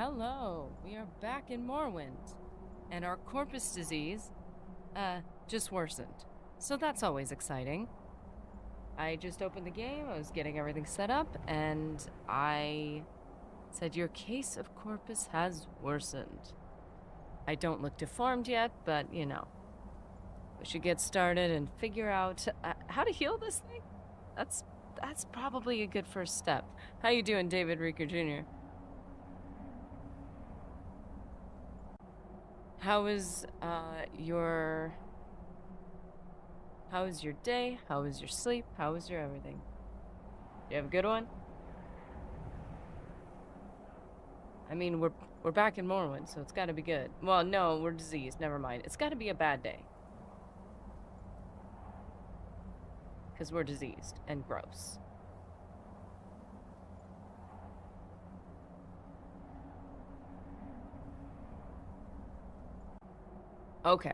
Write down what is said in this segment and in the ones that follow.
Hello, we are back in Morrowind, and our corpus disease, just worsened. So that's always exciting. I just opened the game, I was getting everything set up, and I said, your case of corpus has worsened. I don't look deformed yet, but, we should get started and figure out how to heal this thing. That's probably a good first step. How you doing, David Reeker Jr.? How is your day? How was your sleep? How was your everything? You have a good one? I mean, we're back in Morrowind, so it's got to be good. Well, no, we're diseased. Never mind. It's got to be a bad day. Because we're diseased and gross. Okay.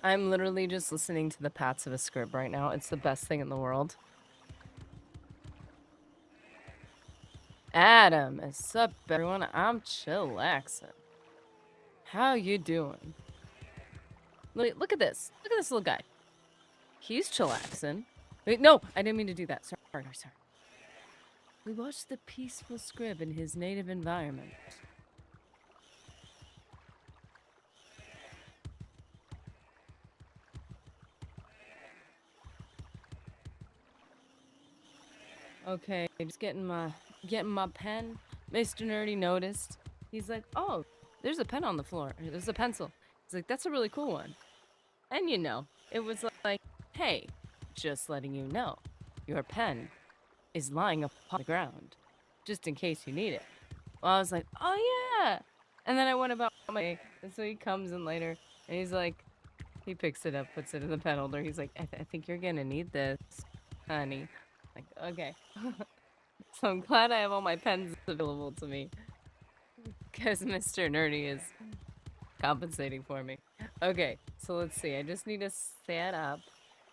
I'm literally just listening to the pats of a script right now. It's the best thing in the world. Adam, what's up, everyone? I'm chillaxing. How you doing? Look at this. Look at this little guy. He's chillaxing. Wait, no, I didn't mean to do that. Sorry. We watched the peaceful scrib in his native environment. Okay, just getting my pen. Mr. Nerdy noticed. He's like, oh, there's a pen on the floor. There's a pencil. He's like, that's a really cool one. And it was like, hey, just letting you know, your pen is lying upon the ground, just in case you need it. Well, I was like, oh yeah. And then I went about my day. And so he comes in later, and he's like, he picks it up, puts it in the pen holder. He's like, I think you're gonna need this, honey. Like, okay. So I'm glad I have all my pens available to me. Because Mr. Nerdy is compensating for me. Okay, so let's see. I just need to set up.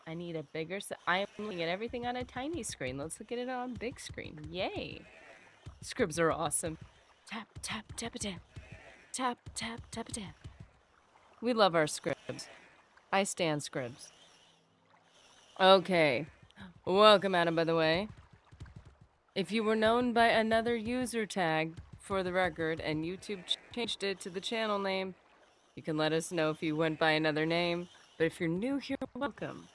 I need a bigger I'm looking at everything on a tiny screen. Let's look at it on big screen. Yay. Scribs are awesome. Tap, tap, tap, tap. Tap, tap, tap, tap. We love our scribs. I stand scribs. Okay. Welcome, Adam, by the way. If you were known by another user tag, for the record, and YouTube changed it to the channel name, you can let us know if you went by another name. But if you're new here, welcome.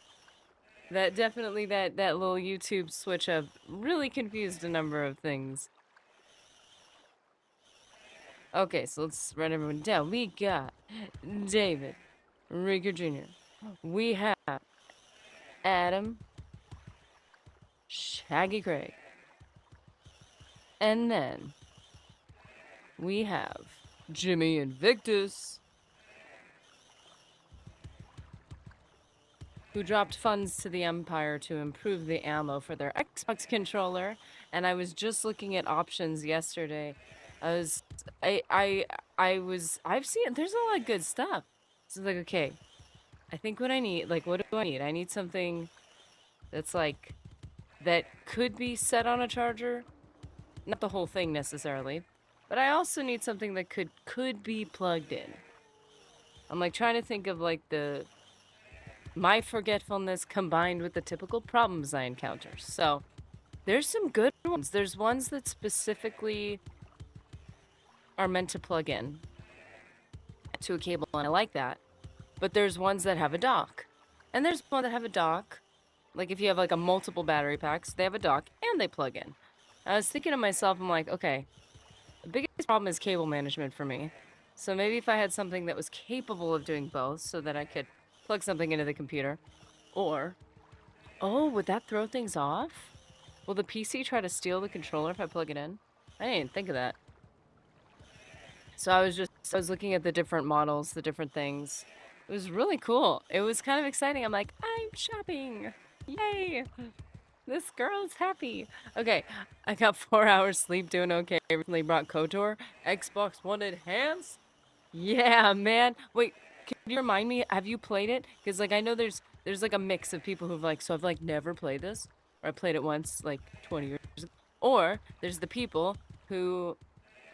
That definitely, that little YouTube switch up really confused a number of things. Okay, so let's write everyone down. We got David Rieger Jr. We have Adam Shaggy Craig. And then we have Jimmy Invictus, who dropped funds to the Empire to improve the ammo for their Xbox controller. And I was just looking at options yesterday. I've seen, there's a lot of good stuff. So like, okay, I think what I need, like, what do I need? I need something that's like, that could be set on a charger. Not the whole thing necessarily, but I also need something that could be plugged in. I'm like trying to think of like my forgetfulness combined with the typical problems I encounter. So there's some good ones. There's ones that specifically are meant to plug in to a cable, and I like that. But there's ones that have a dock. And there's ones that have a dock. Like if you have like a multiple battery packs, they have a dock and they plug in. I was thinking to myself, I'm like, okay, the biggest problem is cable management for me. So maybe if I had something that was capable of doing both so that I could plug something into the computer. Or, oh, would that throw things off? Will the PC try to steal the controller if I plug it in? I didn't think of that. So I was looking at the different models, the different things. It was really cool. It was kind of exciting. I'm like, I'm shopping. Yay. This girl's happy. Okay, I got 4 hours sleep, doing okay. I recently brought KOTOR. Xbox One Enhanced? Yeah, man. Wait, can you remind me, have you played it? Because like I know there's like a mix of people who've like, so I've like never played this, or I played it once like 20 years ago. Or there's the people who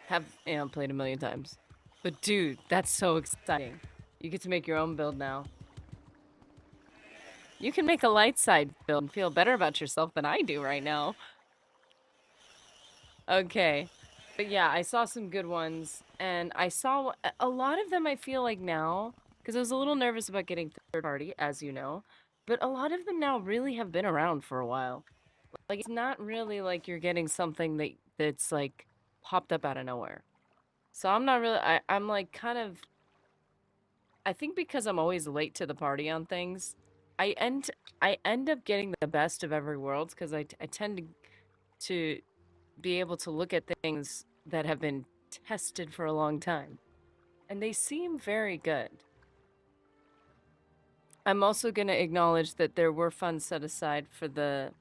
have, played a million times. But dude, that's so exciting. You get to make your own build now. You can make a light side build and feel better about yourself than I do right now. Okay. But yeah, I saw some good ones, and I saw a lot of them I feel like now, because I was a little nervous about getting third party, as you know, but a lot of them now really have been around for a while. Like it's not really like you're getting something that's like popped up out of nowhere. So I'm not really I'm like kind of I think because I'm always late to the party on things, I end I end up getting the best of every world because I tend to be able to look at things that have been tested for a long time, and they seem very good. I'm also going to acknowledge that there were funds set aside for the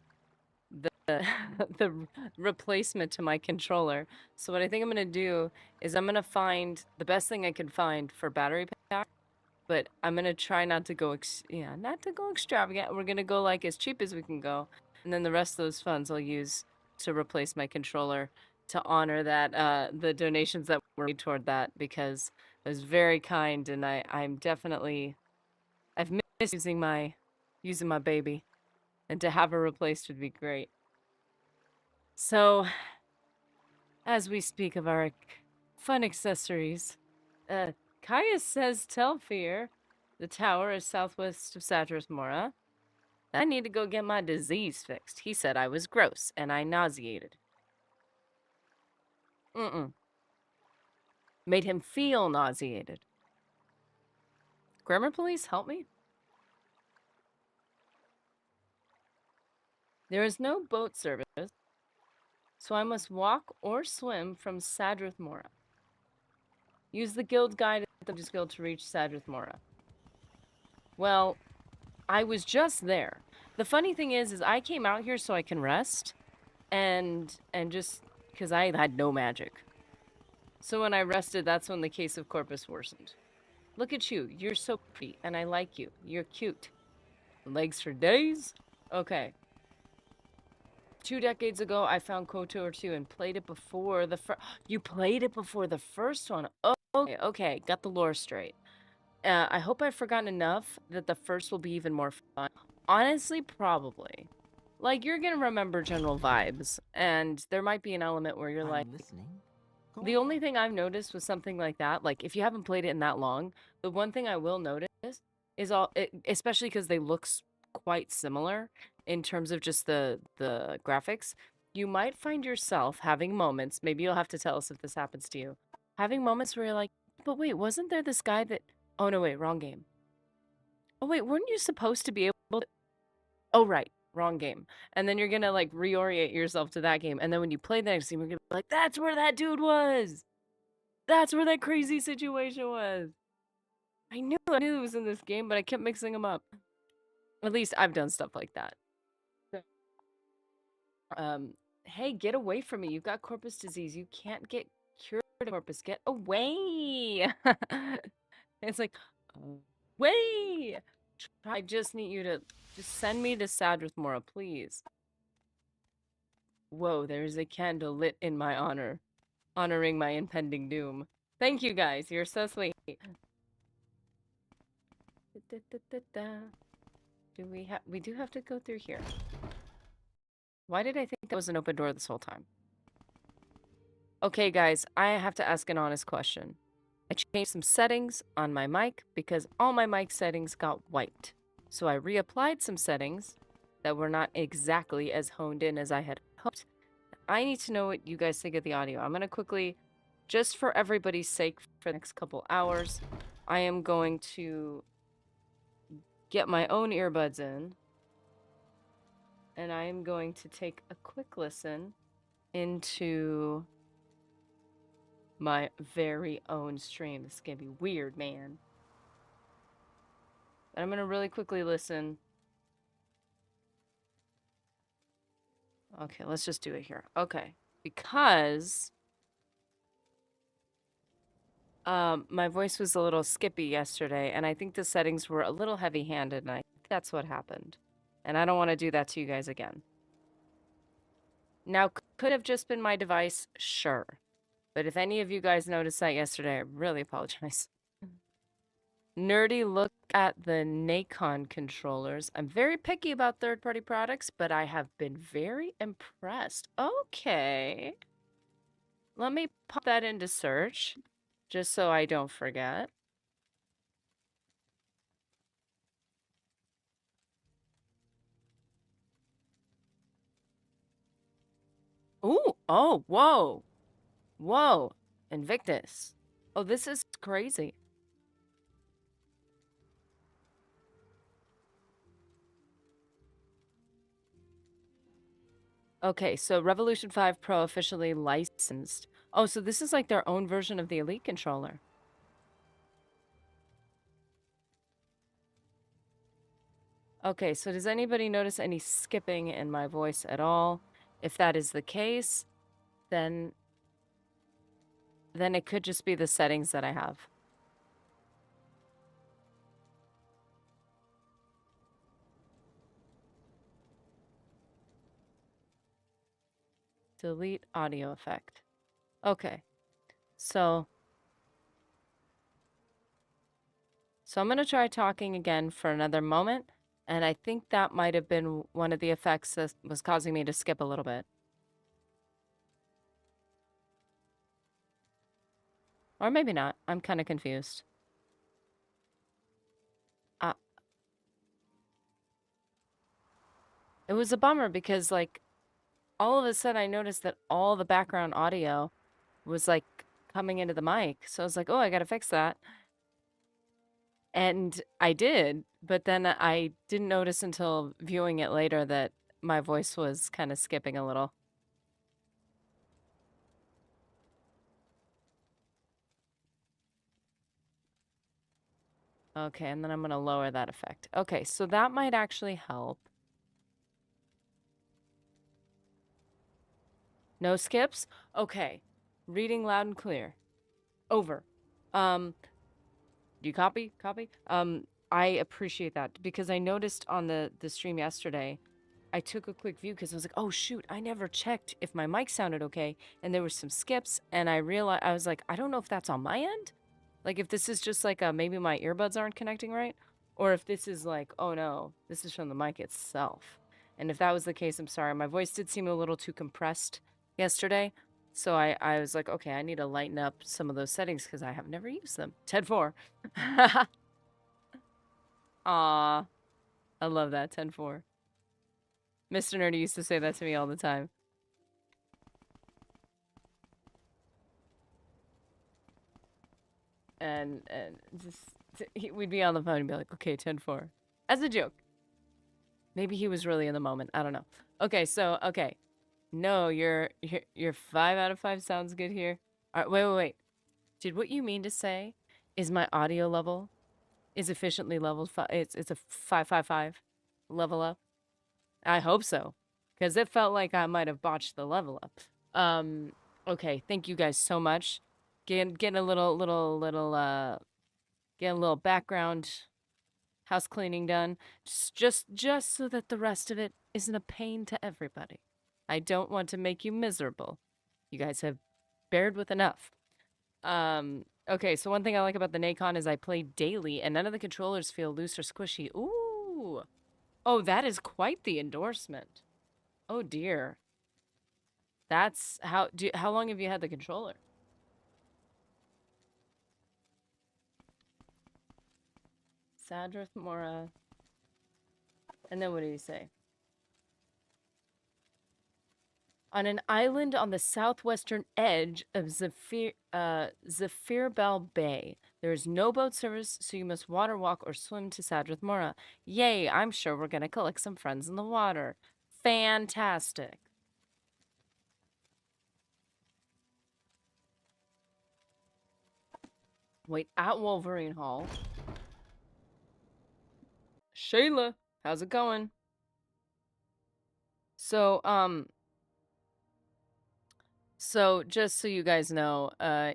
the replacement to my controller. So what I think I'm going to do is I'm going to find the best thing I can find for battery pack, but I'm going to try not to go not to go extravagant. We're going to go like as cheap as we can go, and then the rest of those funds I'll use to replace my controller to honor that the donations that were made toward that, because it was very kind, and I'm definitely I've missed using my baby, and to have her replaced would be great. So, as we speak of our fun accessories, Caius says Telfir, the tower is southwest of Sadras Mora. I need to go get my disease fixed. He said I was gross and I nauseated. Made him feel nauseated. Grammar police, help me? There is no boat service, so I must walk or swim from Sadrith Mora. Use the guild guide at the guild to reach Sadrith Mora. Well, I was just there. The funny thing is I came out here so I can rest, and just because I had no magic. So when I rested, that's when the case of corpus worsened. Look at you. You're so pretty, and I like you. You're cute. Legs for days? Okay. 2 decades ago, I found KOTOR 2 and played it before the first... You played it before the first one? Oh, okay. Got the lore straight. I hope I've forgotten enough that the first will be even more fun. Honestly, probably. Like, you're gonna remember general vibes, and there might be an element where you're like... listening. The only thing I've noticed with something like that, like, if you haven't played it in that long, the one thing I will notice is especially because they look quite similar in terms of just the graphics, you might find yourself having moments, maybe you'll have to tell us if this happens to you, having moments where you're like, but wait, wasn't there this guy that... Oh, no, wait, wrong game. Oh, wait, weren't you supposed to be able to... Oh, right, wrong game. And then you're gonna, like, reorient yourself to that game. And then when you play the next game, you're gonna be like, that's where that dude was! That's where that crazy situation was! I knew it was in this game, but I kept mixing them up. At least I've done stuff like that. Hey, get away from me. You've got corpus disease. You can't get cured of corpus. Get away! It's like, away! I just need you to just send me to Sadrith Mora, please. Whoa, there's a candle lit in my honor, honoring my impending doom. Thank you guys, you're so sweet. We do have to go through here. Why did I think that was an open door this whole time? Okay, guys, I have to ask an honest question. I changed some settings on my mic because all my mic settings got wiped. So I reapplied some settings that were not exactly as honed in as I had hoped. I need to know what you guys think of the audio. I'm going to quickly, just for everybody's sake, for the next couple hours, I am going to get my own earbuds in. And I am going to take a quick listen into my very own stream. This is going to be weird, man. But I'm going to really quickly listen. Okay, let's just do it here. Okay. Because My voice was a little skippy yesterday, and I think the settings were a little heavy-handed, and I think that's what happened. And I don't want to do that to you guys again. Now, could have just been my device, sure. But if any of you guys noticed that yesterday, I really apologize. Nerdy look at the Nacon controllers. I'm very picky about third-party products, but I have been very impressed. Okay. Let me pop that into search, just so I don't forget. Ooh, oh, whoa. Whoa. Invictus. Oh, this is crazy. Okay, so Revolution 5 Pro officially licensed. Oh, so this is like their own version of the Elite controller. Okay, so does anybody notice any skipping in my voice at all? If that is the case, then it could just be the settings that I have. Delete audio effect. Okay. So I'm going to try talking again for another moment, and I think that might have been one of the effects that was causing me to skip a little bit. Or maybe not. I'm kind of confused. Uh, it was a bummer because, like, all of a sudden I noticed that all the background audio was, like, coming into the mic. So I was like, oh, I got to fix that. And I did, but then I didn't notice until viewing it later that my voice was kind of skipping a little. Okay, and then I'm going to lower that effect. Okay, so that might actually help. No skips? Okay. Reading loud and clear. Over. Do you copy? Copy? I appreciate that because I noticed on the stream yesterday, I took a quick view because I was like, oh shoot, I never checked if my mic sounded okay. And there were some skips, and I realized I was like, I don't know if that's on my end. Like if this is just like maybe my earbuds aren't connecting right, or if this is like, oh no, this is from the mic itself. And if that was the case, I'm sorry. My voice did seem a little too compressed yesterday. So I was like, okay, I need to lighten up some of those settings because I have never used them. TED 4. Aw, I love that, 10-4. Mr. Nerdy used to say that to me all the time. And just, we'd be on the phone and be like, okay, 10-4. As a joke. Maybe he was really in the moment. I don't know. Okay, so, okay. No, your 5 out of 5 sounds good here. All right, wait. Did what you mean to say is my audio level is efficiently leveled? It's a 555 level up? I hope so, because it felt like I might have botched the level up. Okay, thank you guys so much. Getting a getting a little background house cleaning done, just so that the rest of it isn't a pain to everybody. I don't want to make you miserable. You guys have bared with enough. Okay, so one thing I like about the Nacon is I play daily, and none of the controllers feel loose or squishy. Ooh. Oh, that is quite the endorsement. Oh dear. That's how long have you had the controller? Sadrath Mora. And then what did he say? On an island on the southwestern edge of Zephyrbel Bay, there is no boat service, so you must water walk or swim to Sadrath Mora. Yay, I'm sure we're gonna collect some friends in the water. Fantastic. Wait, at Wolverine Hall. Shayla, how's it going? So, so just so you guys know,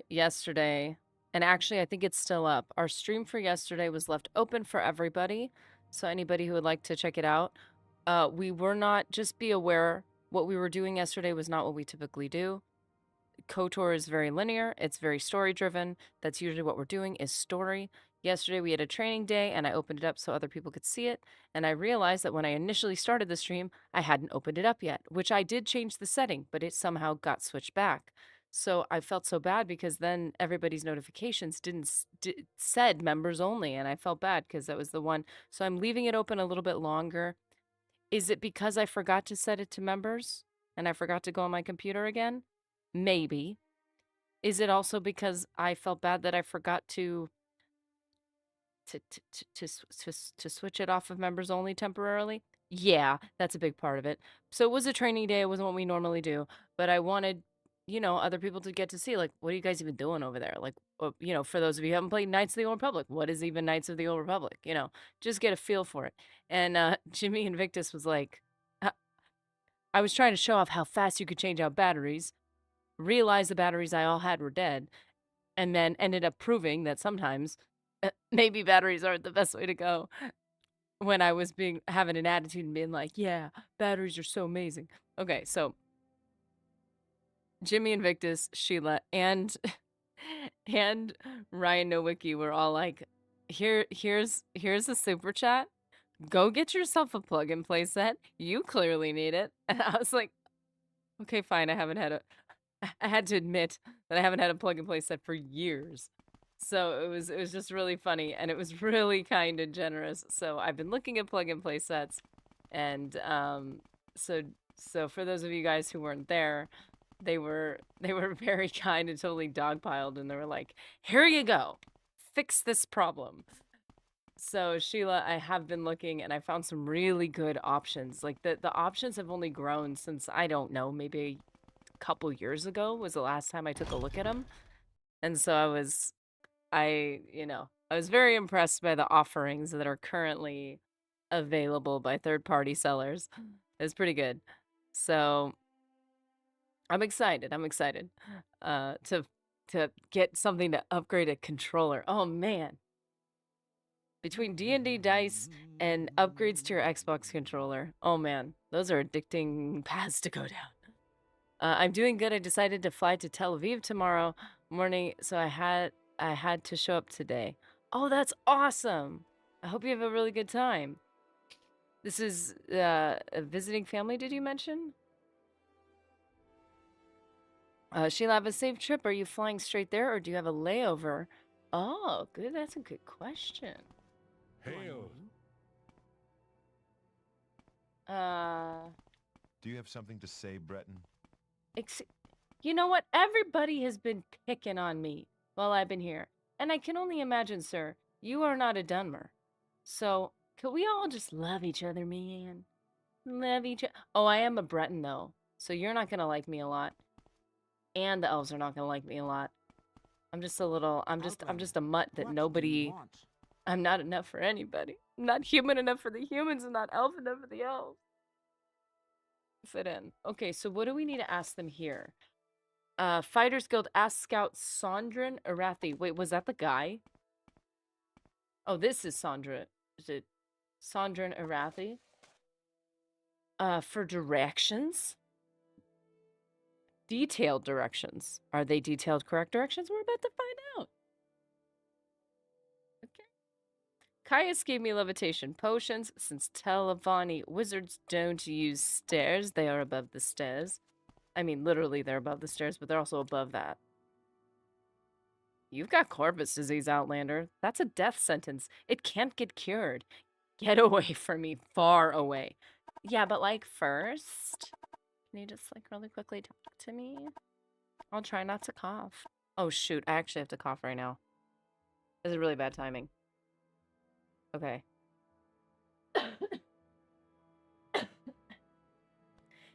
yesterday And actually, I think it's still up. Our stream for yesterday was left open for everybody. So anybody who would like to check it out. We were not, just be aware, what we were doing yesterday was not what we typically do. KOTOR is very linear. It's very story driven. That's usually what we're doing is story. Yesterday we had a training day and I opened it up so other people could see it. And I realized that when I initially started the stream, I hadn't opened it up yet, which I did change the setting, but it somehow got switched back. So I felt so bad because then everybody's notifications said members only, and I felt bad because that was the one. So I'm leaving it open a little bit longer. Is it because I forgot to set it to members and I forgot to go on my computer again? Maybe. Is it also because I felt bad that I forgot to switch it off of members only temporarily? Yeah, that's a big part of it. So it was a training day. It wasn't what we normally do, but I wanted, other people to get to see, like, what are you guys even doing over there? Like, for those of you who haven't played Knights of the Old Republic, what is even Knights of the Old Republic? Just get a feel for it. And Jimmy Invictus was like, I was trying to show off how fast you could change out batteries, realized the batteries I all had were dead, and then ended up proving that sometimes maybe batteries aren't the best way to go when I was having an attitude and being like, yeah, batteries are so amazing. Okay, so Jimmy Invictus, Sheila, and and Ryan Nowicki were all like, here's a super chat. Go get yourself a plug and play set. You clearly need it. And I was like, okay, fine. I had to admit that I haven't had a plug and play set for years. So it was just really funny and it was really kind and generous. So I've been looking at plug and play sets, and so for those of you guys who weren't there, they were very kind and totally dogpiled, and they were like, "Here you go. Fix this problem." So Sheila, I have been looking and I found some really good options. Like the options have only grown since, I don't know, maybe a couple years ago was the last time I took a look at them. And so I was very impressed by the offerings that are currently available by third-party sellers. It's pretty good. So I'm excited. To get something to upgrade a controller. Oh man. Between D&D dice and upgrades to your Xbox controller. Oh man, those are addicting paths to go down. I'm doing good. I decided to fly to Tel Aviv tomorrow morning, so I had to show up today. Oh, that's awesome. I hope you have a really good time. This is a visiting family, did you mention? Sheila, have a safe trip. Are you flying straight there or do you have a layover? Oh, good. That's a good question. Hail. Do you have something to say, Breton? You know what? Everybody has been picking on me while I've been here. And I can only imagine, sir, you are not a Dunmer. So, could we all just love each other, man? Love each other. Oh, I am a Breton, though. So you're not going to like me a lot. And the elves are not going to like me a lot. I'm just a mutt that nobody... I'm not enough for anybody. I'm not human enough for the humans and not elf enough for the elves. Fit in. Okay, so what do we need to ask them here? Fighters Guild, ask Scout Sondran Arathi. Wait, was that the guy? Oh, this is Sandra. Is it Sondran Arathi? For directions? Detailed directions. Are they detailed correct directions? We're about to find out. Okay. Caius gave me levitation potions. Since Televani wizards don't use stairs, they are above the stairs. I mean, literally they're above the stairs, but they're also above that. You've got corpus disease, Outlander. That's a death sentence. It can't get cured. Get away from me. Far away. Yeah, but like first... Can you just like really quickly talk to me? I'll try not to cough. Oh shoot, I actually have to cough right now. This is really bad timing. Okay.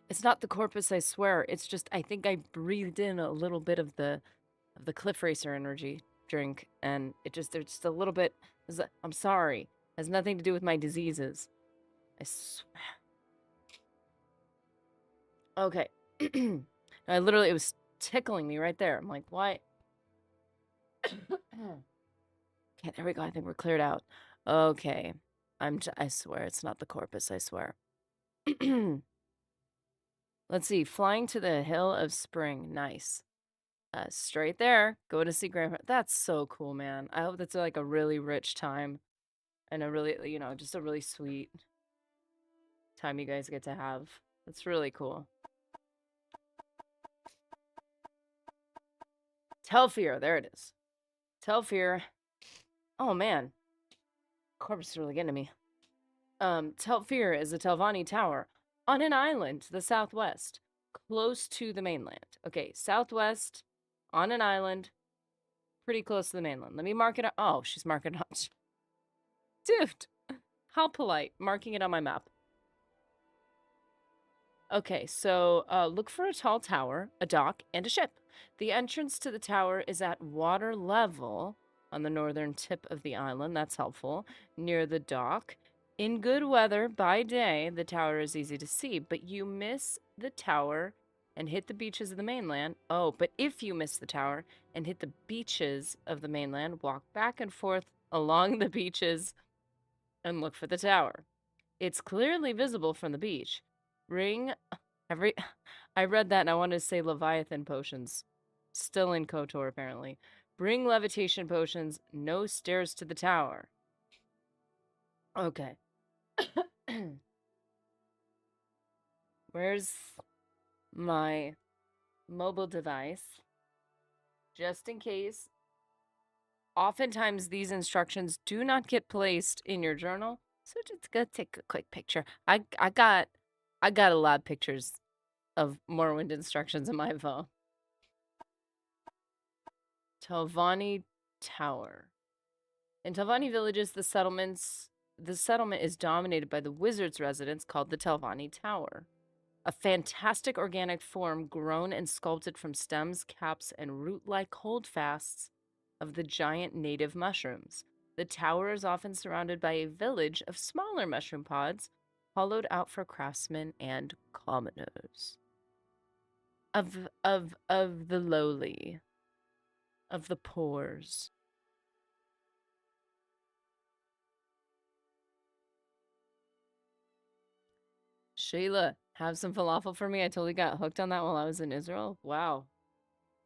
It's not the corpus, I swear. It's just I think I breathed in a little bit of the Cliff Racer energy drink, and there's just a little bit. I'm sorry. It has nothing to do with my diseases. I swear. Okay. It was tickling me right there. I'm like, why? Okay, there we go. I think we're cleared out. Okay. I swear it's not the corpus, I swear. Let's see. Flying to the Hill of Spring. Nice. Straight there. Go to see Grandpa. That's so cool, man. I hope that's like a really rich time and a really, just a really sweet time you guys get to have. That's really cool. Telfir. There it is. Telfir. Oh, man. Corpus is really getting to me. Telfir is a Telvanni tower on an island to the southwest, close to the mainland. Okay, southwest, on an island, pretty close to the mainland. Let me mark it up. Oh, she's marking it up. Dude, how polite. Marking it on my map. Okay, so look for a tall tower, a dock, and a ship. The entrance to the tower is at water level on the northern tip of the island. That's helpful. Near the dock. In good weather, by day, the tower is easy to see, but you miss the tower and hit the beaches of the mainland. Oh, but if you miss the tower and hit the beaches of the mainland, walk back and forth along the beaches and look for the tower. It's clearly visible from the beach. I read that and I wanted to say Leviathan potions. Still in KOTOR, apparently. Bring levitation potions, no stairs to the tower. Okay. Where's my mobile device? Just in case. Oftentimes, these instructions do not get placed in your journal, so just go take a quick picture. I got a lot of pictures of Morrowind instructions in my phone. Telvanni Tower. In Telvanni villages, the settlement is dominated by the wizard's residence called the Telvanni Tower. A fantastic organic form grown and sculpted from stems, caps, and root-like holdfasts of the giant native mushrooms. The tower is often surrounded by a village of smaller mushroom pods, hollowed out for craftsmen and commoners. Of the lowly. Of the poors. Shayla, have some falafel for me. I totally got hooked on that while I was in Israel. Wow.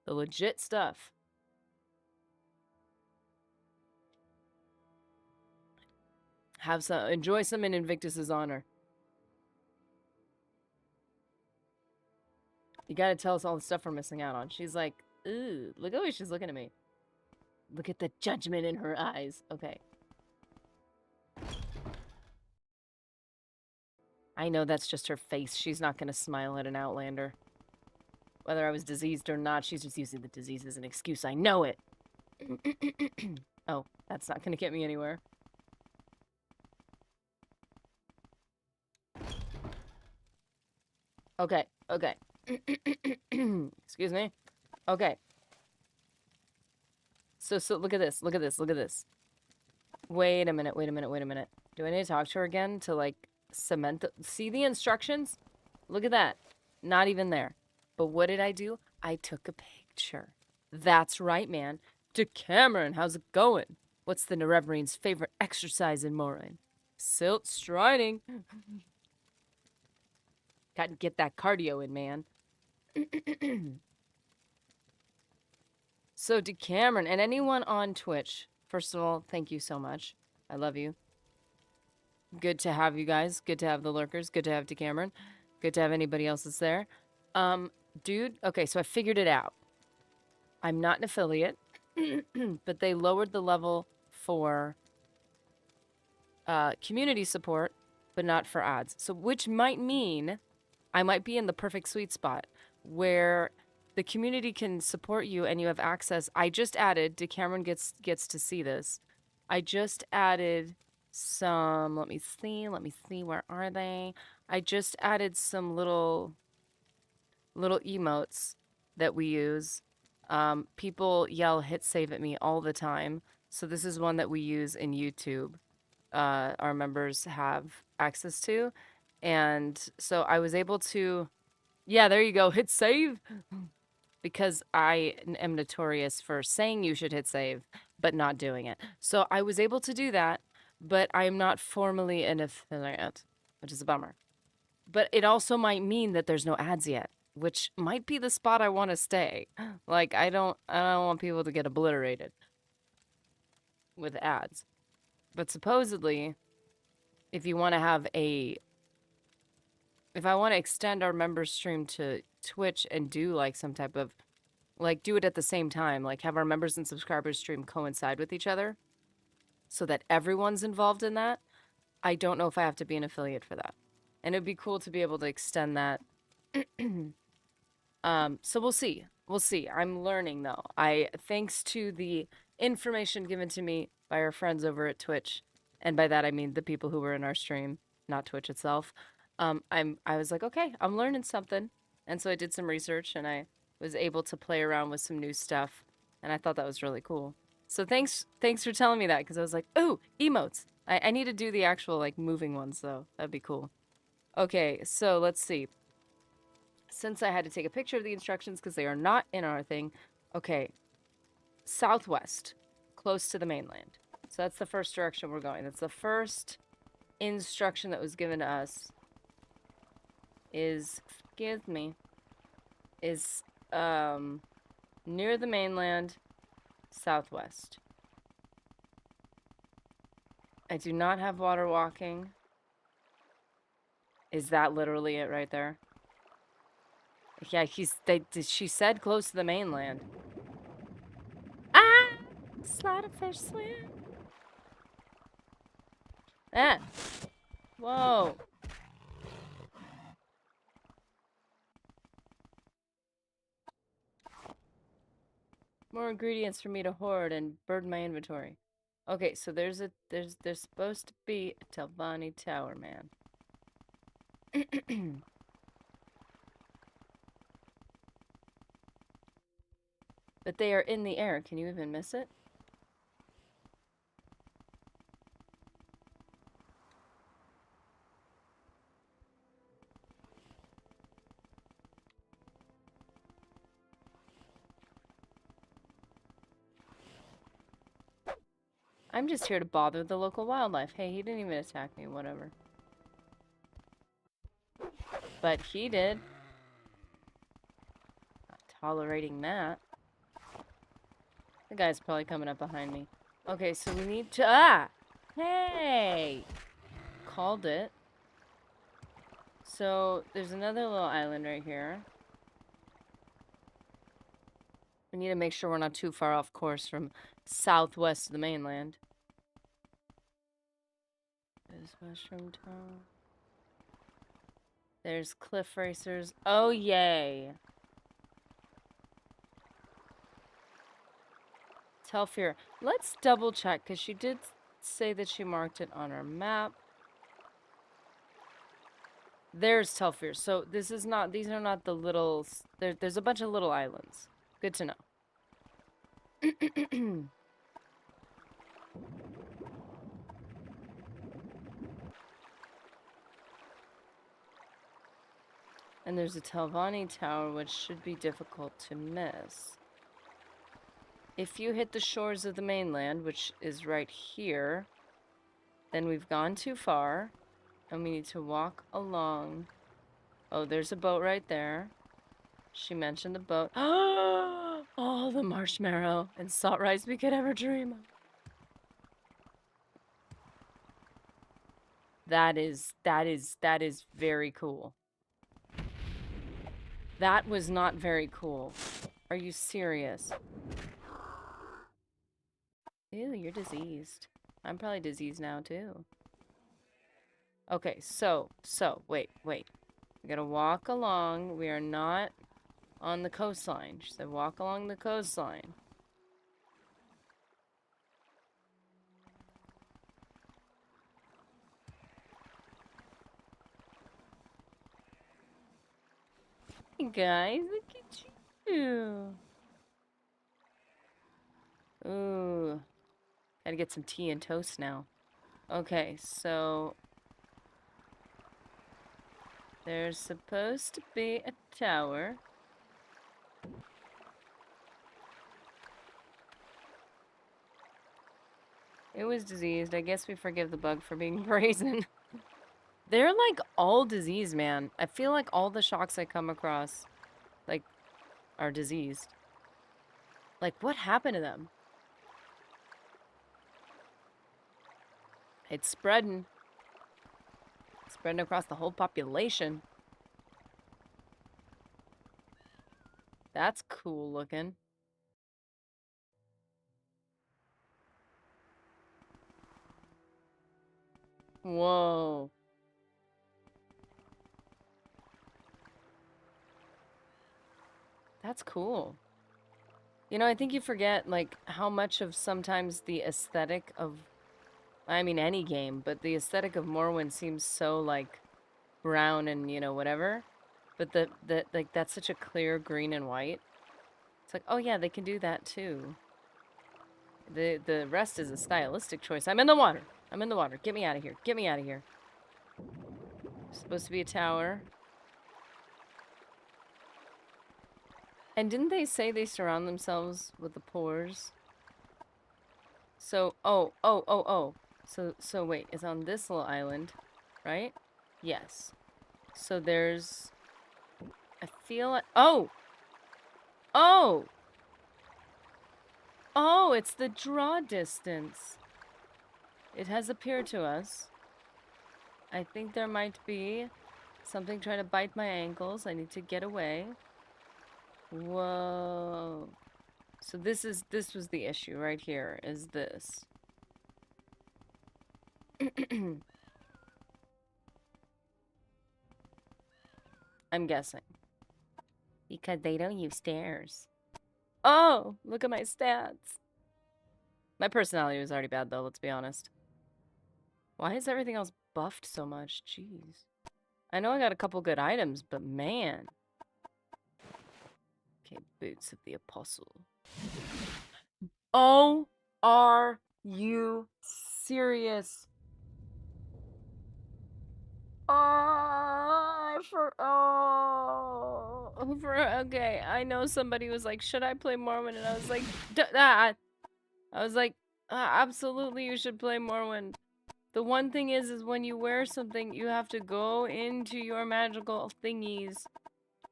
The legit stuff. Have some, enjoy some in Invictus's honor. You gotta tell us all the stuff we're missing out on. She's like, ooh, look at the way she's looking at me. Look at the judgment in her eyes. Okay. I know that's just her face. She's not gonna smile at an Outlander. Whether I was diseased or not, she's just using the disease as an excuse. I know it. Oh, that's not gonna get me anywhere. Okay, okay. Excuse me. Okay. So look at this. Look at this. Look at this. Wait a minute. Wait a minute. Wait a minute. Do I need to talk to her again to like cement the... See the instructions? Look at that. Not even there. But what did I do? I took a picture. That's right, man. Decameron, how's it going? What's the Nerebrine's favorite exercise in Morrowind? Silt striding. Gotta get that cardio in, man. So, Decameron, and anyone on Twitch, first of all, thank you so much. I love you. Good to have you guys. Good to have the lurkers. Good to have Decameron. Good to have anybody else that's there. Dude, okay, so I figured it out. I'm not an affiliate, but they lowered the level for community support, but not for ads. So, which might mean I might be in the perfect sweet spot where the community can support you and you have access. I just added, Decameron gets to see this. I just added some, let me see, where are they? I just added some little emotes that we use. People yell hit save at me all the time. So this is one that we use in YouTube. Our members have access to. And so I was able to, yeah, there you go, hit save. because I am notorious for saying you should hit save, but not doing it. So I was able to do that, but I am not formally an affiliate, which is a bummer. But it also might mean that there's no ads yet, which might be the spot I want to stay. Like I don't want people to get obliterated with ads. But supposedly, if you want to have a if I want to extend our member stream to Twitch and do like some type of like do it at the same time, like have our members and subscribers stream coincide with each other so that everyone's involved in that, I don't know if I have to be an affiliate for that. And it'd be cool to be able to extend that. So we'll see. We'll see. I'm learning though. Thanks to the information given to me by our friends over at Twitch, and by that I mean the people who were in our stream, not Twitch itself. I was like, okay, I'm learning something. And so I did some research and I was able to play around with some new stuff, and I thought that was really cool. So thanks for telling me that, because I was like, oh, emotes. I need to do the actual like moving ones though. That'd be cool. Okay, so let's see. Since I had to take a picture of the instructions because they are not in our thing. Okay, southwest, close to the mainland. So that's the first direction we're going. That's the first instruction that was given to us. Is, excuse me, is near the mainland, southwest. I do not have water walking. Is that literally it right there? Yeah, she said close to the mainland. Ah! Slider fish swim. Ah! Whoa. More ingredients for me to hoard and burden my inventory. Okay, so there's supposed to be a Telvanni Tower, man. But they are in the air. Can you even miss it? I'm just here to bother the local wildlife. Hey, he didn't even attack me, whatever. But he did. Not tolerating that. The guy's probably coming up behind me. Okay, so we need to... Ah! Hey! Called it. So, there's another little island right here. We need to make sure we're not too far off course from southwest of the mainland. There's Mushroom Town. There's Cliff Racers. Oh, yay! Telfir. Let's double check, because she did say that she marked it on her map. There's Telfir. So this is not, these are not the little, there's a bunch of little islands. Good to know. And there's a Telvanni Tower, which should be difficult to miss. If you hit the shores of the mainland, which is right here, then we've gone too far, and we need to walk along. Oh, there's a boat right there. She mentioned the boat. Oh, the marshmallow and salt rice we could ever dream of. That is very cool. That was not very cool. Are you serious? Ew, you're diseased. I'm probably diseased now, too. Okay, so, wait. We gotta walk along. We are not on the coastline. She said walk along the coastline. Hey guys, look at you. Ooh. Gotta get some tea and toast now. Okay, so there's supposed to be a tower. is diseased. I guess we forgive the bug for being brazen. They're like all diseased, man. I feel like all the shocks I come across, like, are diseased. Like, what happened to them? It's spreading. Spreading across the whole population. That's cool looking. Whoa. That's cool. You know, I think you forget, like, how much of sometimes the aesthetic of, I mean, any game, but the aesthetic of Morrowind seems so, like, brown and, you know, whatever. But like, that's such a clear green and white. It's like, oh yeah, they can do that too. The rest is a stylistic choice. I'm in the water. I'm in the water. Get me out of here. Get me out of here. Supposed to be a tower. And didn't they say they surround themselves with the pores? So, oh. So wait, it's on this little island, right? Yes. So there's, I feel like, oh! Oh, it's the draw distance. It has appeared to us. I think there might be something trying to bite my ankles. I need to get away. Whoa. So this was the issue right here, is this. I'm guessing. Because they don't use stairs. Oh, look at my stats. My personality was already bad though, let's be honest. Why is everything else buffed so much? Jeez. I know I got a couple good items, but man. Okay, Boots of the Apostle. Oh, are you serious? Okay, I know somebody was like, should I play Morrowind? And I was like, absolutely you should play Morrowind. The one thing is when you wear something, you have to go into your magical thingies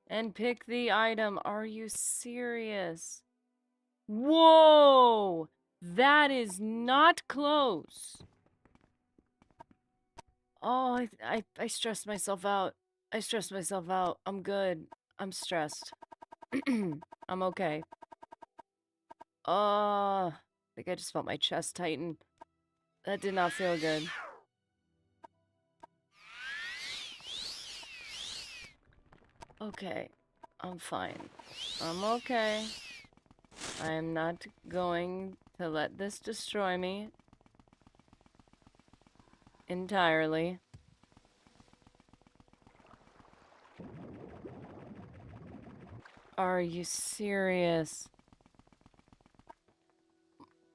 and pick the item. Are you serious? Whoa! That is not close. Oh, I stressed myself out. I stressed myself out. I'm good. I'm stressed. I'm okay. I think I just felt my chest tighten. That did not feel good. Okay. I'm fine. I'm okay. I am not going to let this destroy me entirely. Are you serious?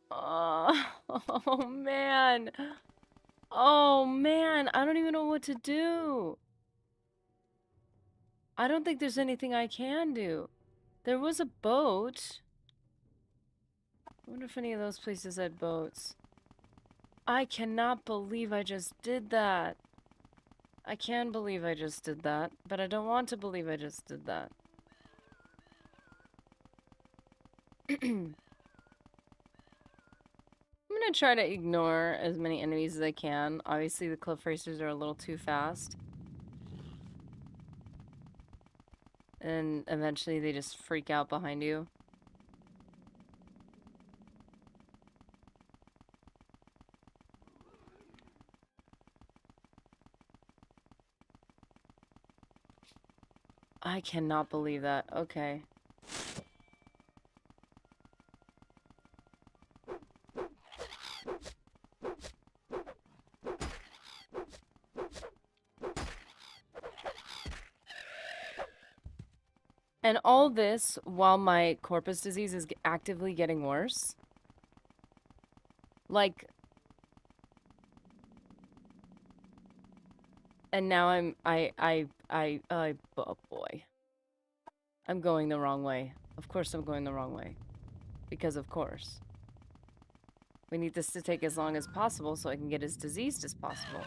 Oh man. Oh man, I don't even know what to do. I don't think there's anything I can do. There was a boat. I wonder if any of those places had boats. I cannot believe I just did that. I can believe I just did that, but I don't want to believe I just did that. I'm gonna try to ignore as many enemies as I can. Obviously, the cliff racers are a little too fast. And eventually they just freak out behind you. I cannot believe that. Okay. And all this while my corpus disease is actively getting worse. Like, and now oh boy. I'm going the wrong way. Of course I'm going the wrong way. Because of course. We need this to take as long as possible so I can get as diseased as possible.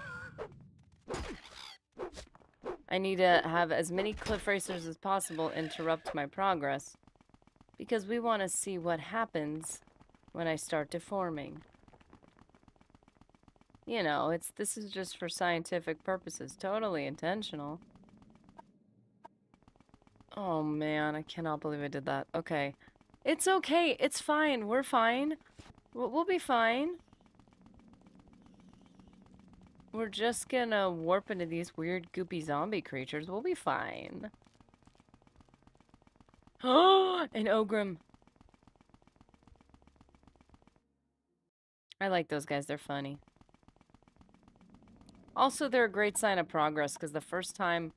I need to have as many cliff racers as possible interrupt my progress. Because we want to see what happens when I start deforming. You know, this is just for scientific purposes. Totally intentional. Oh man, I cannot believe I did that. Okay. It's okay. It's fine. We're fine. We'll be fine. We're just gonna warp into these weird goopy zombie creatures. We'll be fine. Oh, an Ogrim. I like those guys. They're funny. Also, they're a great sign of progress because the first time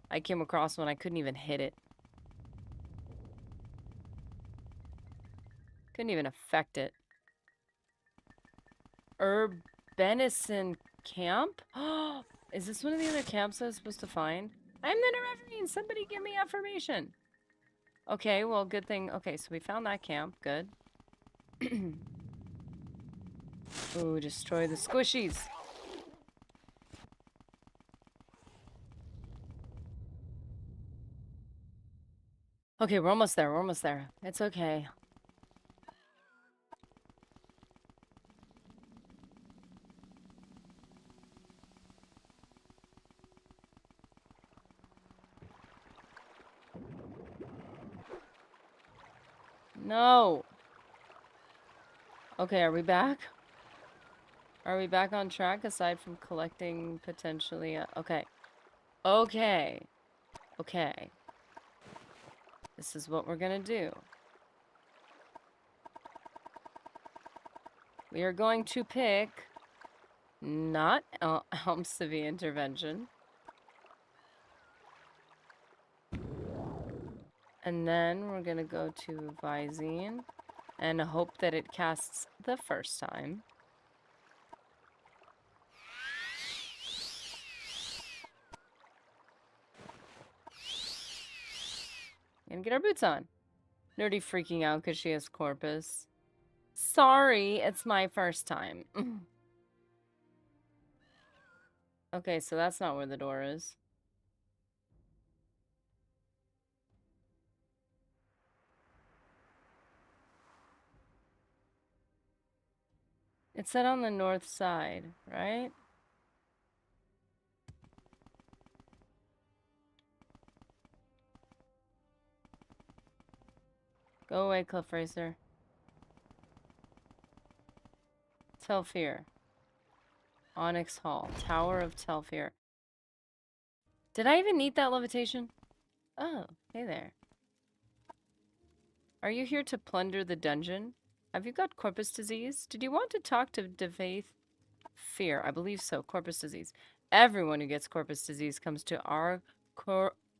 I came across one, I couldn't even hit it. Couldn't even affect it. Urbanison Camp? Oh, is this one of the other camps I was supposed to find? I'm the Nerevarine! Somebody give me affirmation! Okay, well, good thing. Okay, so we found that camp. Good. Ooh, destroy the squishies! Okay, we're almost there. We're almost there. It's okay. No! Okay, are we back? Are we back on track aside from collecting potentially? Okay. Okay. Okay. This is what we're gonna do. We are going to pick not Helms of the Intervention. And then we're gonna go to Visine and hope that it casts the first time. And get our boots on. Nerdy freaking out because she has corpus. Sorry, it's my first time. Okay, so that's not where the door is. It's set on the north side, right? Go away, Cliff Racer. Telfir. Onyx Hall. Tower of Telfir. Did I even need that levitation? Oh, hey there. Are you here to plunder the dungeon? Have you got corpus disease? Did you want to talk to Devaith? Fear. I believe so. Corpus disease. Everyone who gets corpus disease comes to our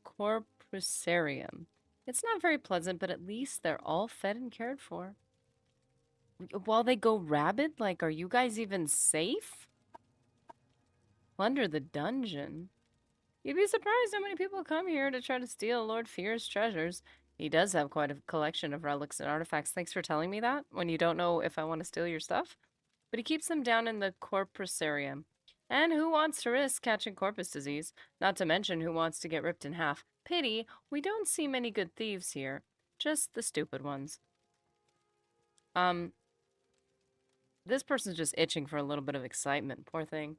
corpusarium. It's not very pleasant, but at least they're all fed and cared for. While they go rabid, like, are you guys even safe? Plunder the dungeon? You'd be surprised how many people come here to try to steal Lord Fear's treasures. He does have quite a collection of relics and artifacts. Thanks for telling me that when you don't know if I want to steal your stuff. But he keeps them down in the corpusarium. And who wants to risk catching corpus disease? Not to mention who wants to get ripped in half. Pity, we don't see many good thieves here. Just the stupid ones. This person's just itching for a little bit of excitement. Poor thing.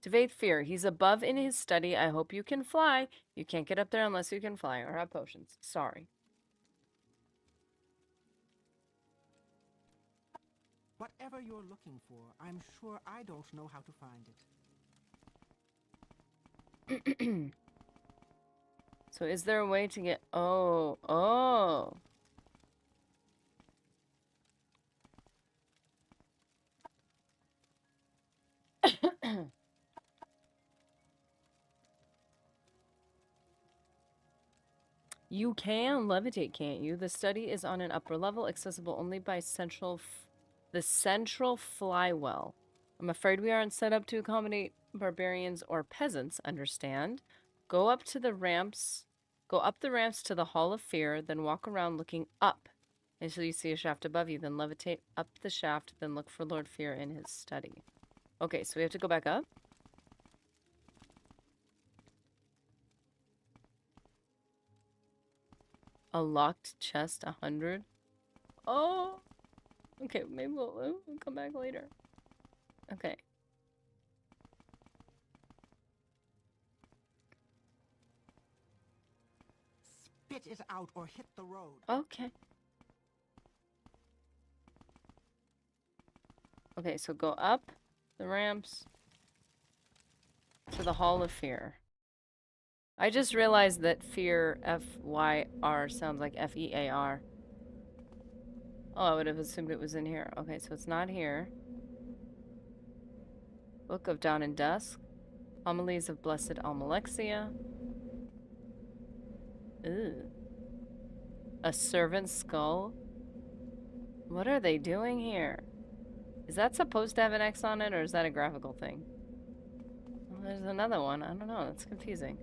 Devaith Fear. He's above in his study. I hope you can fly. You can't get up there unless you can fly or have potions. Sorry. Whatever you're looking for, I'm sure I don't know how to find it. So is there a way to get... Oh. You can levitate, can't you? The study is on an upper level, accessible only by the central flywell. I'm afraid we aren't set up to accommodate barbarians or peasants, understand? Go up to the ramps Go up the ramps to the Hall of Fear, then walk around looking up until you see a shaft above you, then levitate up the shaft, then look for Lord Fear in his study. Okay, so we have to go back up? A locked chest, 100? Oh! Okay, maybe we'll come back later. Okay. Spit it out or hit the road. Okay. Okay, so go up the ramps to the Hall of Fear. I just realized that fear, F-Y-R, sounds like F-E-A-R. Oh, I would have assumed it was in here. Okay, so it's not here. Book of Dawn and Dusk. Homilies of Blessed Almalexia. Ooh. A servant's skull? What are they doing here? Is that supposed to have an X on it, or is that a graphical thing? Well, there's another one. I don't know. That's confusing.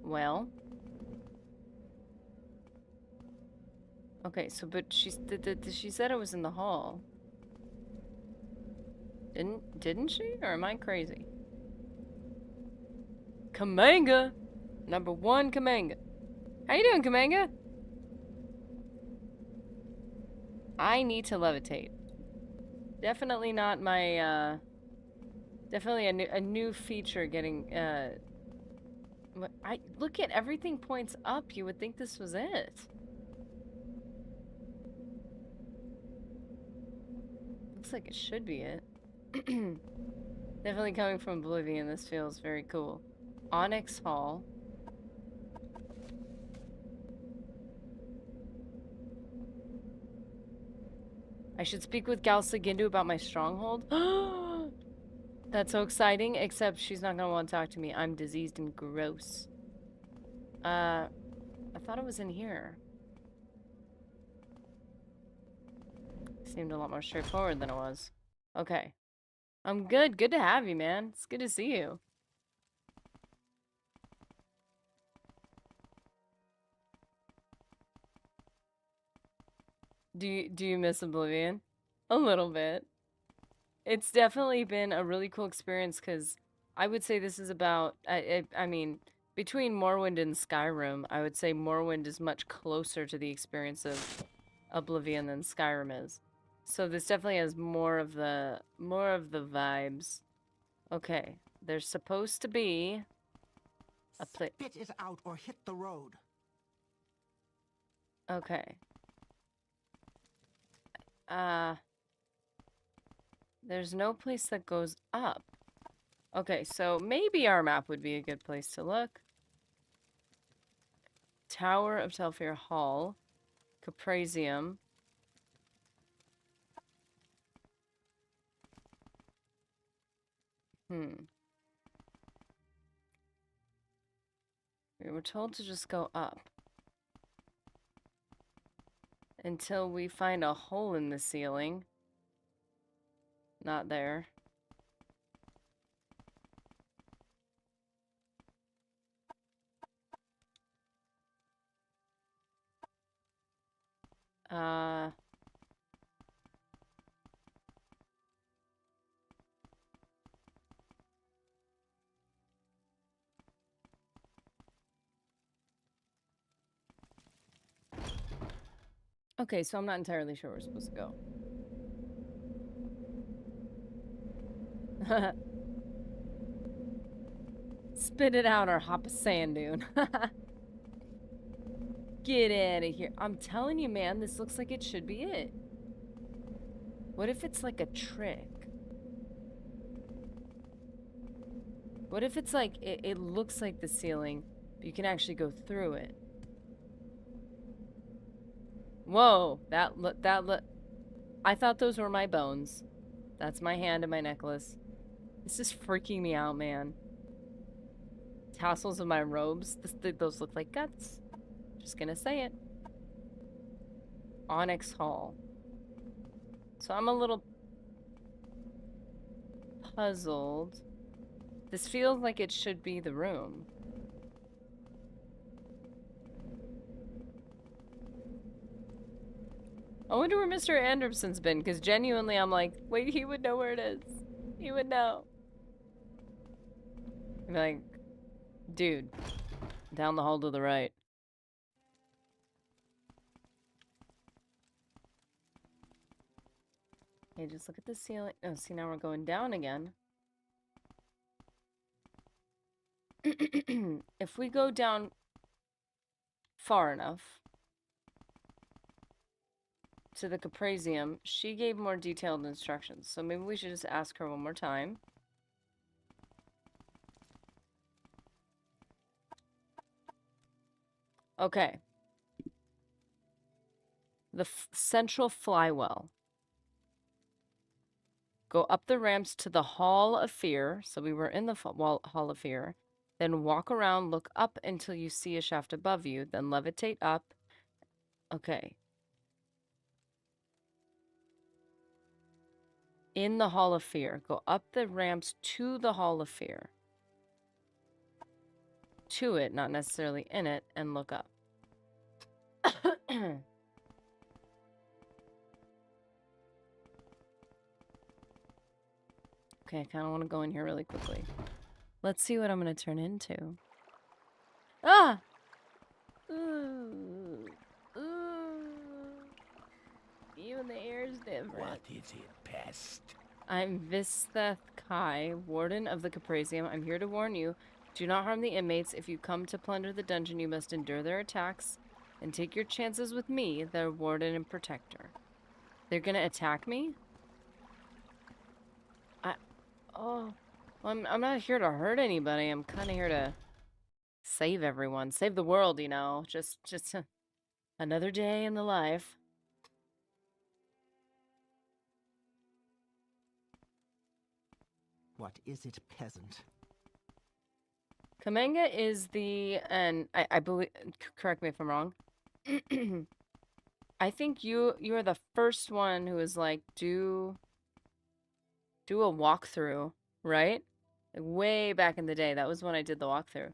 Well. Okay, so, but she said it was in the hall. Didn't she? Or am I crazy? Kamanga! Number 1, Kamanga. How you doing, Kamanga? I need to levitate. Definitely not my, definitely a new feature getting, look at everything points up. You would think this was it. Looks like it should be it. Definitely coming from Oblivion, this feels very cool. Onyx Hall. I should speak with Gal Sagindu about my stronghold. That's so exciting, except she's not gonna want to talk to me. I'm diseased and gross. I thought it was in here. Seemed a lot more straightforward than it was. Okay. I'm good. Good to have you, man. It's good to see you. Do you miss Oblivion? A little bit. It's definitely been a really cool experience because I would say this is about, I mean, between Morrowind and Skyrim, I would say Morrowind is much closer to the experience of Oblivion than Skyrim is. So this definitely has more of the vibes. Okay, there's supposed to be a place. Spit it out or hit the road. Okay. There's no place that goes up. Okay, so maybe our map would be a good place to look. Tower of Telfair Hall. Caprasium. We were told to just go up. Until we find a hole in the ceiling. Not there. Okay, so I'm not entirely sure where we're supposed to go. Spit it out or hop a sand dune. Get out of here. I'm telling you, man, this looks like it should be it. What if it's like a trick? What if it's like, it looks like the ceiling, but you can actually go through it? Whoa, I thought those were my bones. That's my hand and my necklace. This is freaking me out, man. Tassels of my robes, those look like guts. Just gonna say it. Onyx Hall. So I'm a little puzzled. This feels like it should be the room. I wonder where Mr. Anderson's been, because genuinely I'm like, wait, he would know where it is. He would know. I'd be like, dude, down the hall to the right. Okay, just look at the ceiling. Oh, see, now we're going down again. If we go down far enough to the Caprasium, she gave more detailed instructions. So maybe we should just ask her one more time. Okay. The central flywell. Go up the ramps to the Hall of Fear. So we were in the Hall of Fear. Then walk around, look up until you see a shaft above you. Then levitate up. Okay. In the Hall of Fear. Go up the ramps to the Hall of Fear. To it, not necessarily in it, and look up. Okay, I kind of want to go in here really quickly. Let's see what I'm going to turn into. Ah! Ooh. Ooh. Even the air is different. What is it, pest? I'm Visteth Kai, Warden of the Caprasium. I'm here to warn you. Do not harm the inmates. If you come to plunder the dungeon, you must endure their attacks and take your chances with me, their warden and protector. They're going to attack me? Oh, well, I'm not here to hurt anybody. I'm kind of here to save everyone. Save the world, you know. Just another day in the life. What is it, peasant? Kamenga is the, and I believe, correct me if I'm wrong. I think you are the first one who was like, do a walkthrough, right? Like way back in the day. That was when I did the walkthrough.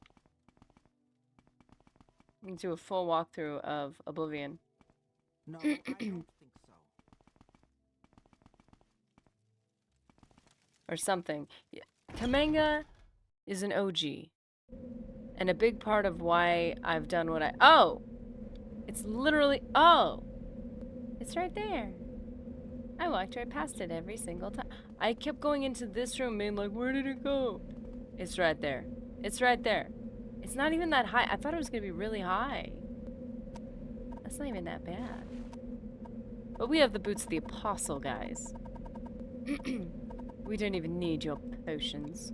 Do a full walkthrough of Oblivion. No, I don't think so. Or something. Yeah. Kamenga is an OG. And a big part of why I've done what oh! It's literally, oh! It's right there. I walked right past it every single time. I kept going into this room being like, where did it go? It's right there. It's right there. It's not even that high. I thought it was going to be really high. That's not even that bad. But we have the Boots of the Apostle, guys. We don't even need your potions.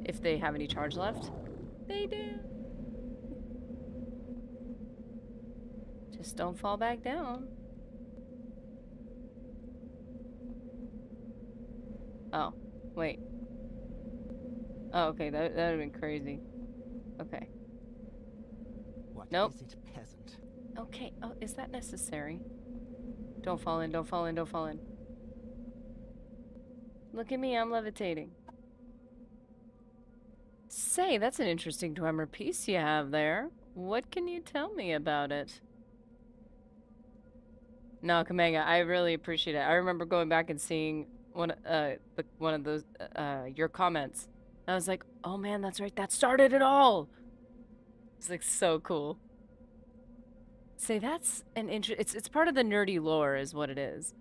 If they have any charge left. They do. Just don't fall back down. Oh, wait. Oh, okay, that would have been crazy. Okay. What Nope. is it, peasant? Okay, oh, is that necessary? Don't fall in, don't fall in, don't fall in. Look at me, I'm levitating. Say, that's an interesting Dwemer piece you have there. What can you tell me about it? No, Kamenga, I really appreciate it. I remember going back and seeing one of those your comments. And I was like, oh man, that's right, that started it all. It's like so cool. Say, that's an it's part of the nerdy lore is what it is.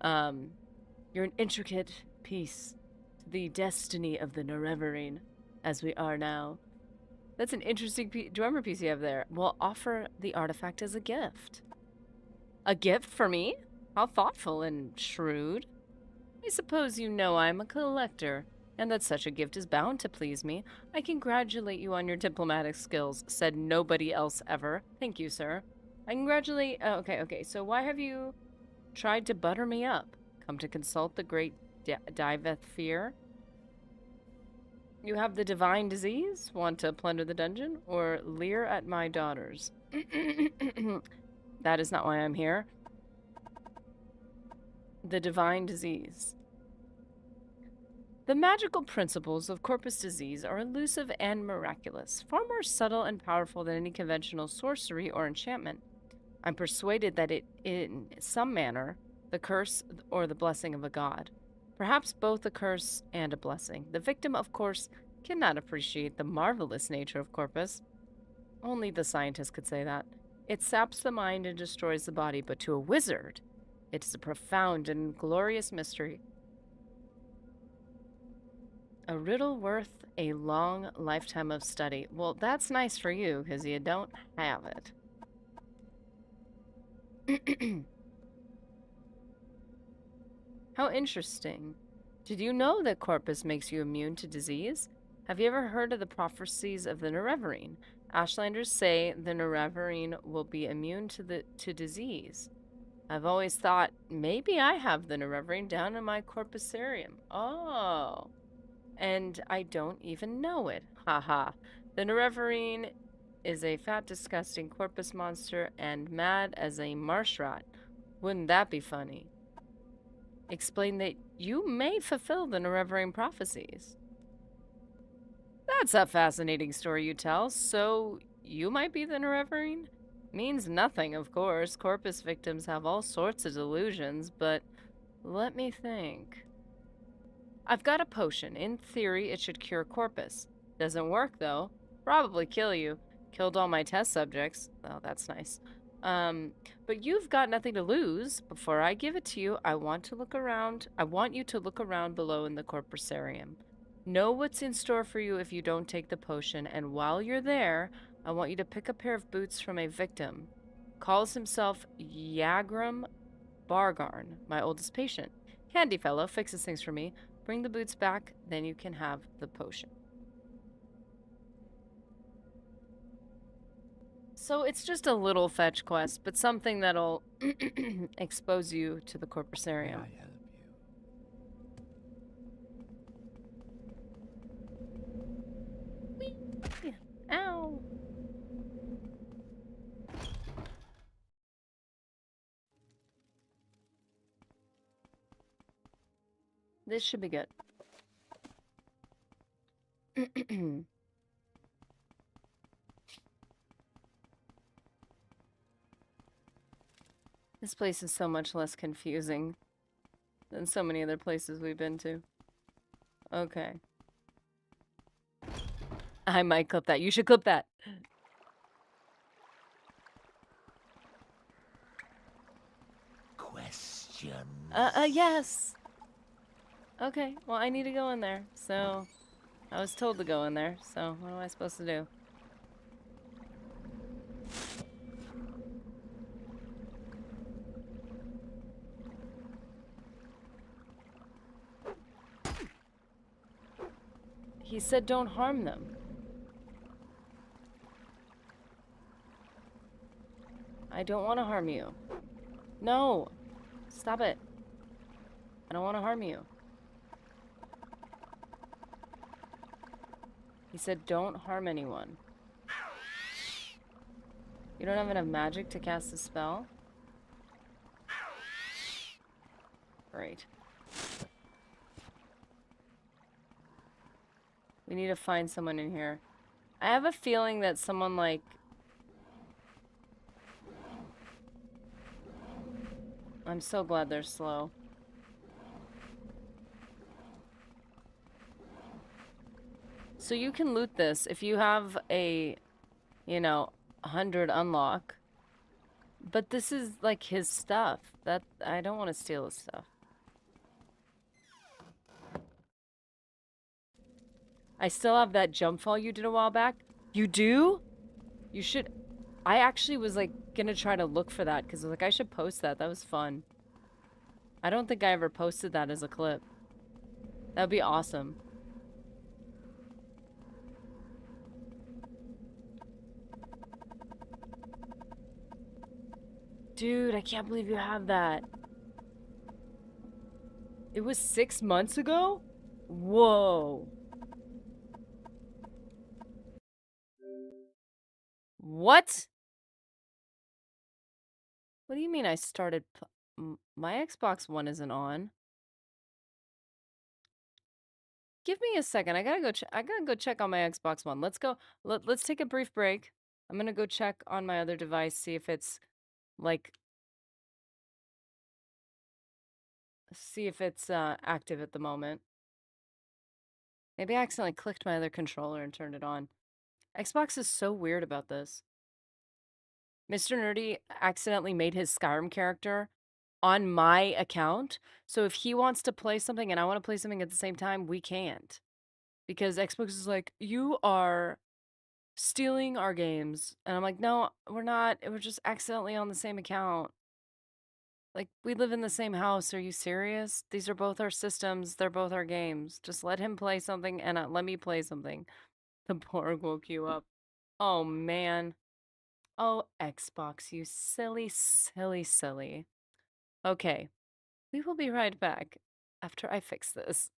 You're an intricate piece to the destiny of the Nerevarine, as we are now. That's an interesting drummer piece you have there. We'll offer the artifact as a gift. A gift for me? How thoughtful and shrewd. I suppose you know I'm a collector, and that such a gift is bound to please me. I congratulate you on your diplomatic skills, said nobody else ever. Thank you, sir. I congratulate... okay, so why have you tried to butter me up? Come to consult the great Diveth Fear? You have the divine disease? Want to plunder the dungeon? Or leer at my daughters? That is not why I'm here. The divine disease. The magical principles of corpus disease are elusive and miraculous, far more subtle and powerful than any conventional sorcery or enchantment. I'm persuaded that it, in some manner, the curse or the blessing of a god. Perhaps both a curse and a blessing. The victim, of course, cannot appreciate the marvelous nature of corpus. Only the scientist could say that. It saps the mind and destroys the body, but to a wizard, it is a profound and glorious mystery. A riddle worth a long lifetime of study. Well, that's nice for you, because you don't have it. How interesting. Did you know that corpus makes you immune to disease? Have you ever heard of the prophecies of the Nerevarine? Ashlanders say the Nerevarine will be immune to disease. I've always thought maybe I have the Nerevarine down in my corpusarium. Oh. And I don't even know it. Haha. The Nerevarine is a fat, disgusting corpus monster and mad as a marsh rat. Wouldn't that be funny? Explain that you may fulfill the Nerevarine prophecies. That's a fascinating story you tell. So, you might be the Nerevarine? Means nothing, of course. Corpus victims have all sorts of delusions, but let me think. I've got a potion. In theory, it should cure corpus. Doesn't work, though. Probably kill you. Killed all my test subjects. Oh, that's nice. But you've got nothing to lose. Before I give it to you, I want to look around. I want you to look around below in the corpusarium. Know what's in store for you if you don't take the potion, and while you're there, I want you to pick a pair of boots from a victim. Calls himself Yagram Bargarn, my oldest patient. Handy fellow, fixes things for me. Bring the boots back, then you can have the potion. So it's just a little fetch quest, but something that'll expose you to the May corpusarium. I help you? Whee! Ow! This should be good. This place is so much less confusing than so many other places we've been to. Okay. I might clip that. You should clip that. Questions. Yes. Okay, well, I need to go in there, so I was told to go in there, so what am I supposed to do? He said don't harm them. I don't want to harm you. No! Stop it. I don't want to harm you. He said don't harm anyone. You don't have enough magic to cast a spell? Great. We need to find someone in here. I have a feeling that someone like... I'm so glad they're slow. So you can loot this if you have a, 100 unlock. But this is like his stuff. That I don't want to steal his stuff. I still have that jump fall you did a while back. You do? You should... I actually was like gonna try to look for that because like I should post that. That was fun. I don't think I ever posted that as a clip. That would be awesome. Dude, I can't believe you have that. It was 6 months ago? Whoa. What? What do you mean I started... My Xbox One isn't on. Give me a second. I gotta go. I gotta go check on my Xbox One. Let's go. Let's take a brief break. I'm gonna go check on my other device, see if it's like, active at the moment. Maybe I accidentally clicked my other controller and turned it on. Xbox is so weird about this. Mr. Nerdy accidentally made his Skyrim character on my account. So if he wants to play something and I want to play something at the same time, we can't. Because Xbox is like, you are stealing our games. And I'm like, no, we're not. We're just accidentally on the same account. Like, we live in the same house. Are you serious? These are both our systems. They're both our games. Just let him play something and let me play something. The Borg woke you up. Oh, man. Oh, Xbox, you silly, silly, silly. Okay, we will be right back after I fix this.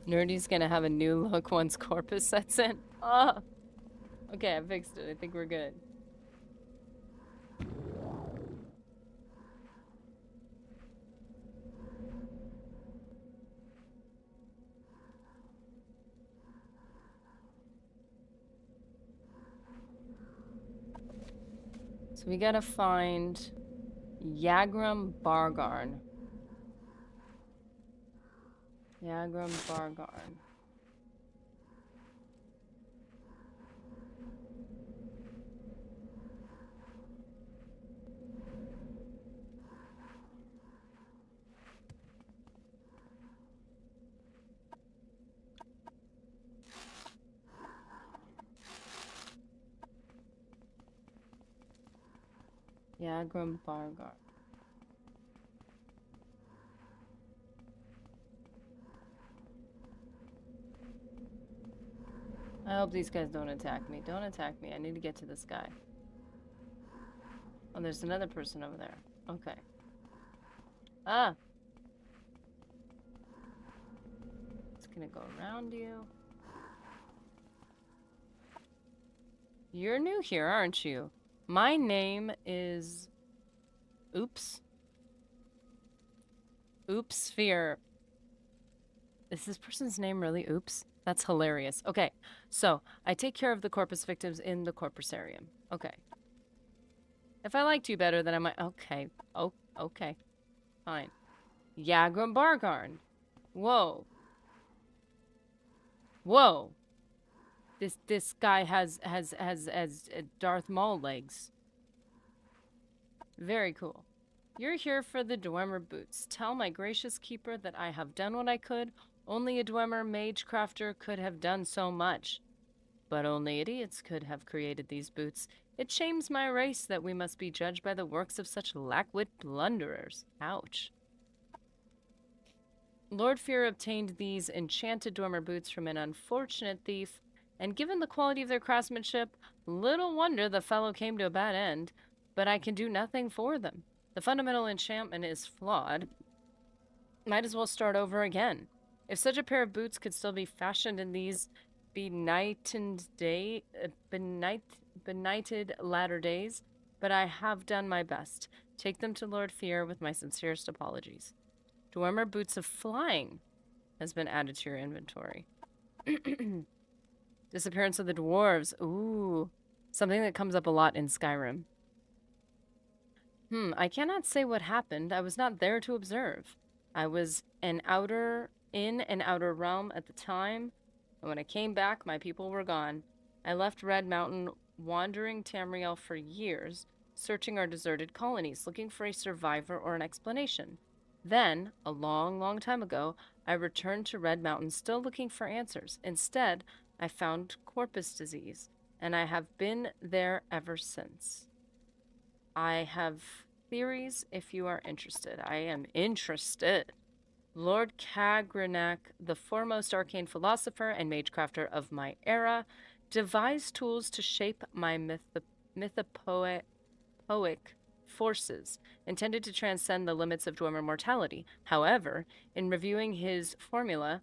Nerdy's gonna have a new look once corpus sets in. Oh! Okay, I fixed it. I think we're good. So we gotta find Yagram Bargarn. Yagram Bargarn. Yagram Bargarn. I hope these guys don't attack me. Don't attack me. I need to get to this guy. Oh, there's another person over there. Okay. Ah! It's gonna go around you. You're new here, aren't you? My name is... Oops. Oops Sphere. Is this person's name really Oops? That's hilarious. Okay, so I take care of the corpus victims in the corpusarium. Okay. If I liked you better, then I might... Okay. Oh, okay. Fine. Yagram Bargarn. Whoa. Whoa. This guy has Darth Maul legs. Very cool. You're here for the Dwemer boots. Tell my gracious keeper that I have done what I could. Only a Dwemer mage crafter could have done so much. But only idiots could have created these boots. It shames my race that we must be judged by the works of such lackwit blunderers. Ouch. Lord Fear obtained these enchanted Dwemer boots from an unfortunate thief, and given the quality of their craftsmanship, little wonder the fellow came to a bad end. But I can do nothing for them. The fundamental enchantment is flawed. Might as well start over again. If such a pair of boots could still be fashioned in these benighted latter days, but I have done my best. Take them to Lord Fear with my sincerest apologies. Dwemer Boots of Flying has been added to your inventory. Disappearance of the dwarves. Ooh. Something that comes up a lot in Skyrim. I cannot say what happened. I was not there to observe. I was in an outer realm at the time, and when I came back, my people were gone. I left Red Mountain, wandering Tamriel for years, searching our deserted colonies, looking for a survivor or an explanation. Then, a long, long time ago, I returned to Red Mountain, still looking for answers. Instead, I found corpus disease, and I have been there ever since. I have theories if you are interested. I am interested. Lord Kagranak, the foremost arcane philosopher and magecrafter of my era, devised tools to shape my mythopoeic forces, intended to transcend the limits of Dwemer mortality. However, in reviewing his formulae,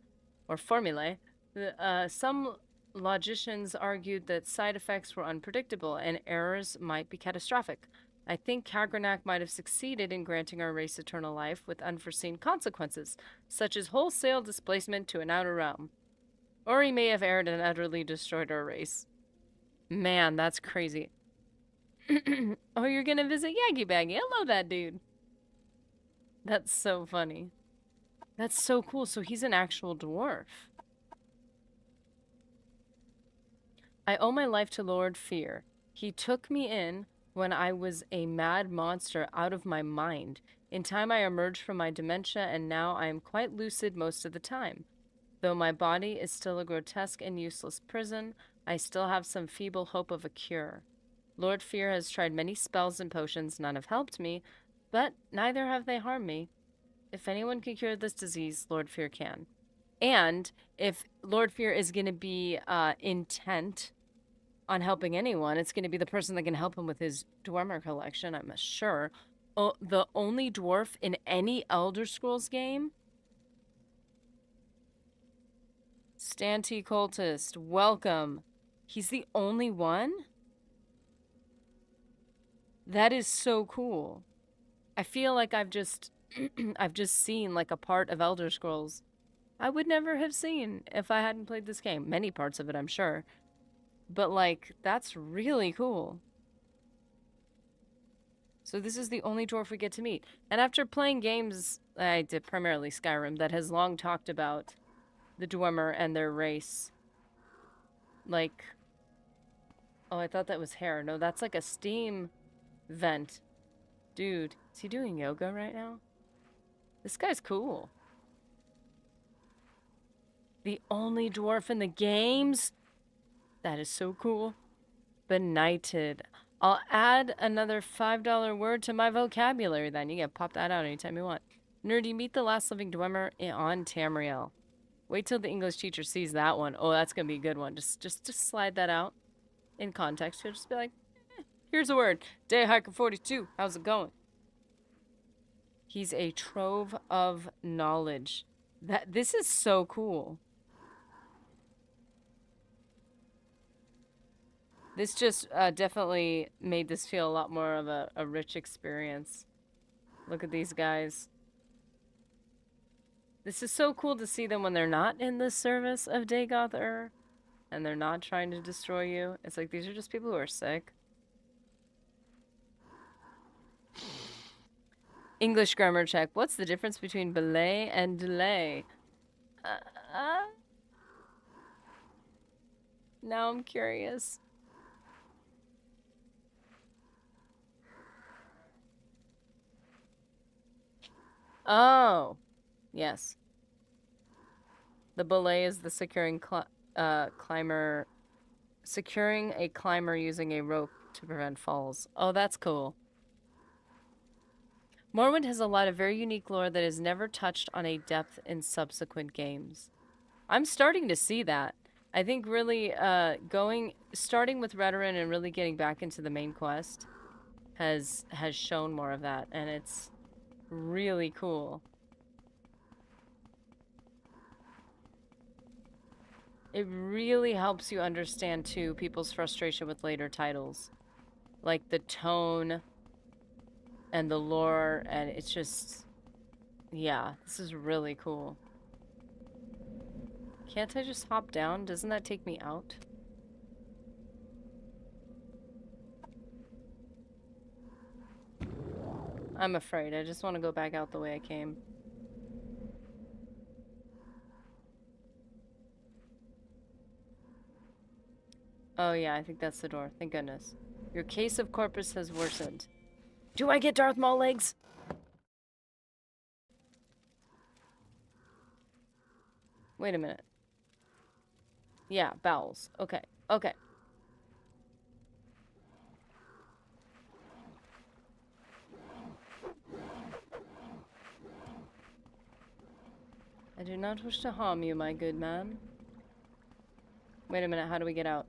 some logicians argued that side effects were unpredictable and errors might be catastrophic. I think Kagranak might have succeeded in granting our race eternal life with unforeseen consequences, such as wholesale displacement to an outer realm. Or he may have erred and utterly destroyed our race. Man, that's crazy. Oh, you're gonna visit Yaggy Baggy. I love that dude. That's so funny. That's so cool. So he's an actual dwarf. I owe my life to Lord Fear. He took me in when I was a mad monster out of my mind. In time I emerged from my dementia, and now I am quite lucid most of the time. Though my body is still a grotesque and useless prison, I still have some feeble hope of a cure. Lord Fear has tried many spells and potions, none have helped me, but neither have they harmed me. If anyone can cure this disease, Lord Fear can. And if Lord Fear is going to be intent on helping anyone, it's going to be the person that can help him with his Dwemer collection, I'm sure. Oh, the only dwarf in any Elder Scrolls game? Stanty cultist, welcome. He's the only one? That is so cool. I feel like I've just I've just seen like a part of Elder Scrolls I would never have seen if I hadn't played this game. Many parts of it, I'm sure. But like, that's really cool. So this is the only dwarf we get to meet. And after playing games, I did primarily Skyrim, that has long talked about the Dwemer and their race. Like, oh, I thought that was hair. No, that's like a steam vent. Dude, is he doing yoga right now? This guy's cool. The only dwarf in the games? That is so cool. Benighted. I'll add another $5 word to my vocabulary then. You can pop that out anytime you want. Nerdy, meet the last living Dwemer on Tamriel. Wait till the English teacher sees that one. Oh, that's gonna be a good one. Just slide that out in context. He'll just be like, here's a word. Day Hiker 42. How's it going? He's a trove of knowledge. This is so cool. This just definitely made this feel a lot more of a rich experience. Look at these guys. This is so cool to see them when they're not in the service of Dagoth and they're not trying to destroy you. It's like these are just people who are sick. English grammar check. What's the difference between belay and delay? Now I'm curious. Oh, yes. The belay is the securing climber, securing a climber using a rope to prevent falls. Oh, that's cool. Morrowind has a lot of very unique lore that is never touched on a depth in subsequent games. I'm starting to see that. I think really starting with Redoran and really getting back into the main quest has shown more of that, and it's really cool. It really helps you understand, too, people's frustration with later titles. Like, the tone and the lore, and it's just... Yeah, this is really cool. Can't I just hop down? Doesn't that take me out? I'm afraid. I just want to go back out the way I came. Oh yeah, I think that's the door. Thank goodness. Your case of corpus has worsened. Do I get Darth Maul legs? Wait a minute. Yeah, bowels. Okay. Okay. I do not wish to harm you, my good man. Wait a minute, how do we get out?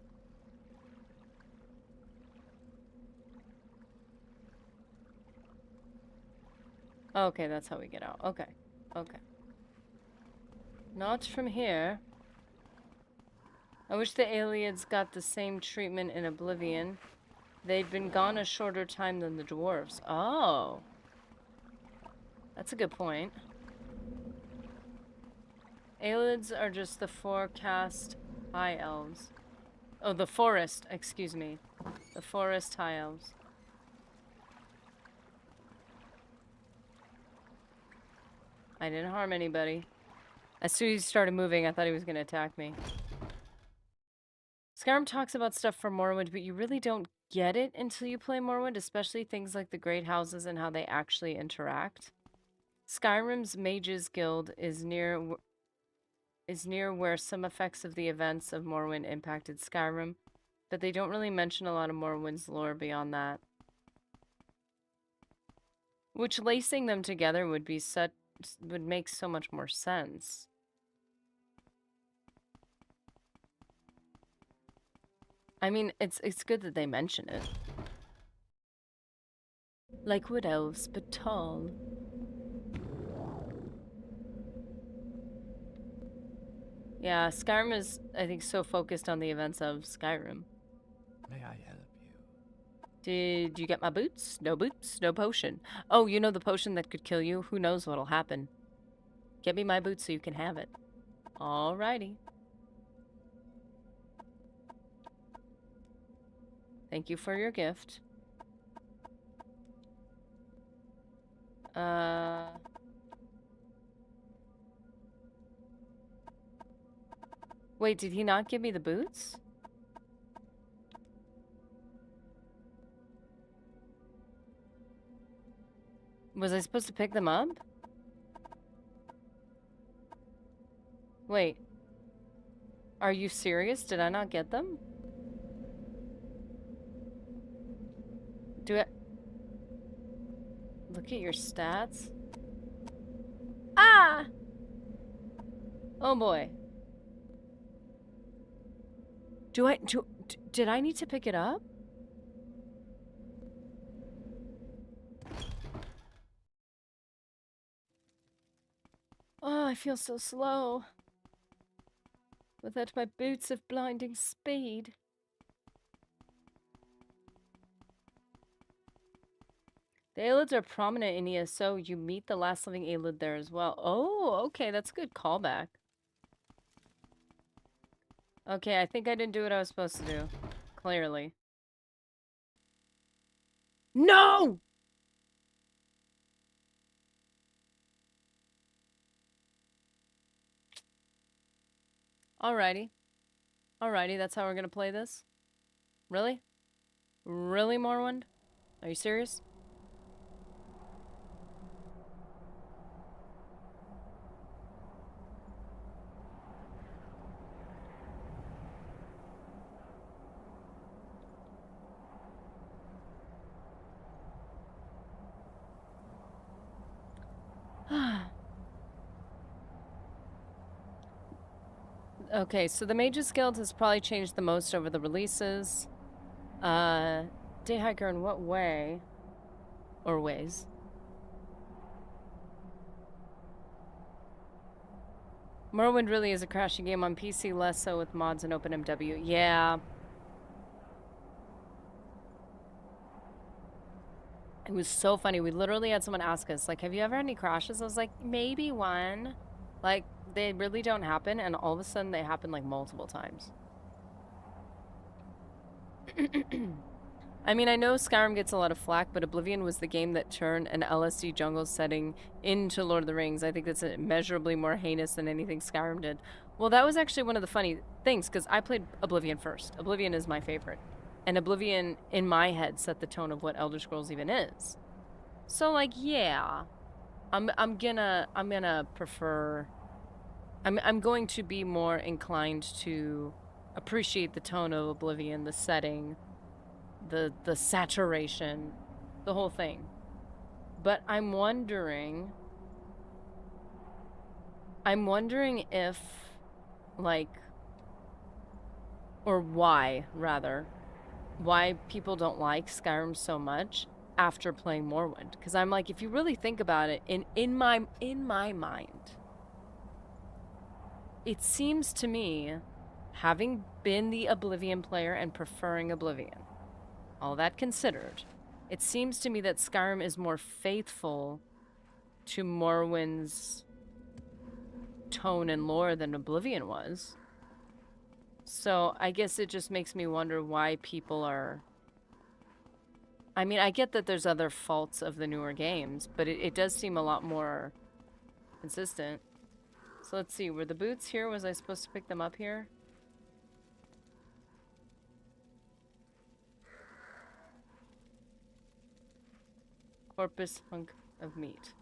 Okay, that's how we get out. Okay. Okay. Not from here. I wish the Aliens got the same treatment in Oblivion. They'd been gone a shorter time than the dwarves. Oh. That's a good point. Aliens are just the forecast high elves. Oh, the forest, excuse me. The forest high elves. I didn't harm anybody. As soon as he started moving, I thought he was going to attack me. Skyrim talks about stuff from Morrowind, but you really don't get it until you play Morrowind, especially things like the Great Houses and how they actually interact. Skyrim's Mages Guild is near where some effects of the events of Morrowind impacted Skyrim, but they don't really mention a lot of Morrowind's lore beyond that. Which lacing them together would make so much more sense. I mean, it's good that they mention it. Like wood elves, but tall. Yeah, Skyrim is, I think, so focused on the events of Skyrim. May I help you? Did you get my boots? No boots, no potion. Oh, you know the potion that could kill you? Who knows what'll happen? Get me my boots so you can have it. Alrighty. Thank you for your gift. Wait, did he not give me the boots? Was I supposed to pick them up? Wait. Are you serious? Did I not get them? Do it. Look at your stats. Ah! Oh boy. Did I need to pick it up? Oh, I feel so slow. Without my boots of blinding speed. The Aelids are prominent in ESO. You meet the last living Aelid there as well. Oh, okay, that's a good callback. Okay, I think I didn't do what I was supposed to do. Clearly. No! Alrighty. Alrighty, that's how we're gonna play this? Really? Really, Morrowind? Are you serious? Okay, so the Mages Guild has probably changed the most over the releases. Dayhiker in what way? Or ways? Morrowind really is a crashing game on PC, less so with mods and OpenMW. Yeah. It was so funny. We literally had someone ask us, like, have you ever had any crashes? I was like, maybe one. Like, they really don't happen, and all of a sudden they happen, like, multiple times. I mean, I know Skyrim gets a lot of flack, but Oblivion was the game that turned an LSD jungle setting into Lord of the Rings. I think that's immeasurably more heinous than anything Skyrim did. Well, that was actually one of the funny things, because I played Oblivion first. Oblivion is my favorite. And Oblivion, in my head, set the tone of what Elder Scrolls even is. So, like, yeah. I'm gonna prefer... I'm going to be more inclined to appreciate the tone of Oblivion, the setting, the saturation, the whole thing. But I'm wondering if, like, or why, rather, why people don't like Skyrim so much after playing Morrowind. Because I'm like, if you really think about it, in my mind, it seems to me, having been the Oblivion player and preferring Oblivion, all that considered, it seems to me that Skyrim is more faithful to Morrowind's tone and lore than Oblivion was. So I guess it just makes me wonder why people are... I mean, I get that there's other faults of the newer games, but it does seem a lot more consistent. So let's see, were the boots here? Was I supposed to pick them up here? Corpus hunk of meat.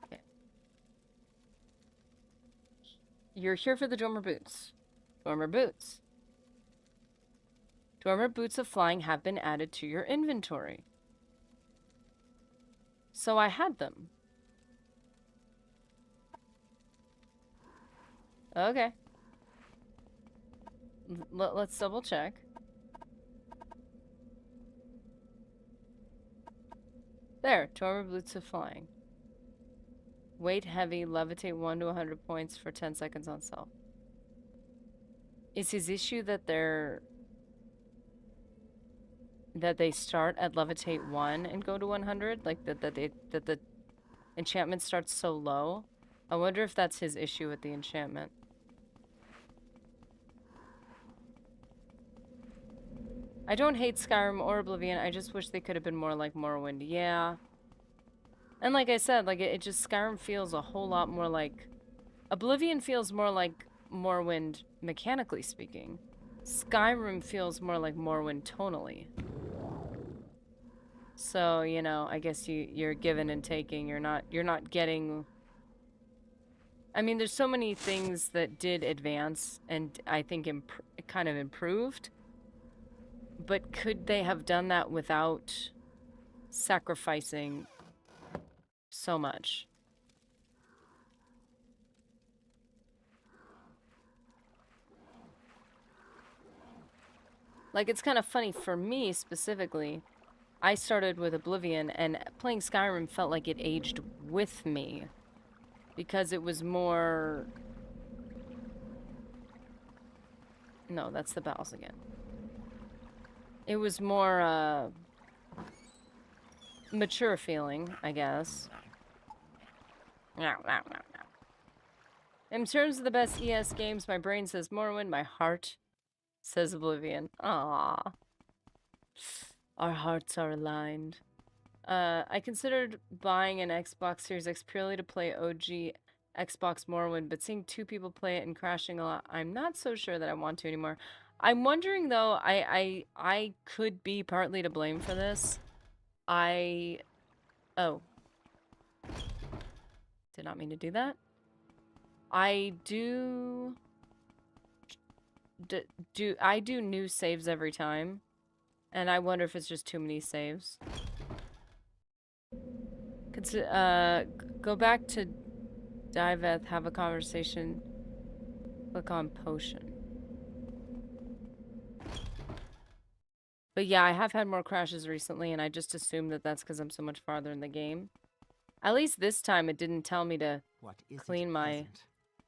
Okay. You're here for the Dormer boots. Dormer boots. Dormer boots of flying have been added to your inventory. So I had them. Okay. Let's double check. There, Dormer boots of flying. Weight heavy, levitate 1 to 100 points for 10 seconds on self. Is his issue that they start at levitate 1 and go to 100? Like that the enchantment starts so low? I wonder if that's his issue with the enchantment. I don't hate Skyrim or Oblivion, I just wish they could have been more like Morrowind. Yeah. And like I said, like it just Skyrim feels a whole lot more like Oblivion feels more like Morrowind mechanically speaking. Skyrim feels more like Morrowind tonally. So, you know, I guess you're giving and taking. You're not getting. I mean, there's so many things that did advance and I think kind of improved. But could they have done that without sacrificing so much? Like, it's kind of funny for me specifically. I started with Oblivion, and playing Skyrim felt like it aged with me. Because it was more... No, that's the bells again. It was more, mature feeling, I guess. In terms of the best ES games, my brain says Morrowind, my heart says Oblivion. Aww. Our hearts are aligned. I considered buying an Xbox Series X purely to play OG Xbox Morrowind, but seeing 2 people play it and crashing a lot, I'm not so sure that I want to anymore. I'm wondering though, I could be partly to blame for this. Oh. Did not mean to do that. I do new saves every time. And I wonder if it's just too many saves. Go back to Diveth, have a conversation. Click on potion. But yeah, I have had more crashes recently, and I just assumed that that's because I'm so much farther in the game. At least this time it didn't tell me to clean my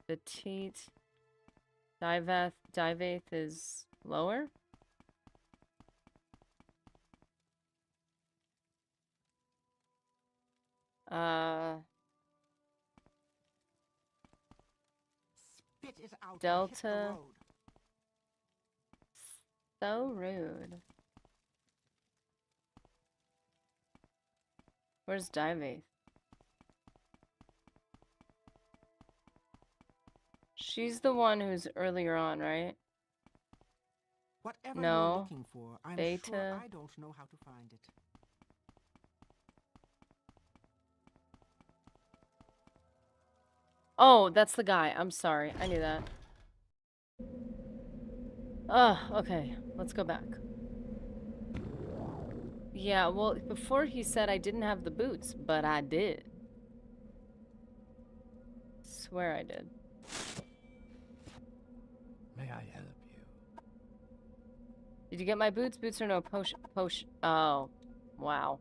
petite. Diveth is lower? Spit it out. Delta. So rude. Where's Diveth? She's the one who's earlier on, right? Whatever No. you're looking for, I'm Beta. sure I don't know how to find it. Oh, that's the guy. I'm sorry. I knew that. Okay. Let's go back. Yeah, well, before he said I didn't have the boots, but I did. Swear I did. May I help you? Did you get my boots? Boots or no potion? Oh, wow.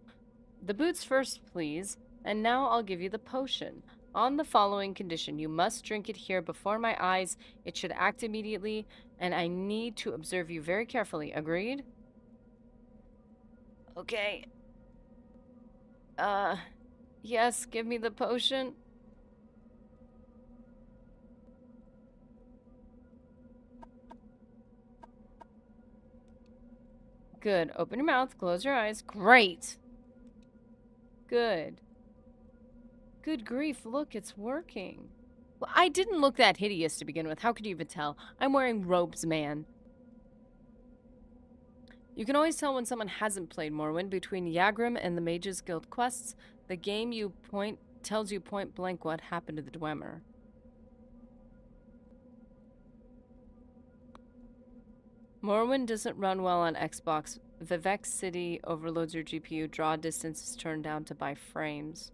The boots first, please. And now I'll give you the potion. On the following condition, you must drink it here before my eyes. It should act immediately, and I need to observe you very carefully. Agreed? Okay. Yes, give me the potion. Good. Open your mouth, close your eyes. Great. Good. Good grief, look, it's working. Well, I didn't look that hideous to begin with. How could you even tell? I'm wearing robes, man. You can always tell when someone hasn't played Morrowind between Yagrim and the Mages Guild quests. The game tells you point blank what happened to the Dwemer. Morrowind doesn't run well on Xbox. Vivek City overloads your GPU. Draw distance is turned down to by frames.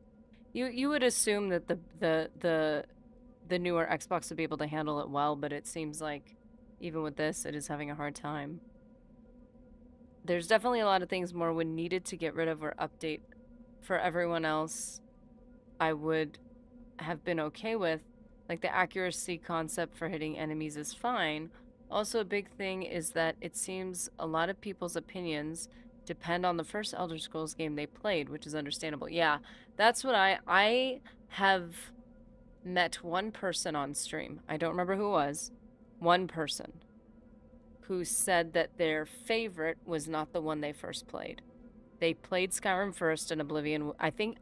You would assume that the newer Xbox would be able to handle it well, but it seems like even with this, it is having a hard time. There's definitely a lot of things Morrowind needed to get rid of or update. For everyone else, I would have been okay with. Like, the accuracy concept for hitting enemies is fine. Also, a big thing is that it seems a lot of people's opinions depend on the first Elder Scrolls game they played, which is understandable. Yeah, that's what I have met one person on stream. I don't remember who it was. One person who said that their favorite was not the one they first played. They played Skyrim first and Oblivion. I think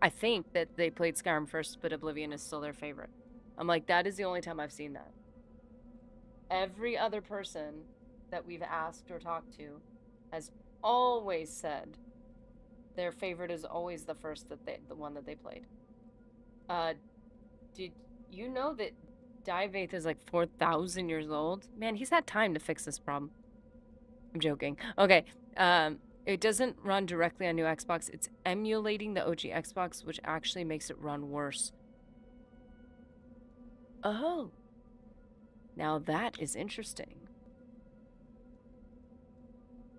that they played Skyrim first, but Oblivion is still their favorite. I'm like, that is the only time I've seen that. Every other person that we've asked or talked to has always said their favorite is always the one that they played. Did you know that Divath is like 4,000 years old? Man, he's had time to fix this problem. I'm joking. Okay. It doesn't run directly on new Xbox. It's emulating the OG Xbox, which actually makes it run worse. Oh. Now that is interesting.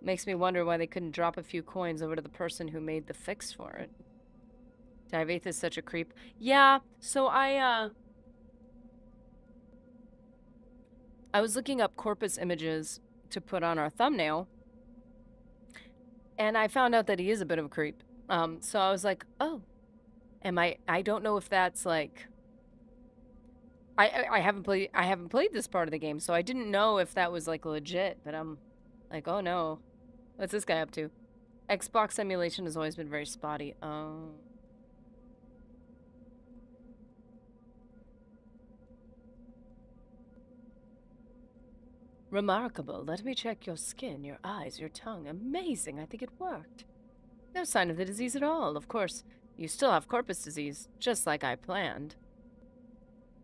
Makes me wonder why they couldn't drop a few coins over to the person who made the fix for it. Divath is such a creep. Yeah, so I was looking up corpus images to put on our thumbnail, and I found out that he is a bit of a creep. So I was like, oh, I don't know if that's like, I haven't played this part of the game, so I didn't know if that was like legit, but I'm like, oh no, what's this guy up to? Xbox emulation has always been very spotty. Oh. Remarkable. Let me check your skin, your eyes, your tongue. Amazing. I think it worked. No sign of the disease at all. Of course, you still have corpus disease, just like I planned.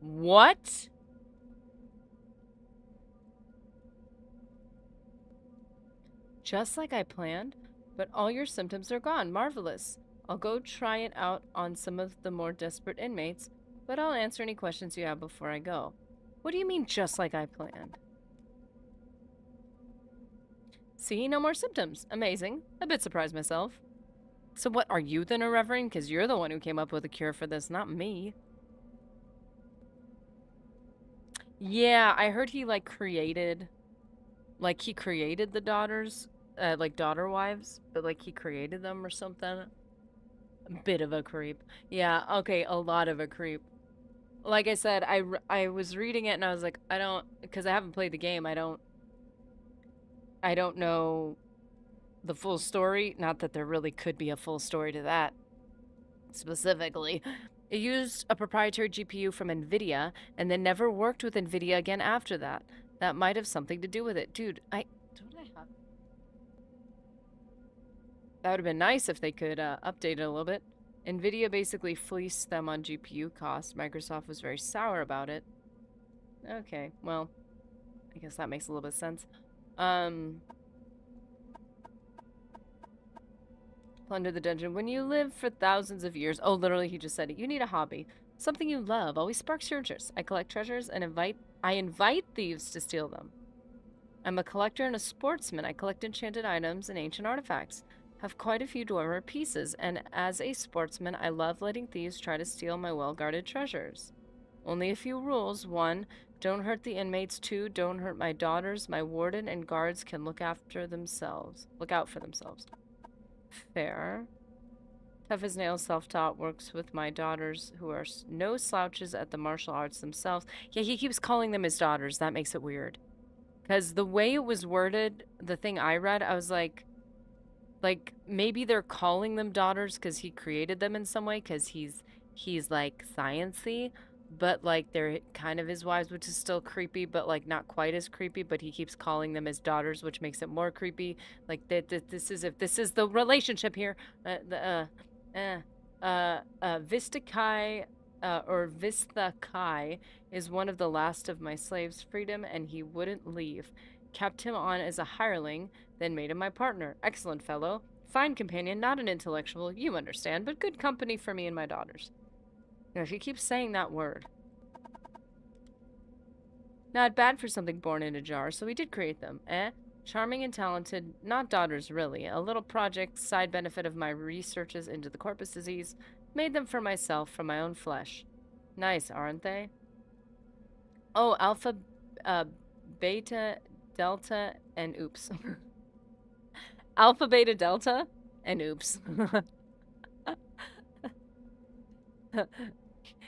What? Just like I planned? But all your symptoms are gone. Marvelous. I'll go try it out on some of the more desperate inmates, but I'll answer any questions you have before I go. What do you mean, just like I planned? See, no more symptoms. Amazing. A bit surprised myself. So what, are you the Reverend? Because you're the one who came up with a cure for this, not me. Yeah, I heard he, like, created the daughters, like, daughter wives, but, like, he created them or something. A bit of a creep. Yeah, okay, a lot of a creep. Like I said, I was reading it and I was like, because I haven't played the game, I don't know the full story. Not that there really could be a full story to that specifically. It used a proprietary GPU from NVIDIA and then never worked with NVIDIA again after that. That might have something to do with it. Dude, don't I have... That would have been nice if they could update it a little bit. NVIDIA basically fleeced them on GPU costs. Microsoft was very sour about it. Okay, well, I guess that makes a little bit of sense. Plunder the dungeon. When you live for thousands of years... Oh, literally, he just said it. You need a hobby. Something you love. Always sparks your interest. I collect treasures and I invite thieves to steal them. I'm a collector and a sportsman. I collect enchanted items and ancient artifacts. Have quite a few dwarven pieces, and as a sportsman, I love letting thieves try to steal my well-guarded treasures. Only a few rules. 1, don't hurt the inmates. 2, don't hurt my daughters. My warden and guards can look out for themselves. Fair. Tough as nails, self-taught, works with my daughters, who are no slouches at the martial arts themselves. Yeah, he keeps calling them his daughters. That makes it weird. Because the way it was worded, the thing I read, I was like, maybe they're calling them daughters because he created them in some way, because he's like science-y, but like they're kind of his wives, which is still creepy, but like not quite as creepy, but he keeps calling them his daughters, which makes it more creepy. Like this is the relationship here. Vista Kai, or Vista Kai, is one of the last of my slaves' freedom, and he wouldn't leave. Kept him on as a hireling, then made him my partner. Excellent fellow. Fine companion, not an intellectual, you understand, but good company for me and my daughters. You know, she keeps saying that word. Not bad for something born in a jar, so we did create them. Charming and talented, not daughters really. A little project, side benefit of my researches into the corpus disease. Made them for myself, from my own flesh. Nice, aren't they? Oh, alpha, beta, delta, and oops. Alpha, beta, delta, and oops.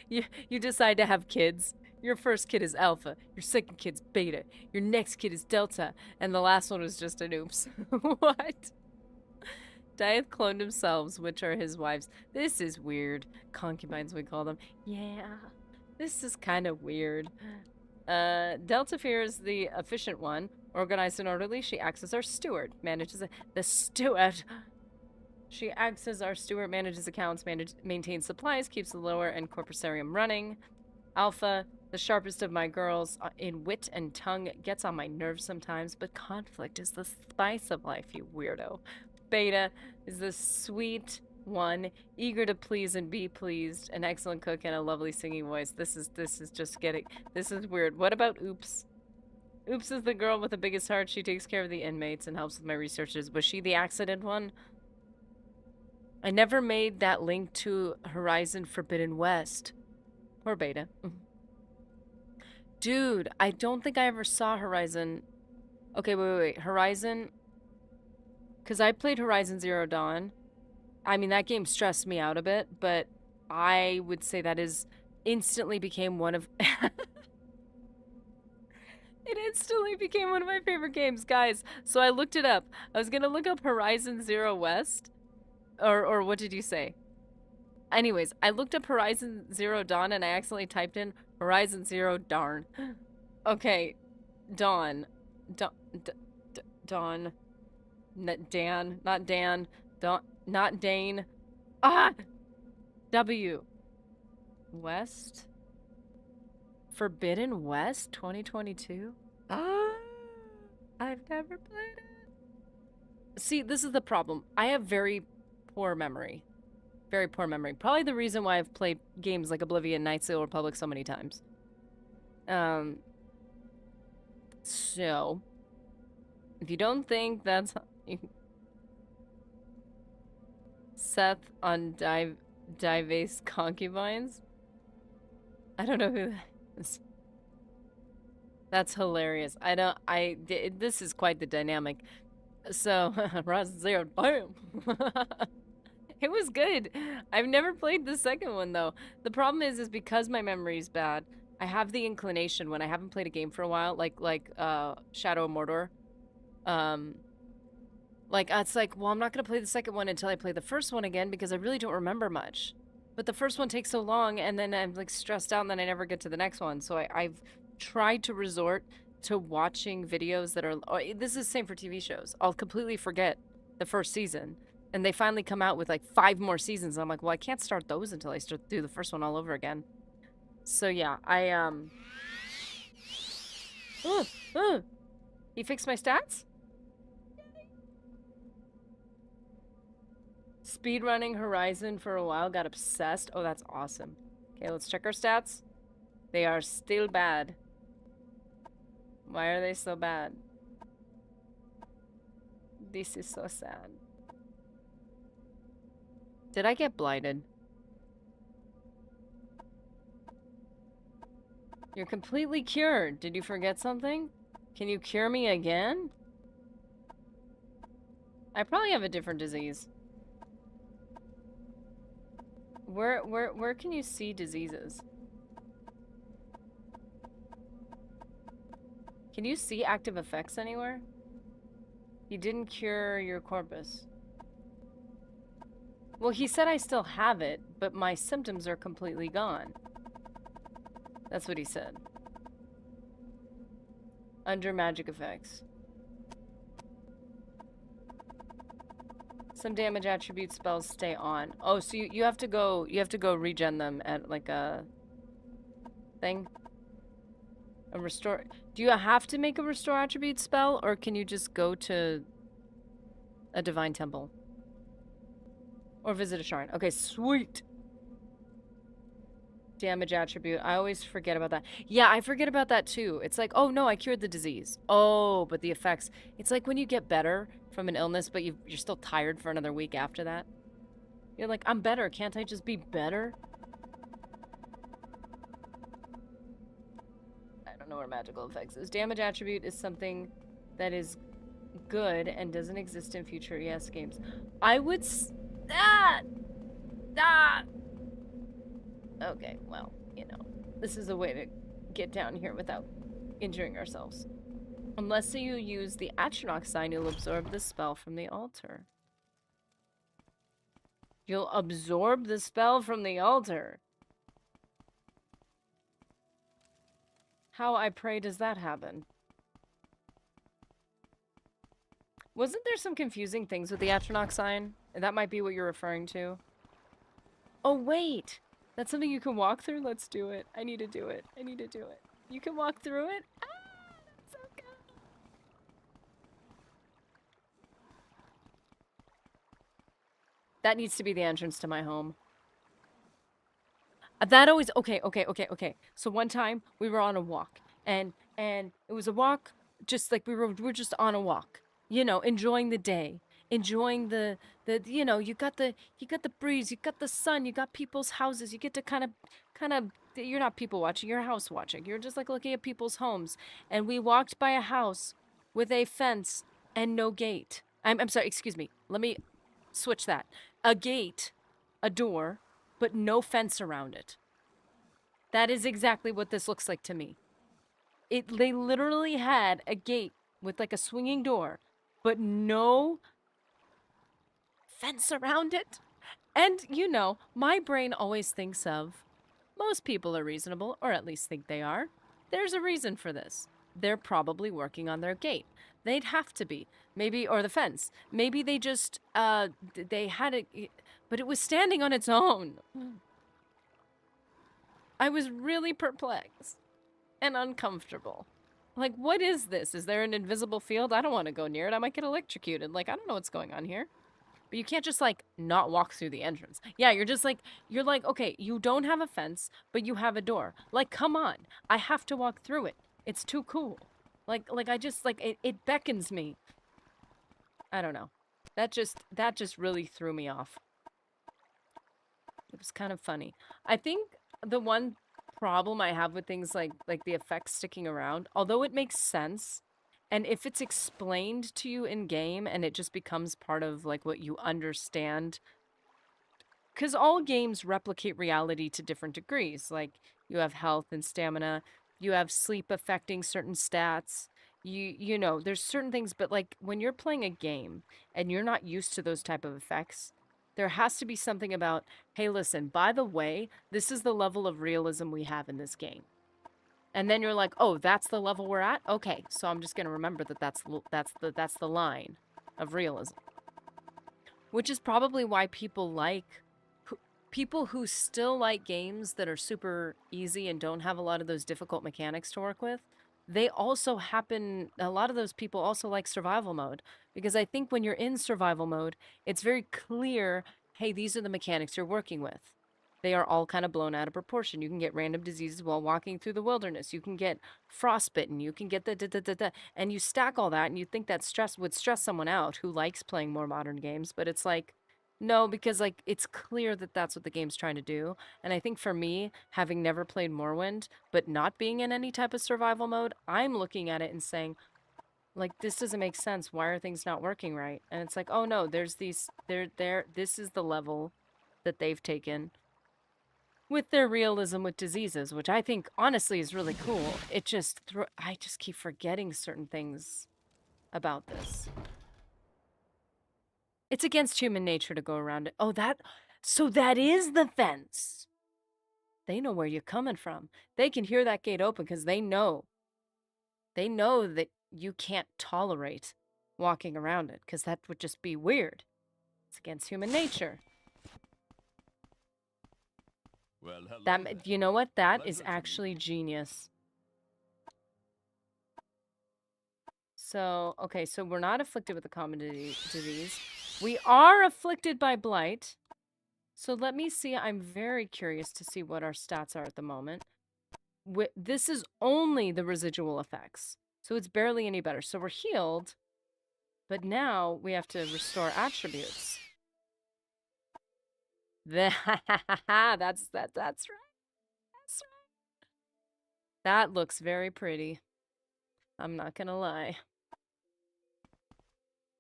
You decide to have kids. Your first kid is alpha, your second kid's beta, your next kid is delta, and the last one was just an oops. What? Dieth cloned themselves, which are his wives. This is weird. Concubines, we call them. Yeah, this is kind of weird. Delta Fear is the efficient one. Organized and orderly, she acts as our steward. The steward. She acts as our steward, manages accounts, maintains supplies, keeps the lower and corpusarium running. Alpha, the sharpest of my girls, in wit and tongue, gets on my nerves sometimes, but conflict is the spice of life, you weirdo. Beta is the sweet one, eager to please and be pleased, an excellent cook and a lovely singing voice. This is just getting, this is weird. What about Oops? Oops is the girl with the biggest heart. She takes care of the inmates and helps with my researches. Was she the accident one? I never made that link to Horizon Forbidden West. Poor Beta. Dude, I don't think I ever saw Horizon. Okay, wait. Horizon. Because I played Horizon Zero Dawn. I mean, that game stressed me out a bit, but I would say that is instantly became one of... It instantly became one of my favorite games, guys. So I looked it up. I was going to look up Horizon Zero West. Or what did you say? Anyways, I looked up Horizon Zero Dawn and I accidentally typed in Horizon Zero Darn. Okay. Dawn. Dawn. Dan. Not Dan. Not Dane. Ah! W. West? Forbidden West 2022? Ah! I've never played it. See, this is the problem. I have very poor memory. Very poor memory. Probably the reason why I've played games like Oblivion, Knights of the Old Republic so many times. So, if you don't think that's... Seth on Dive's concubines? I don't know who that is. That's hilarious. This is quite the dynamic. So, Horizon Zero, bam! It was good. I've never played the second one, though. The problem is because my memory's bad, I have the inclination when I haven't played a game for a while, like Shadow of Mordor. It's like, well, I'm not going to play the second one until I play the first one again because I really don't remember much. But the first one takes so long, and then I'm, like, stressed out, and then I never get to the next one. So I've tried to resort to watching videos that are... this is the same for TV shows. I'll completely forget the first season. And they finally come out with, like, 5 more seasons. I'm like, well, I can't start those until I do the first one all over again. So, yeah, He fixed my stats? Speedrunning Horizon for a while, got obsessed. Oh, that's awesome. Okay, let's check our stats. They are still bad. Why are they so bad? This is so sad. Did I get blighted? You're completely cured. Did you forget something? Can you cure me again? I probably have a different disease. Where can you see diseases? Can you see active effects anywhere? You didn't cure your corpus. Well, he said I still have it, but my symptoms are completely gone. That's what he said. Under magic effects. Some damage attribute spells stay on. Oh, so you have to go regen them at like a thing. A restore. Do you have to make a restore attribute spell, or can you just go to a divine temple? Or visit a shrine? Okay, sweet. Damage attribute. I always forget about that. Yeah, I forget about that too. It's like, oh no, I cured the disease. Oh, but the effects. It's like when you get better from an illness, but you're still tired for another week after that. You're like, I'm better. Can't I just be better? more magical effects. This damage attribute is something that is good and doesn't exist in future ES games. I would Okay, well, you know, this is a way to get down here without injuring ourselves. Unless you use the Atronach sign, you'll absorb the spell from the altar. You'll absorb the spell from the altar. How, I pray, does that happen? Wasn't there some confusing things with the Atronach sign? That might be what you're referring to. Oh, wait! That's something you can walk through? Let's do it. I need to do it. I need to do it. You can walk through it? Ah, that's so good. That needs to be the entrance to my home. That always... Okay. So one time, we were on a walk. And it was a walk, just like we were just on a walk. You know, enjoying the day. Enjoying the you know, you got the breeze, you got the sun, you got people's houses. You get to kind of... You're not people watching, you're house watching. You're just like looking at people's homes. And we walked by a house with a fence and no gate. I'm sorry, excuse me. Let me switch that. A gate, a door, but no fence around it. That is exactly what this looks like to me. They literally had a gate with like a swinging door, but no fence around it. And, you know, my brain always thinks of, most people are reasonable, or at least think they are. There's a reason for this. They're probably working on their gate. They'd have to be. Maybe, or the fence. Maybe they just, they had it, but it was standing on its own. I was really perplexed and uncomfortable. Like, what is this? Is there an invisible field? I don't want to go near it. I might get electrocuted. Like, I don't know what's going on here. But you can't just, like, not walk through the entrance. Yeah, you're just like, okay, you don't have a fence, but you have a door. Like, come on. I have to walk through it. It's too cool. Like I just, like, it beckons me. I don't know. That just really threw me off. It was kind of funny. I think the one problem I have with things like the effects sticking around, although it makes sense, and if it's explained to you in game and it just becomes part of like what you understand, because all games replicate reality to different degrees. Like you have health and stamina, you have sleep affecting certain stats. You know, there's certain things, but like when you're playing a game and you're not used to those type of effects, there has to be something about, hey, listen, by the way, this is the level of realism we have in this game. And then you're like, oh, that's the level we're at? Okay, so I'm just going to remember that that's the line of realism. Which is probably why people who still like games that are super easy and don't have a lot of those difficult mechanics to work with, a lot of those people also like survival mode. Because I think when you're in survival mode, it's very clear, hey, these are the mechanics you're working with. They are all kind of blown out of proportion. You can get random diseases while walking through the wilderness. You can get frostbitten. You can get and you stack all that, and you think that would stress someone out who likes playing more modern games, but it's like, no, because like it's clear that that's what the game's trying to do. And I think for me, having never played Morrowind, but not being in any type of survival mode, I'm looking at it and saying, like, this doesn't make sense. Why are things not working right? And it's like, oh no, this is the level that they've taken with their realism with diseases, which I think honestly is really cool. It just I just keep forgetting certain things about this. It's against human nature to go around it. Oh, so that is the fence. They know where you're coming from. They can hear that gate open because they know. They know that you can't tolerate walking around it because that would just be weird. It's against human nature. Well, You know what? That is actually genius. So, okay, so we're not afflicted with a common disease. We are afflicted by blight. So let me see. I'm very curious to see what our stats are at the moment. This is only the residual effects. So it's barely any better. So we're healed. But now we have to restore attributes. That's right. That's right. That looks very pretty. I'm not gonna lie.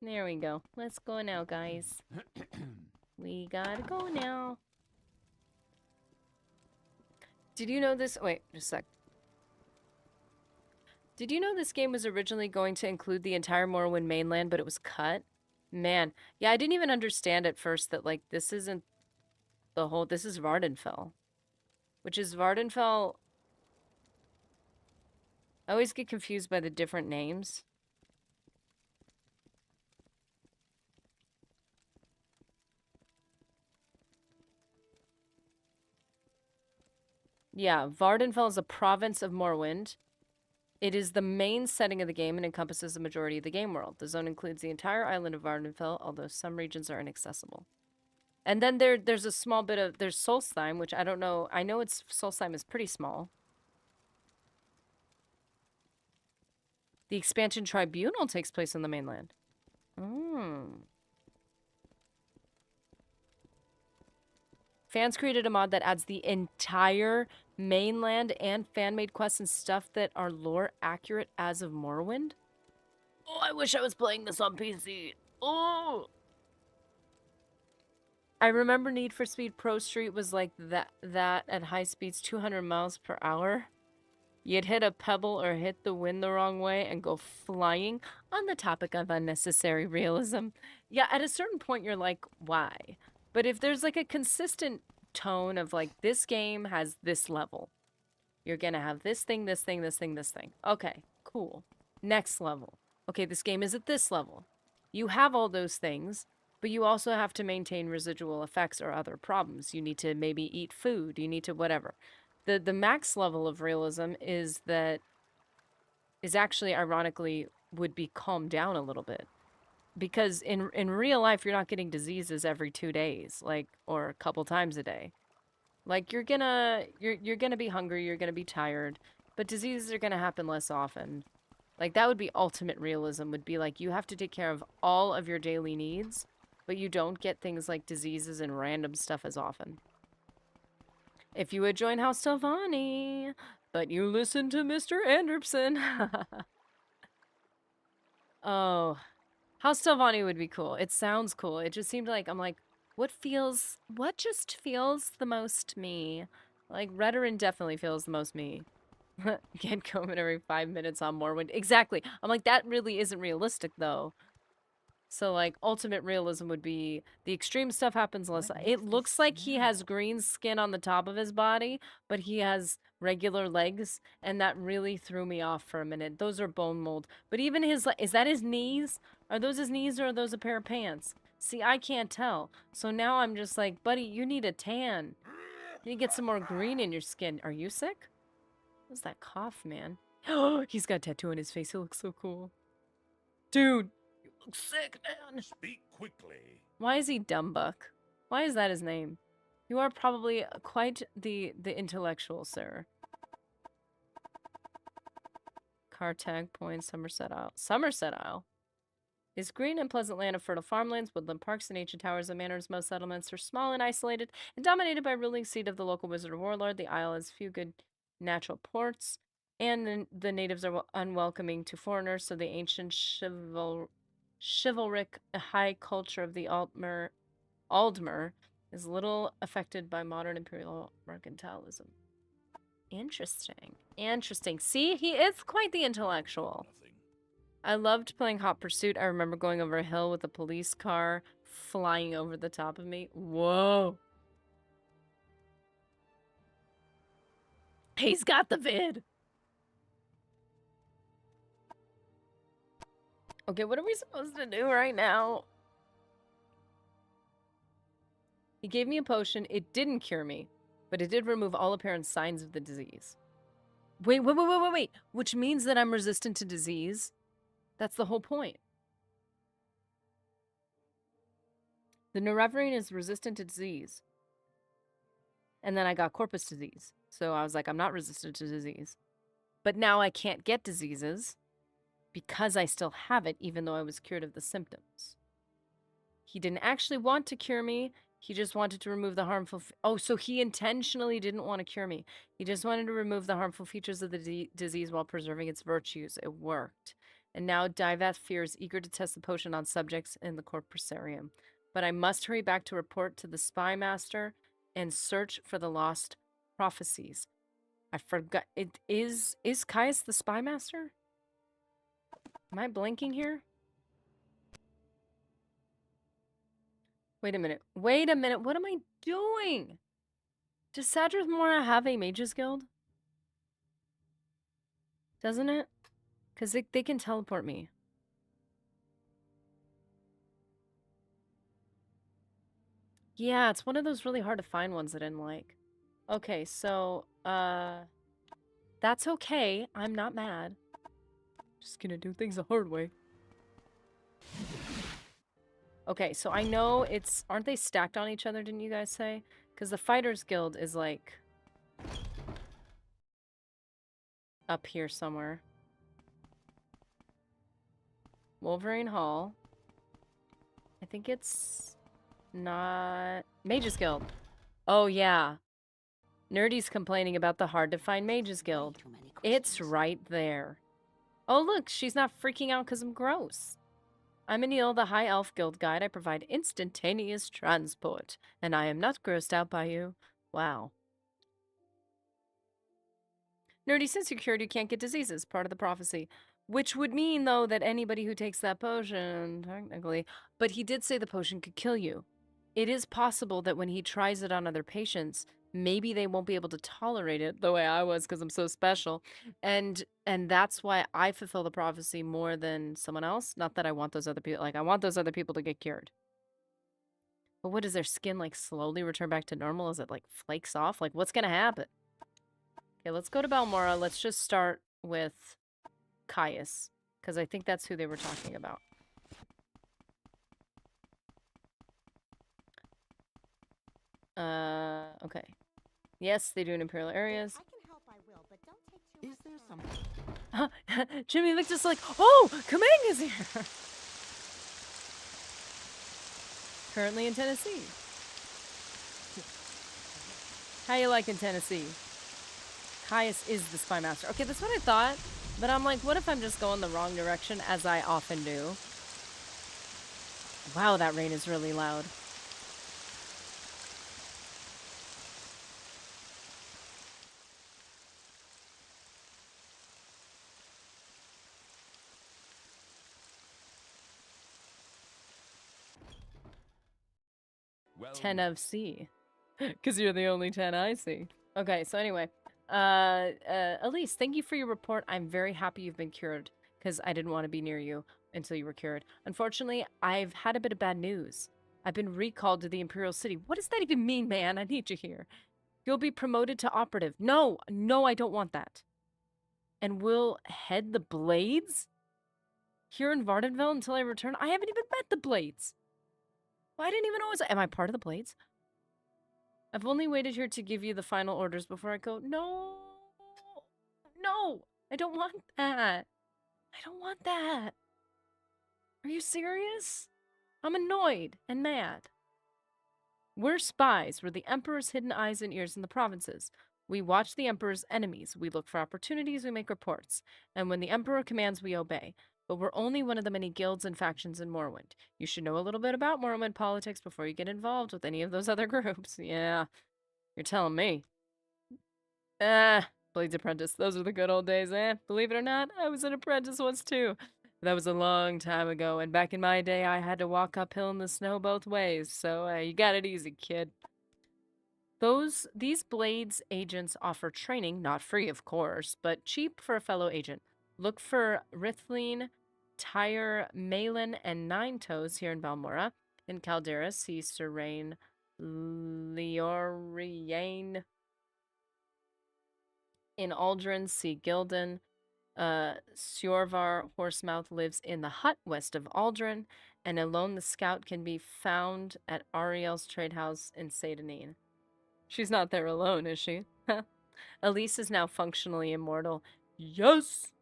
There we go. Let's go now, guys. We gotta go now. Did you know this? Wait, just a sec. Did you know this game was originally going to include the entire Morrowind mainland, but it was cut? Man, yeah, I didn't even understand at first that, like, this isn't the whole... This is Vardenfell. Which is Vardenfell... I always get confused by the different names. Yeah, Vardenfell is a province of Morrowind. It is the main setting of the game and encompasses the majority of the game world. The zone includes the entire island of Vardenfell, although some regions are inaccessible. And then there's a small bit of... There's Solstheim, which I don't know... I know Solstheim is pretty small. The expansion tribunal takes place on the mainland. Fans created a mod that adds the entire mainland and fan-made quests and stuff that are lore accurate as of Morrowind. Oh, I wish I was playing this on PC. Oh! I remember Need for Speed Pro Street was like that at high speeds, 200 miles per hour. You'd hit a pebble or hit the wind the wrong way and go flying. On the topic of unnecessary realism. Yeah, at a certain point you're like, why? But if there's like a consistent tone of like, this game has this level. You're gonna have this thing, this thing, this thing, this thing. Okay, cool. Next level. Okay, this game is at this level. You have all those things, but you also have to maintain residual effects or other problems. You need to maybe eat food. You need to whatever. The max level of realism is actually, ironically, would be calmed down a little bit. Because in real life, you're not getting diseases every 2 days, like, or a couple times a day. Like, you're gonna be hungry, you're gonna be tired, but diseases are gonna happen less often. Like, that would be ultimate realism, would be like, you have to take care of all of your daily needs, but you don't get things like diseases and random stuff as often. If you would join House Telvanni, but you listen to Mr. Anderson. Oh, House Telvanni would be cool. It sounds cool. It just seemed like, I'm like, what just feels the most me? Like, Redoran definitely feels the most me. Get going every 5 minutes on Morrowind. Exactly. I'm like, that really isn't realistic, though. So, like, ultimate realism would be the extreme stuff happens less. It looks like he has green skin on the top of his body, but he has regular legs, and that really threw me off for a minute. Those are bone mold. But even his, is that his knees? Are those his knees or are those a pair of pants? See, I can't tell. So now I'm just like, buddy, you need a tan. You need to get some more green in your skin. Are you sick? What's that cough, man? Oh, he's got a tattoo on his face. He looks so cool. Dude. Looks sick, man. Speak quickly. Why is he Dumbuck? Why is that his name? You are probably quite the intellectual, sir. Car tag point, Somerset Isle. Somerset Isle is green and pleasant land of fertile farmlands, woodland parks, and ancient towers and manors. Most settlements are small and isolated and dominated by ruling seat of the local wizard or warlord. The isle has few good natural ports, and the natives are unwelcoming to foreigners, so the ancient chivalric high culture of the Aldmer is little affected by modern imperial mercantilism. Interesting. Interesting. See, he is quite the intellectual. Nothing. I loved playing Hot Pursuit. I remember going over a hill with a police car flying over the top of me. Whoa. He's got the vid. Okay, what are we supposed to do right now? He gave me a potion. It didn't cure me, but it did remove all apparent signs of the disease. Wait. Which means that I'm resistant to disease? That's the whole point. The Nerevarine is resistant to disease. And then I got corpus disease. So I was like, I'm not resistant to disease. But now I can't get diseases because I still have it, even though I was cured of the symptoms. He didn't actually want to cure me. He just wanted to remove the harmful... Oh, so he intentionally didn't want to cure me. He just wanted to remove the harmful features of the disease while preserving its virtues. It worked. And now Divath fears, eager to test the potion on subjects in the corpusarium. But I must hurry back to report to the spy master and search for the lost prophecies. I forgot... Is Caius the spy master? Am I blinking here? Wait a minute. Wait a minute. What am I doing? Does Sadrith Mora have a mages guild? Doesn't it? Because they can teleport me. Yeah, it's one of those really hard to find ones that I didn't like. Okay, so, that's okay. I'm not mad. Just gonna do things the hard way. Okay, so I know it's... Aren't they stacked on each other, didn't you guys say? Because the Fighters Guild is, like... up here somewhere. Wolverine Hall. I think it's... not... Mages Guild. Oh, yeah. Nerdy's complaining about the hard-to-find Mages Guild. It's right there. Oh, look, she's not freaking out because I'm gross. I'm Anil, the High Elf Guild Guide. I provide instantaneous transport, and I am not grossed out by you. Wow. Nerdy, since you're cured, you can't get diseases, part of the prophecy. Which would mean, though, that anybody who takes that potion, technically... But he did say the potion could kill you. It is possible that when he tries it on other patients, maybe they won't be able to tolerate it the way I was because I'm so special. And that's why I fulfill the prophecy more than someone else. Not that I want those other people... Like, I want those other people to get cured. But what, does their skin, like, slowly return back to normal as it, like, flakes off? Like, what's gonna happen? Okay, let's go to Balmora. Let's just start with Caius, because I think that's who they were talking about. Okay. Yes, they do in Imperial areas. I can help, I will, but don't take too much Is there time. some... Jimmy looked just like, oh, Kamang is here! Currently in Tennessee. How you liking Tennessee? Caius is the spy master. Okay, that's what I thought. But I'm like, what if I'm just going the wrong direction, as I often do? Wow, that rain is really loud. Well, 10 of C. Because you're the only 10 I see. Okay, so anyway. Elise, thank you for your report. I'm very happy you've been cured, because I didn't want to be near you until you were cured. Unfortunately, I've had a bit of bad news. I've been recalled to the Imperial City. What does that even mean, man? I need you here. You'll be promoted to operative. No, I don't want that. And we'll head the Blades here in Vardenville until I return. I haven't even met the Blades. Well, I didn't even know it was... Am I part of the Blades? I've only waited here to give you the final orders before I go. No, I don't want that. I don't want that. Are you serious? I'm annoyed and mad. We're spies. We're the Emperor's hidden eyes and ears in the provinces. We watch the Emperor's enemies. We look for opportunities. We make reports. And when the Emperor commands, we obey. But we're only one of the many guilds and factions in Morrowind. You should know a little bit about Morrowind politics before you get involved with any of those other groups. Yeah, you're telling me. Blades Apprentice. Those were the good old days, eh? Believe it or not, I was an apprentice once too. That was a long time ago, and back in my day, I had to walk uphill in the snow both ways, so you got it easy, kid. These Blades agents offer training, not free, of course, but cheap for a fellow agent. Look for Rithleen, Tyre, Malin, and Nine Toes here in Balmora. In Caldera, see Serene, Leoriane. In Aldrin, see Gildan. Sjorvar Horsemouth lives in the hut west of Aldrin, and Alone the Scout can be found at Ariel's trade house in Seydanine. She's not there alone, is she? Elise is now functionally immortal. Yes!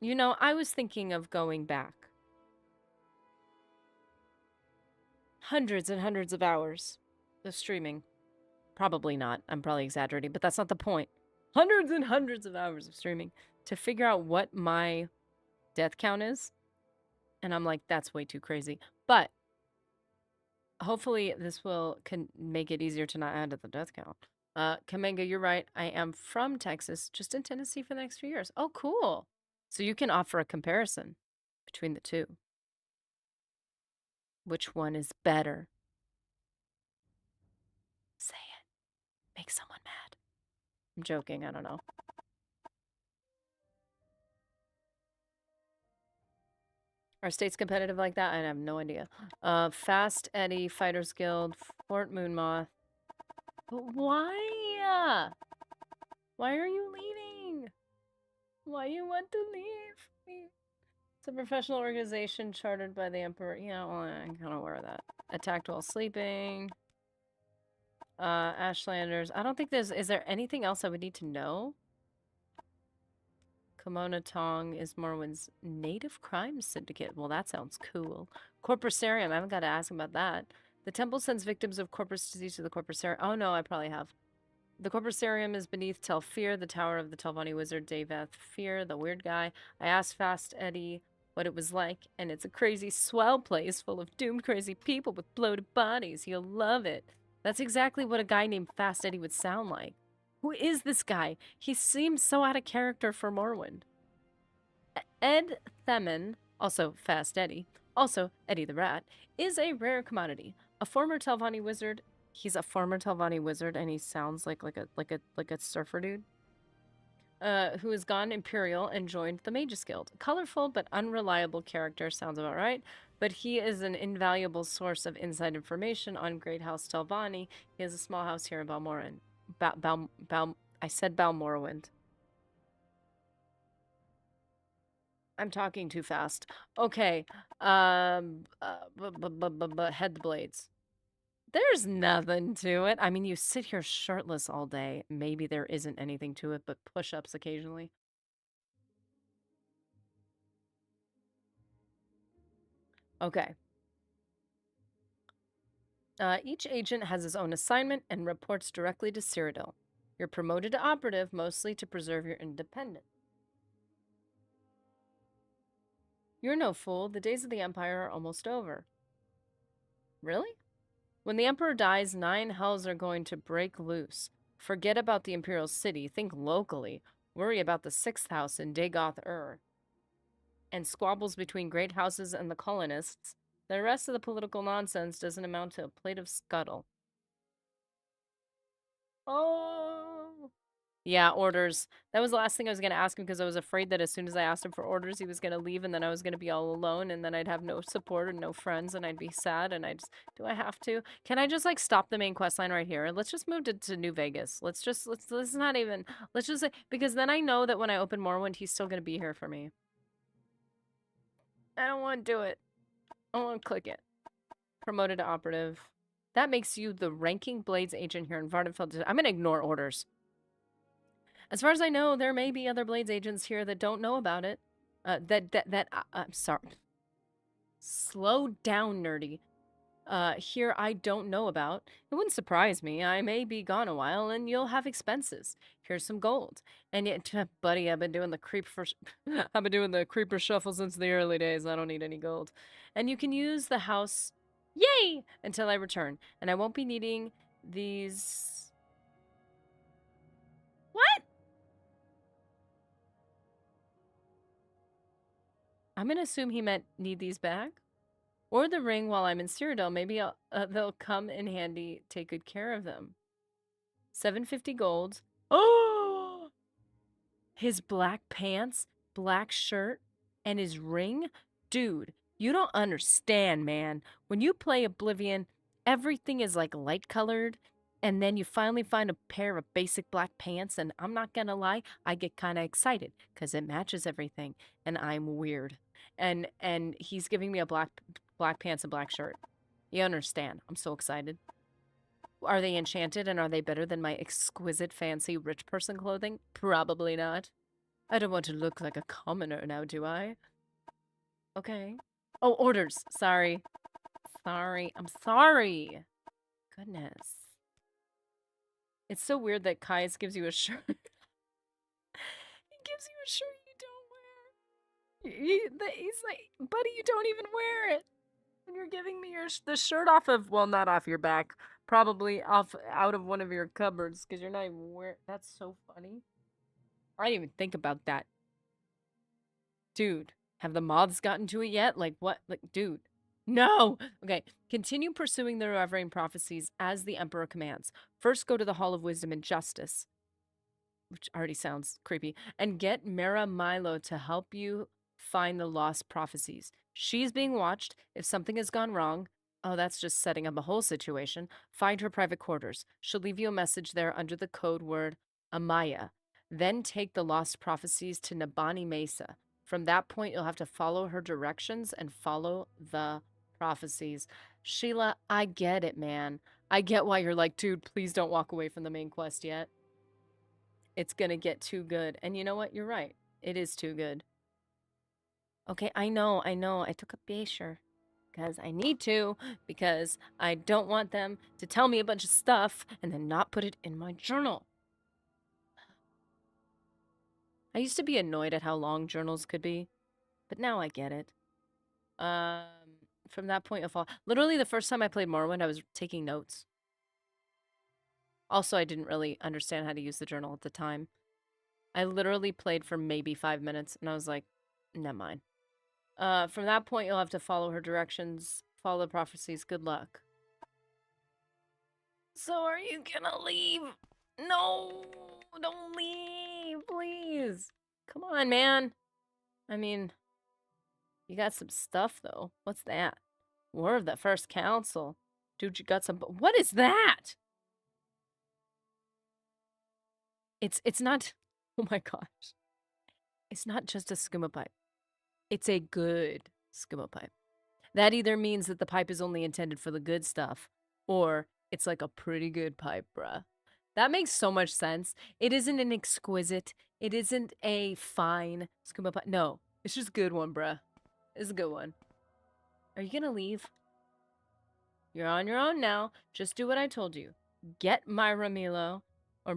You know, I was thinking of going back. hundreds and hundreds of hours of streaming. Probably not. I'm probably exaggerating, but that's not the point. Hundreds and hundreds of hours of streaming to figure out what my death count is. And I'm like, that's way too crazy. But hopefully this can make it easier to not add to the death count. Kamenga, you're right. I am from Texas, just in Tennessee for the next few years. Oh, cool. So you can offer a comparison between the two. Which one is better? Say it. Make someone mad. I'm joking. I don't know. Are states competitive like that? I have no idea. Fast Eddie, Fighters Guild, Fort Moonmoth. But why? Why are you leaving? Why you want to leave me? It's a professional organization chartered by the Emperor. Yeah, well, I'm kind of aware of that. Attacked while sleeping. Ashlanders. I don't think is there anything else I would need to know? Kimona Tong is Morrowind's native crime syndicate. Well, that sounds cool. Corpusarium. I haven't got to ask him about that. The temple sends victims of corpus disease to the Corpusarium. Oh, no, I probably have. The Corpusarium is beneath Telfear, the tower of the Telvanni wizard Daveth Fear, the weird guy. I asked Fast Eddie what it was like, and it's a crazy swell place full of doomed crazy people with bloated bodies. You'll love it. That's exactly what a guy named Fast Eddie would sound like. Who is this guy? He seems so out of character for Morrowind. Ed Themin, also Fast Eddie, also Eddie the Rat, is a rare commodity. A former Telvanni wizard. He's a former Telvanni wizard, and he sounds like a surfer dude. Who has gone Imperial and joined the Mages Guild. Colorful but unreliable character, sounds about right. But he is an invaluable source of inside information on Great House Telvanni. He has a small house here in Balmorin. I said Balmorrowind. I'm talking too fast. Okay. Head the blades. There's nothing to it. I mean, you sit here shirtless all day. Maybe there isn't anything to it, but push-ups occasionally. Okay. Each agent has his own assignment and reports directly to Cyrodiil. You're promoted to operative, mostly to preserve your independence. You're no fool. The days of the Empire are almost over. Really? When the Emperor dies, 9 hells are going to break loose. Forget about the Imperial City. Think locally. Worry about the 6th house in Dagoth-Ur. And squabbles between great houses and the colonists. The rest of the political nonsense doesn't amount to a plate of scuttle. Oh. Yeah, orders. That was the last thing I was going to ask him because I was afraid that as soon as I asked him for orders, he was going to leave and then I was going to be all alone and then I'd have no support and no friends and I'd be sad and do I have to? Can I just like stop the main quest line right here? Let's just move to New Vegas. Let's not even, let's just, because then I know that when I open Morrowind, he's still going to be here for me. I don't want to do it. I want to click it. Promoted to operative. That makes you the ranking Blades agent here in Vardenfeld. I'm going to ignore orders. As far as I know, there may be other Blades agents here that don't know about it. I'm sorry. Slow down, nerdy. Here I don't know about. It wouldn't surprise me. I may be gone a while, and you'll have expenses. Here's some gold. And yet, buddy, I've been doing the creeper shuffle since the early days. I don't need any gold. And you can use the house, yay, until I return. And I won't be needing these. What? I'm gonna assume he meant need these back. Or the ring while I'm in Cyrodiil. Maybe they'll come in handy. Take good care of them. 750 gold. Oh! His black pants, black shirt, and his ring? Dude, you don't understand, man. When you play Oblivion, everything is like light-colored. And then you finally find a pair of basic black pants. And I'm not gonna lie, I get kind of excited. Because it matches everything. And I'm weird. And he's giving me a black pants and black shirt. You understand. I'm so excited. Are they enchanted and are they better than my exquisite fancy rich person clothing? Probably not. I don't want to look like a commoner now, do I? Okay. Oh, orders. Sorry. sorry. I'm sorry. Goodness. It's so weird that Kai's gives you a shirt. He gives you a shirt you don't wear. He's like, buddy, you don't even wear it. And you're giving me the shirt off of, well, not off your back. Probably out of one of your cupboards. Because you're not even wearing. That's so funny. I didn't even think about that. Dude, have the moths gotten to it yet? Like, what? Like, dude. No! Okay, continue pursuing the Reverend prophecies as the Emperor commands. First, go to the Hall of Wisdom and Justice, which already sounds creepy, and get Mara Milo to help you find the lost prophecies. She's being watched. If something has gone wrong, oh, that's just setting up a whole situation. Find her private quarters. She'll leave you a message there under the code word Amaya. Then take the lost prophecies to Nabani Mesa. From that point, you'll have to follow her directions and follow the prophecies. Sheila, I get it, man. I get why you're like, dude, please don't walk away from the main quest yet. It's gonna get too good. And you know what? You're right. It is too good. Okay, I know. I took a picture. Because I need to. Because I don't want them to tell me a bunch of stuff and then not put it in my journal. I used to be annoyed at how long journals could be. But now I get it. From that point of all... Literally, the first time I played Morrowind, I was taking notes. Also, I didn't really understand how to use the journal at the time. I literally played for maybe 5 minutes, and I was like, never mind. From that point, you'll have to follow her directions, follow the prophecies. Good luck. So are you gonna leave? No, don't leave, please. Come on, man. I mean, you got some stuff, though. What's that? War of the First Council. Dude, you got some... What is that? It's not... Oh my gosh. It's not just a skooma pipe. It's a good skooma pipe. That either means that the pipe is only intended for the good stuff, or it's like a pretty good pipe, bruh. That makes so much sense. It isn't an exquisite. It isn't a fine skooma pipe. No, it's just a good one, bruh. It's a good one. Are you gonna leave? You're on your own now. Just do what I told you. Get Myra Milo, or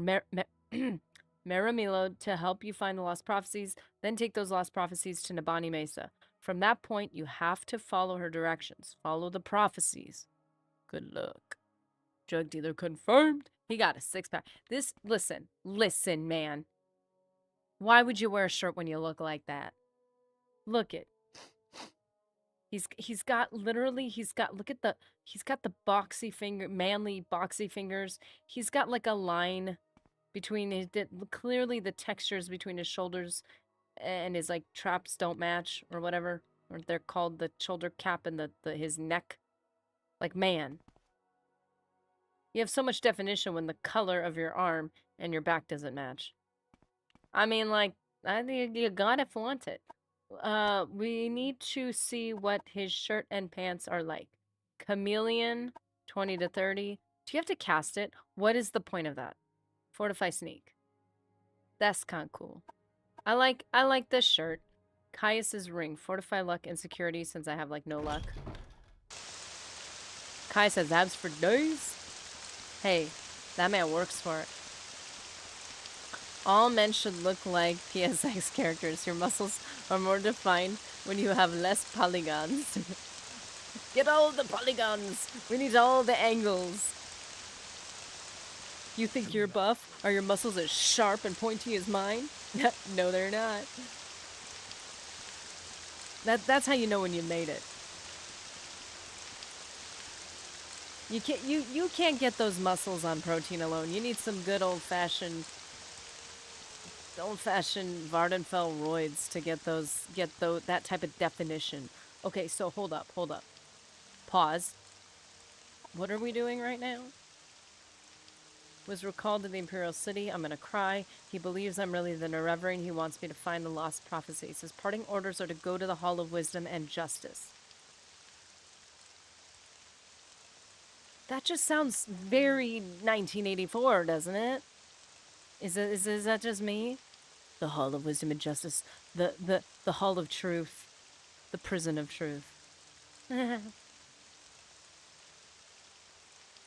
Maramilo to help you find the lost prophecies, then take those lost prophecies to Nabani Mesa. From that point, you have to follow her directions. Follow the prophecies. Good luck. Drug dealer confirmed. He got a 6-pack. Listen, man. Why would you wear a shirt when you look like that? Look it. He's got look at he's got the boxy finger, manly boxy fingers. He's got like a line between clearly the textures between his shoulders and his like traps don't match or whatever, or they're called the shoulder cap and his neck. Like, man, you have so much definition when the color of your arm and your back doesn't match. I mean, like, I think you gotta flaunt it. We need to see what his shirt and pants are like. Chameleon, 20 to 30. Do you have to cast it? What is the point of that? Fortify sneak. That's kind of cool. I like this shirt. Caius's ring. Fortify luck and security since I have like no luck. Caius has abs for days. Hey, that man works for it. All men should look like PSX characters. Your muscles are more defined when you have less polygons. Get all the polygons. We need all the angles. You think you're buff? Are your muscles as sharp and pointy as mine? No, they're not. That's how you know when you made it. You can't get those muscles on protein alone. You need some good old-fashioned Vardenfell roids to get that type of definition. Okay, so hold up. Pause. What are we doing right now? Was recalled to the Imperial City. I'm gonna cry. He believes I'm really the Nerevarine. He wants me to find the lost prophecies. His parting orders are to go to the Hall of Wisdom and Justice. That just sounds very 1984, doesn't it? Is that just me? The Hall of Wisdom and Justice. The Hall of Truth. The Prison of Truth.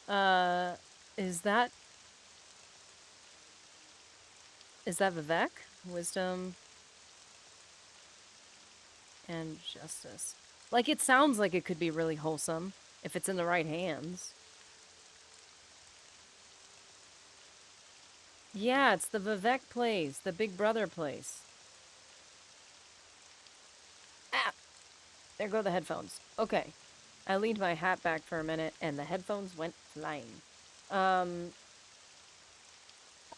Is that Vivek? Wisdom and justice. Like, it sounds like it could be really wholesome if it's in the right hands. Yeah, it's the Vivek place, the Big Brother place. Ah! There go the headphones. Okay. I leaned my hat back for a minute, and the headphones went flying.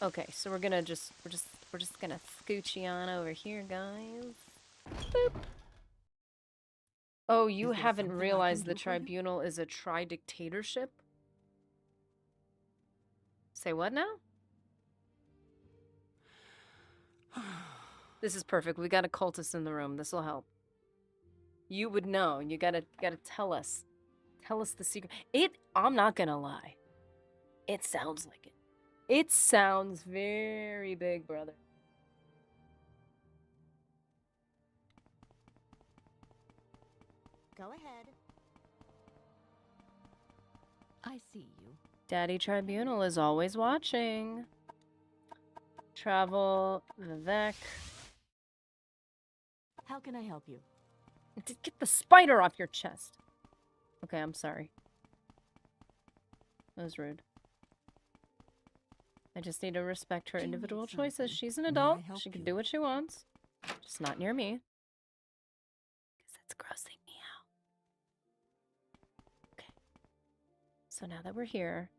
Okay, so we're just gonna scooch you on over here, guys. Boop. Oh, you haven't realized the tribunal is a tri-dictatorship? Say what now? This is perfect. We got a cultist in the room. This will help. You would know. You gotta tell us. Tell us the secret. I'm not gonna lie. It sounds like it. It sounds very Big Brother. Go ahead. I see you. Daddy Tribunal is always watching. Travel, Vivek. How can I help you? Get the spider off your chest. Okay, I'm sorry. That was rude. I just need to respect her Do you individual need choices. something? She's an May I adult. help She can you? do what she wants. Just not near me. Because that's grossing me out. Okay. So now that we're here,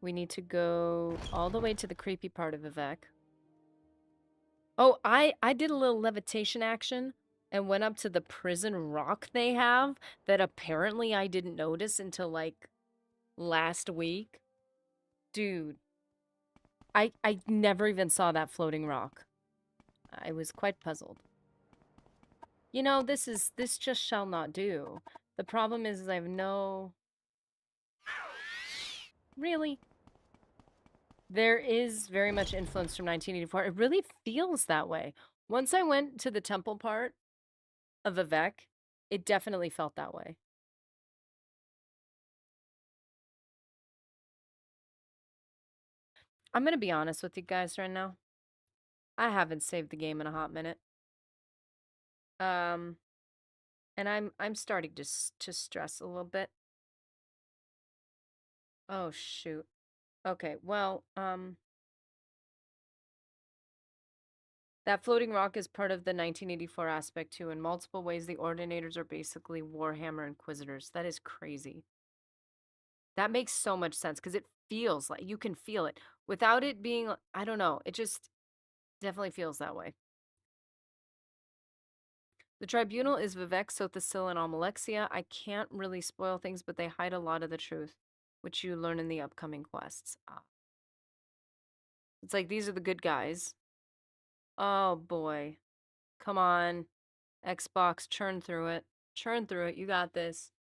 we need to go all the way to the creepy part of Vivek. Oh, I did a little levitation action and went up to the prison rock they have that apparently I didn't notice until like last week. Dude, I never even saw that floating rock. I was quite puzzled. You know, this just shall not do. The problem is I have no... Really? There is very much influence from 1984. It really feels that way. Once I went to the temple part of Vivek, it definitely felt that way. I'm gonna be honest with you guys right now. I haven't saved the game in a hot minute. And I'm starting to stress a little bit. Oh shoot. Okay, well, that floating rock is part of the 1984 aspect too. In multiple ways, the Ordinators are basically Warhammer Inquisitors. That is crazy. That makes so much sense because it feels like you can feel it. Without it being, I don't know, it just definitely feels that way. The tribunal is Vivek, Sothasil, and Almalexia. I can't really spoil things, but they hide a lot of the truth, which you learn in the upcoming quests. It's like these are the good guys. Oh boy. Come on. Xbox, churn through it. Churn through it. You got this.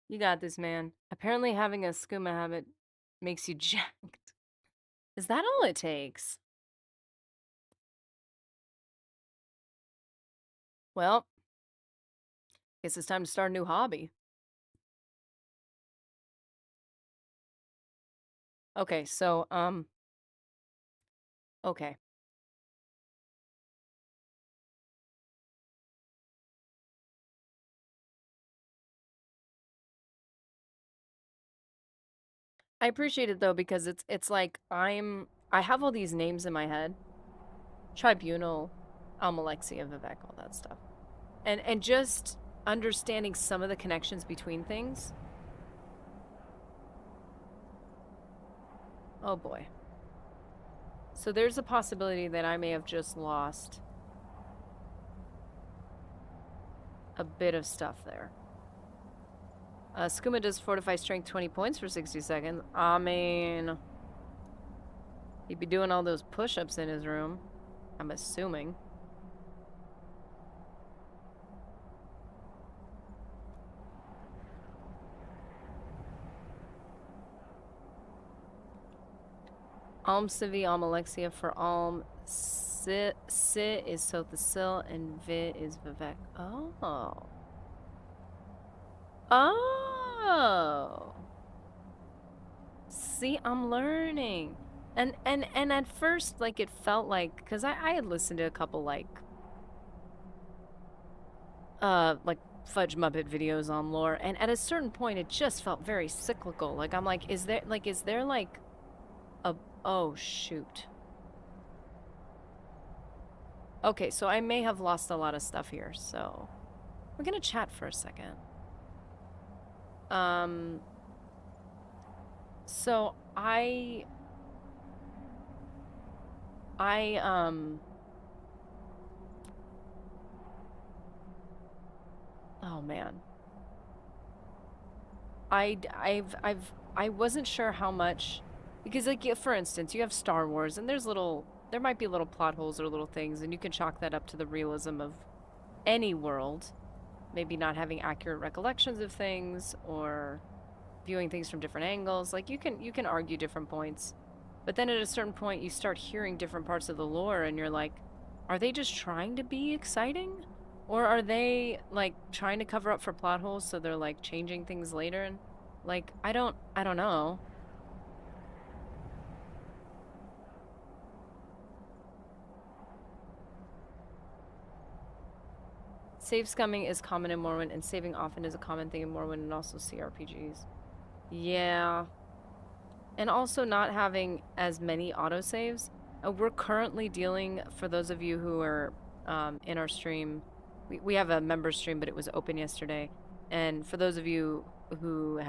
You got this, man. Apparently having a skooma habit makes you jacked. Is that all it takes? Well, guess it's time to start a new hobby. Okay, so, okay. I appreciate it though because it's like I have all these names in my head. Tribunal, Almalexia, Vivek, all that stuff. And just understanding some of the connections between things. Oh boy. So there's a possibility that I may have just lost a bit of stuff there. Skooma does fortify strength 20 points for 60 seconds. I mean, he'd be doing all those push-ups in his room. I'm assuming. Alm Civi, Alm Alexia for Alm. Sit is Sothasil, and Vi is Vivek. Oh. Oh. See, I'm learning. And at first, like, it felt like, because I had listened to a couple, like Fudge Muppet videos on lore, and at a certain point, it just felt very cyclical. Like, I'm like, is there, like, a, oh, shoot. Okay, so I may have lost a lot of stuff here, so we're gonna chat for a second. So oh man. I wasn't sure how much, because like, for instance, you have Star Wars and there might be little plot holes or little things, and you can chalk that up to the realism of any world. Maybe not having accurate recollections of things, or viewing things from different angles. Like, you can argue different points. But then at a certain point, you start hearing different parts of the lore, and you're like, are they just trying to be exciting? Or are they, like, trying to cover up for plot holes, so they're, like, changing things later? And, like, I don't know. Save scumming is common in Morrowind, and saving often is a common thing in Morrowind and also CRPGs. Yeah. And also not having as many autosaves. We're currently dealing, for those of you who are in our stream, we have a member stream, but it was open yesterday. And for those of you who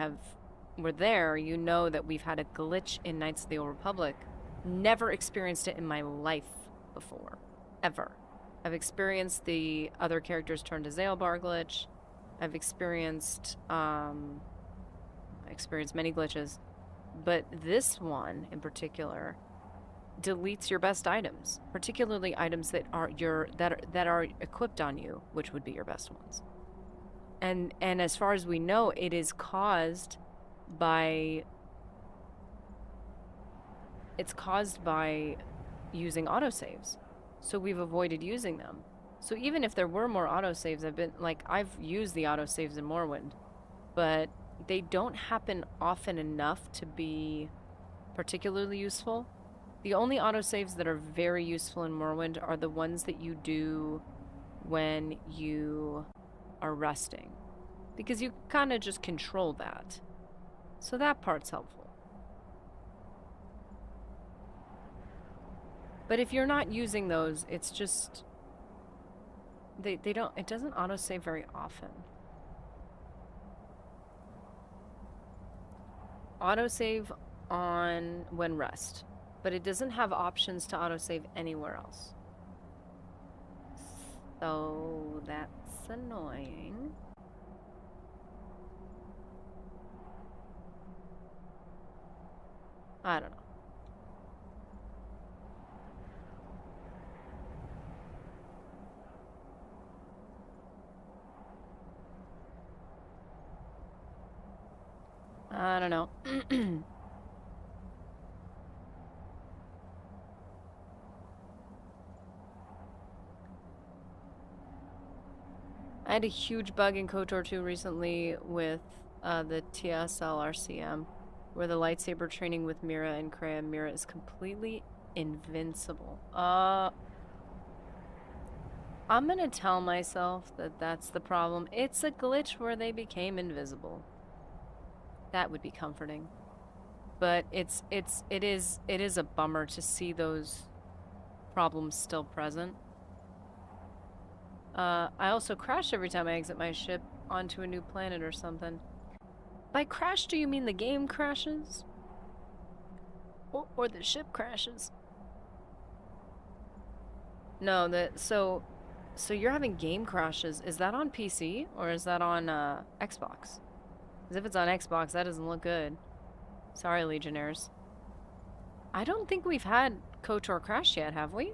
were there, you know that we've had a glitch in Knights of the Old Republic. Never experienced it in my life before. Ever. I've experienced the other characters turn to Zaelbar glitch. I've experienced many glitches. But this one, in particular, deletes your best items, particularly items that are that are equipped on you, which would be your best ones. And as far as we know, it is caused by using autosaves. So we've avoided using them. So even if there were more autosaves, I've used the autosaves in Morrowind, but they don't happen often enough to be particularly useful. The only autosaves that are very useful in Morrowind are the ones that you do when you are resting, because you kind of just control that. So that part's helpful. But if you're not using those, it's just it doesn't autosave very often. Autosave on when rest, but it doesn't have options to autosave anywhere else. So that's annoying. I don't know. I don't know. I had a huge bug in KOTOR 2 recently with the TSL RCM, where the lightsaber training with Mira and Kreia. Mira is completely invincible. I'm gonna tell myself that that's the problem. It's a glitch where they became invisible. That would be comforting. But it is a bummer to see those problems still present. I also crash every time I exit my ship onto a new planet or something. By crash, do you mean the game crashes? Or the ship crashes? No, so you're having game crashes. Is that on PC or is that on Xbox? Because if it's on Xbox, that doesn't look good. Sorry, Legionnaires. I don't think we've had KOTOR crash yet, have we?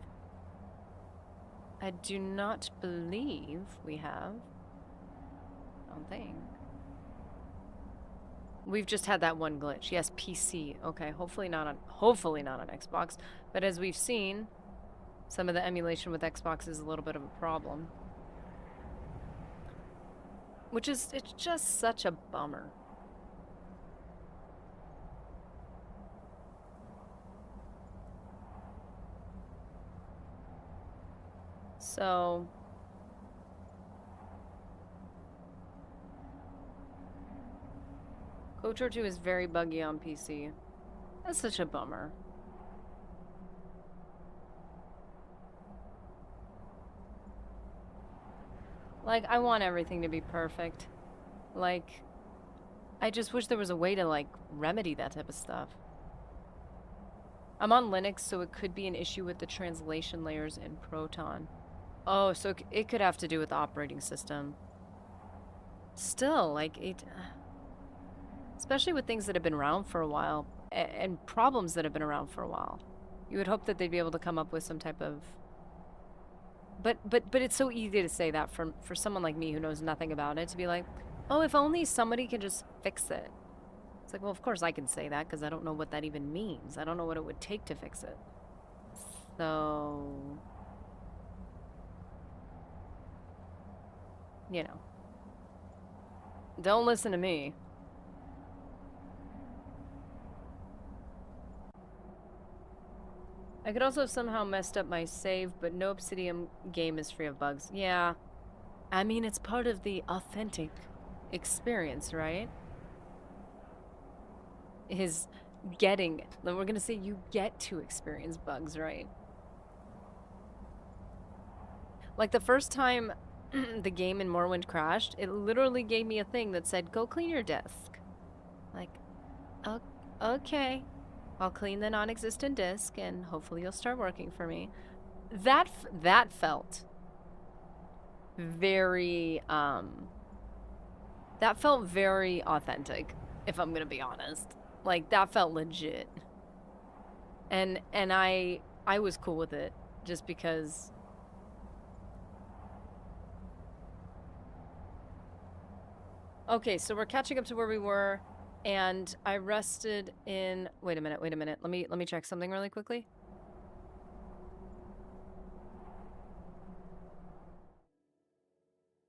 I do not believe we have. I don't think. We've just had that one glitch. Yes, PC. Okay, hopefully not on Xbox. But as we've seen, some of the emulation with Xbox is a little bit of a problem. It's just such a bummer. So... KOTOR 2 is very buggy on PC. That's such a bummer. Like, I want everything to be perfect. Like, I just wish there was a way to, like, remedy that type of stuff. I'm on Linux, so it could be an issue with the translation layers in Proton. Oh, so it could have to do with the operating system. Still, like, it... Especially with things that have been around for a while, and problems that have been around for a while. You would hope that they'd be able to come up with some type of... But it's so easy to say that for someone like me who knows nothing about it, to be like, oh, if only somebody could just fix it. It's like, well, of course I can say that, because I don't know what that even means. I don't know what it would take to fix it. So... You know. Don't listen to me. I could also have somehow messed up my save, but no Obsidian game is free of bugs. Yeah. I mean, it's part of the authentic experience, right? Is getting... We're gonna say you get to experience bugs, right? Like, the first time the game in Morrowind crashed, it literally gave me a thing that said, go clean your disk. Like, okay. I'll clean the non-existent disk, and hopefully you'll start working for me. That felt very, that felt very authentic, if I'm gonna be honest. Like, that felt legit. And I was cool with it, just because... Okay, so we're catching up to where we were. And I rested in... Wait a minute. Let me check something really quickly.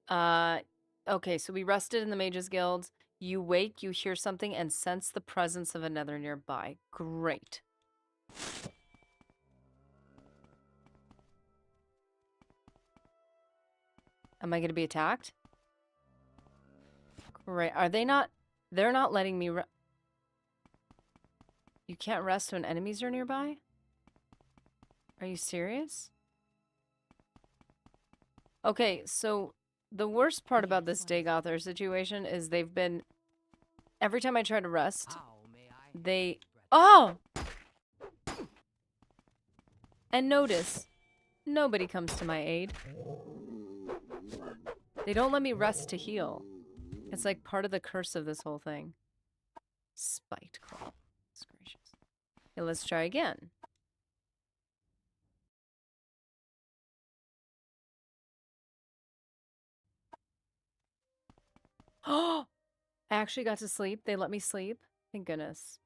Okay, so we rested in the Mages Guild. You wake, you hear something, and sense the presence of another nearby. Great. Am I gonna be attacked? Great. Are they not... They're not letting me You can't rest when enemies are nearby? Are you serious? Okay, so the worst part about this Dagothar situation is they've been... Every time I try to rest, they... Oh! And notice, nobody comes to my aid. They don't let me rest to heal. It's like part of the curse of this whole thing. Spite claw. That's gracious. Okay, let's try again. Oh! I actually got to sleep. They let me sleep. Thank goodness.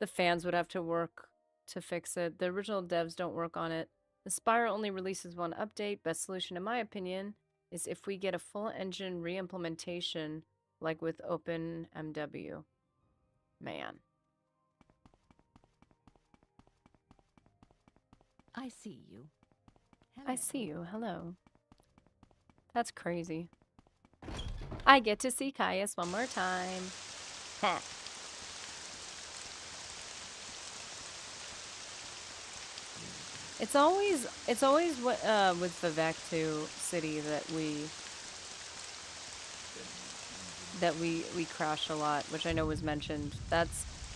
The fans would have to work to fix it. The original devs don't work on it. The Spire only releases one update. Best solution, in my opinion, is if we get a full engine re-implementation, like with OpenMW. Man. I see you. I see you. Hello. That's crazy. I get to see Caius one more time. Heh. It's always what with Vivek 2 City that we crash a lot, which I know was mentioned. That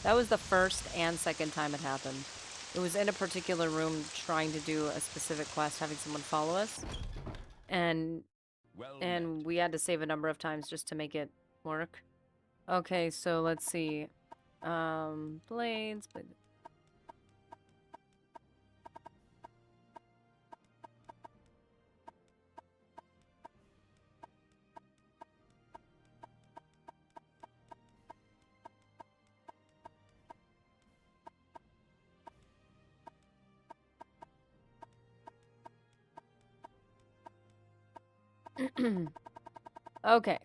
was the first and second time it happened. It was in a particular room trying to do a specific quest, having someone follow us, and we had to save a number of times just to make it work. Okay, so let's see. Blades. Okay.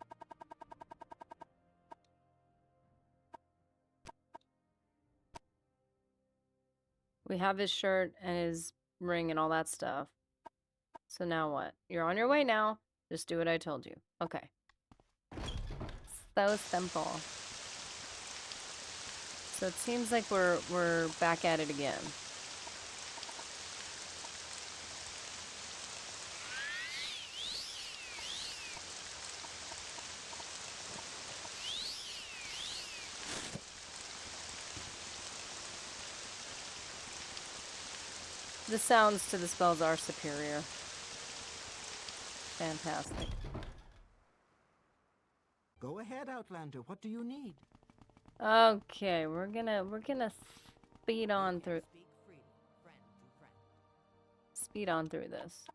We have his shirt and his ring and all that stuff. So now what? You're on your way now. Just do what I told you. Okay. So simple. So it seems like we're back at it again. The sounds to the spells are superior. Fantastic. Go ahead, Outlander. What do you need? Okay, we're gonna speed on through this.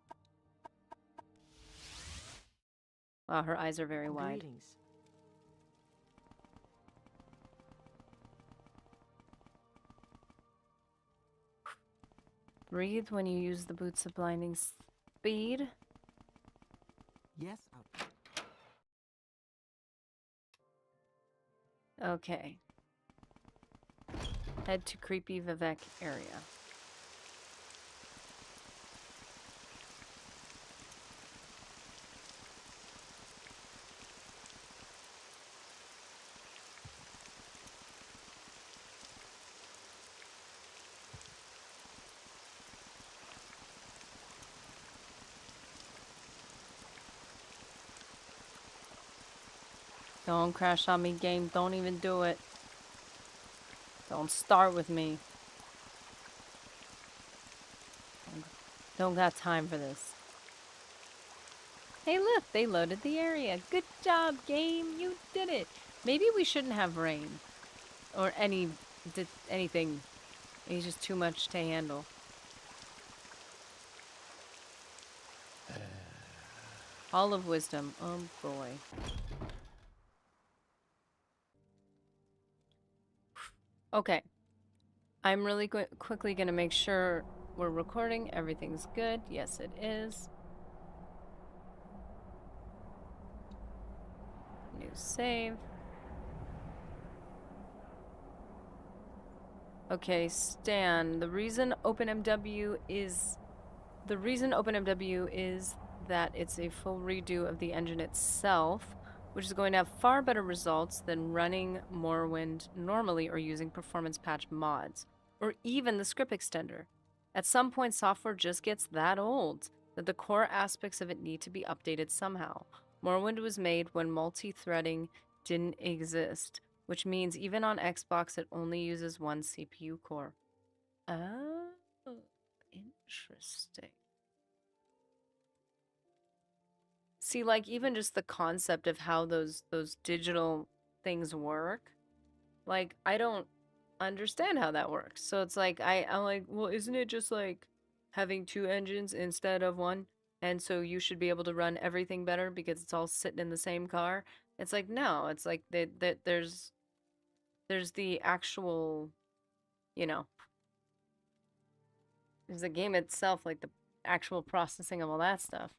Wow, her eyes are very wide. Greetings. Breathe when you use the boots of blinding speed. Yes, Outlander. Okay. Head to creepy Vivek area. Don't crash on me, game. Don't even do it. Don't start with me. Don't got time for this. Hey, look, they loaded the area. Good job, game. You did it. Maybe we shouldn't have rain. Or anything. It's just too much to handle. Hall of Wisdom. Oh, boy. Okay. I'm really quickly going to make sure we're recording. Everything's good. Yes, it is. New save. Okay, Stan, the reason OpenMW is that it's a full redo of the engine itself, which is going to have far better results than running Morrowind normally or using performance patch mods, or even the script extender. At some point, software just gets that old that the core aspects of it need to be updated somehow. Morrowind was made when multi-threading didn't exist, which means even on Xbox it only uses one CPU core. Oh, interesting. See, like, even just the concept of how those digital things work, like, I don't understand how that works. So it's like, I'm like, well, isn't it just like having two engines instead of one? And so you should be able to run everything better because it's all sitting in the same car. It's like, no, it's like that there's the actual, you know, there's the game itself, like the actual processing of all that stuff.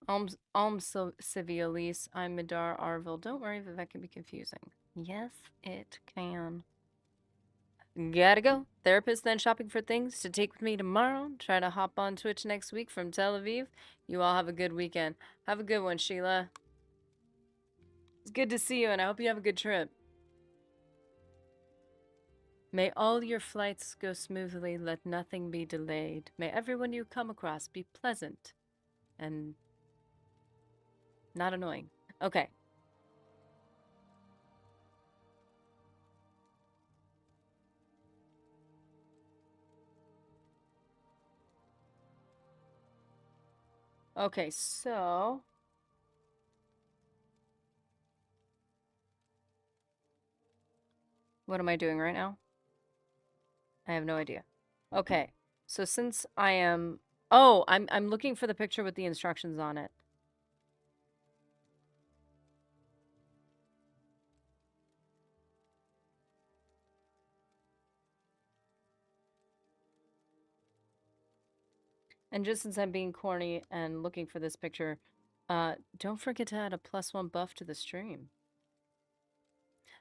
Civialise, I'm Midar Arville. Don't worry, that can be confusing. Yes, it can. Gotta go. Therapist, then shopping for things to take with me tomorrow. Try to hop on Twitch next week from Tel Aviv. You all have a good weekend. Have a good one, Sheila. It's good to see you, and I hope you have a good trip. May all your flights go smoothly. Let nothing be delayed. May everyone you come across be pleasant and not annoying. Okay. Okay, so what am I doing right now? I have no idea. Okay. So since I am I'm looking for the picture with the instructions on it. And just since I'm being corny and looking for this picture, don't forget to add a +1 buff to the stream.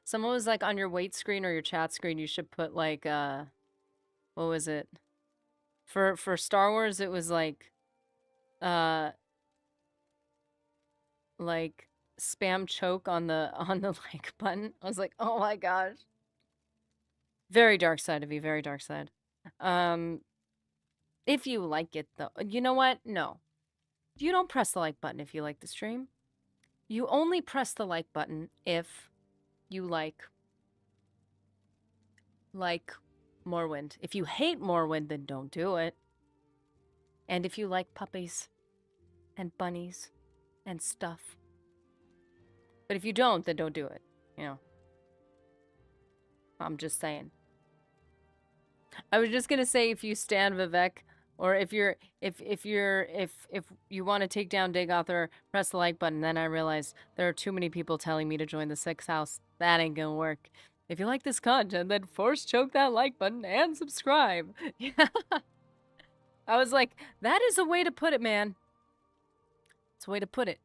Someone was like, on your wait screen or your chat screen, you should put like what was it? For Star Wars, it was uh, like spam choke on the like button. I was like, oh my gosh. Very dark side of you, very dark side. If you like it though, you know what? No. You don't press the like button if you like the stream. You only press the like button if you like Morrowind. If you hate Morrowind, then don't do it. And if you like puppies and bunnies and stuff. But if you don't, then don't do it. You know. I'm just saying. I was just gonna say if you stand Vivek, or if you want to take down Dig Author, press the like button. Then I realized there are too many people telling me to join the sixth house. That ain't gonna work. If you like this content, then force choke that like button and subscribe. Yeah. I was like, that is a way to put it, man. It's a way to put it.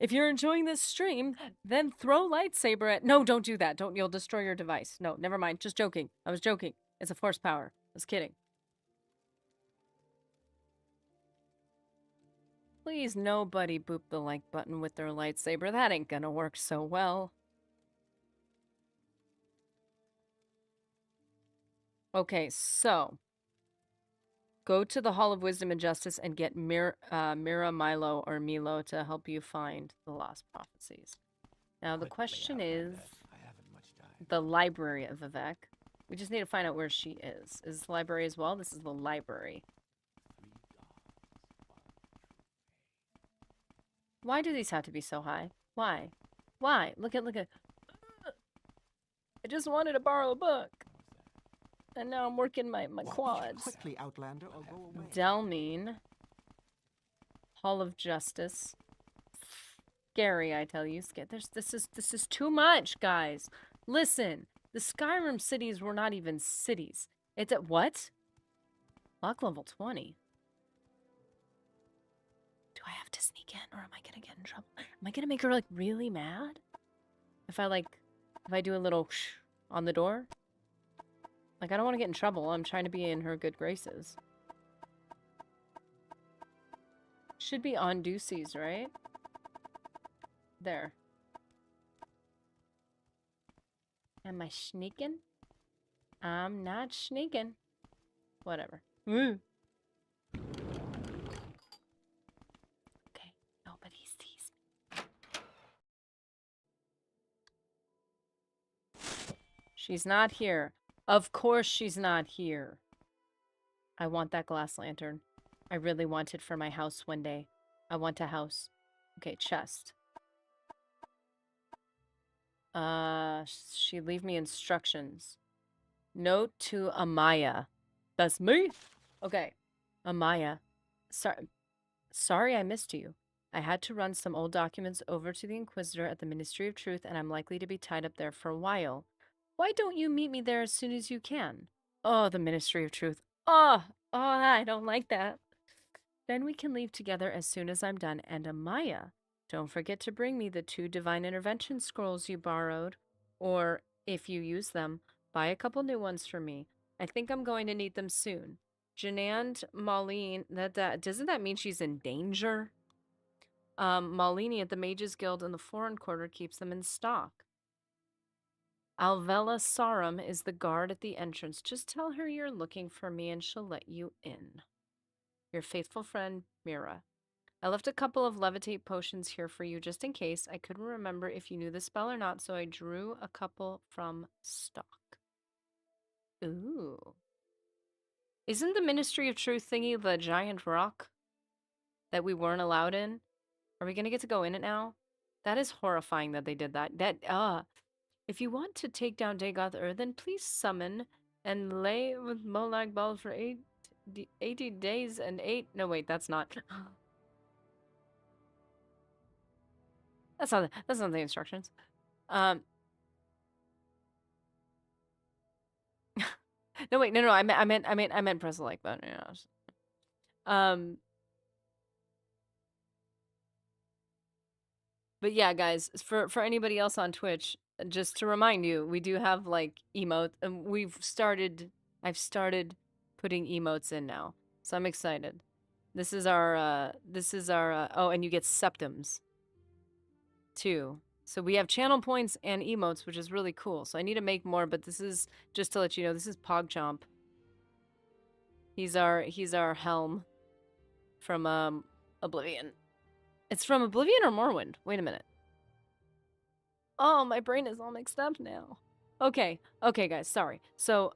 If you're enjoying this stream, then throw lightsaber at... No, don't do that. Don't. You'll destroy your device. No, never mind. Just joking. I was joking. It's a force power. I was kidding. Please, nobody boop the like button with their lightsaber. That ain't gonna work so well. Okay, so... Go to the Hall of Wisdom and Justice and get Mira, Milo, or Milo to help you find the lost prophecies. Now, the question is the library of Vivek. We just need to find out where she is. Is this the library as well? This is the library. Why do these have to be so high? Why? Why? Look at... I just wanted to borrow a book. And now I'm working my quads. Quickly, Outlander, or go away. Delmine. Hall of Justice. Scary, I tell you. This is too much, guys. Listen, the Skyrim cities were not even cities. It's at what? Lock level 20. Do I have to sneak in, or am I gonna get in trouble? Am I gonna make her like really mad? If I do a little shh on the door? Like, I don't want to get in trouble. I'm trying to be in her good graces. Should be on Deuces, right? There. Am I sneaking? I'm not sneaking. Whatever. Okay, nobody sees me. She's not here. Of course she's not here. I want that glass lantern. I really want it for my house one day. I want a house. Okay, chest. She leave me instructions. Note to Amaya. That's me? Okay. Amaya. Sorry I missed you. I had to run some old documents over to the Inquisitor at the Ministry of Truth, and I'm likely to be tied up there for a while. Why don't you meet me there as soon as you can? Oh, the Ministry of Truth. Oh, I don't like that. Then we can leave together as soon as I'm done. And Amaya, don't forget to bring me the 2 Divine Intervention scrolls you borrowed. Or, if you use them, buy a couple new ones for me. I think I'm going to need them soon. Janand Maline, doesn't that mean she's in danger? Malini at the Mages Guild in the Foreign Quarter keeps them in stock. Alvela Sarum is the guard at the entrance. Just tell her you're looking for me and she'll let you in. Your faithful friend, Mira. I left a couple of levitate potions here for you just in case. I couldn't remember if you knew the spell or not, so I drew a couple from stock. Ooh. Isn't the Ministry of Truth thingy the giant rock that we weren't allowed in? Are we gonna get to go in it now? That is horrifying that they did that. If you want to take down Dagoth Ur, then please summon and lay with Molag Bal for 80 days and 8... No, wait, that's not... That's not the instructions. No, wait, no, I meant press the like button. But yeah, guys, for anybody else on Twitch, just to remind you, we do have like emote, and I've started putting emotes in now, so I'm excited. This is our oh, and you get septums too. So we have channel points and emotes, which is really cool. So I need to make more, but this is just to let you know, this is PogChomp. He's our helm from Oblivion. It's from Oblivion or Morrowind? Wait a minute. Oh, my brain is all mixed up now. Okay, guys, sorry. So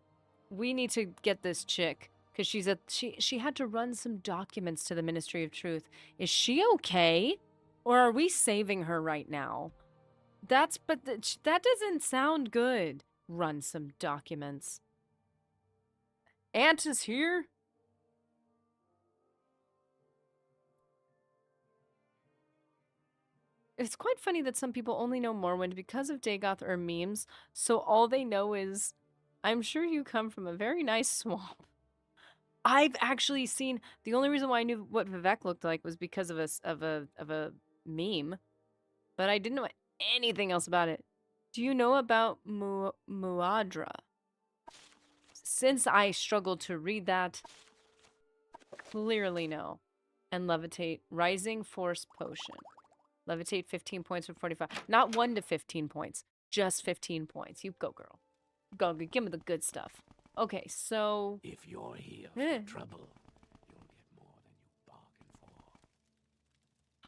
we need to get this chick because she had to run some documents to the Ministry of Truth. Is she okay, or are we saving her right now? That doesn't sound good. Run some documents. Aunt is here. It's quite funny that some people only know Morrowind because of Dagoth or memes, so all they know is, I'm sure you come from a very nice swamp. I've actually seen, the only reason why I knew what Vivek looked like was because of a meme, but I didn't know anything else about it. Do you know about Muadra? Since I struggled to read that, clearly no. And levitate, rising force potion. Levitate 15 points for 45. Not 1 to 15 points. Just 15 points. You go, girl. Go, give me the good stuff. Okay, so... If you're here for trouble, you'll get more than you bargained for.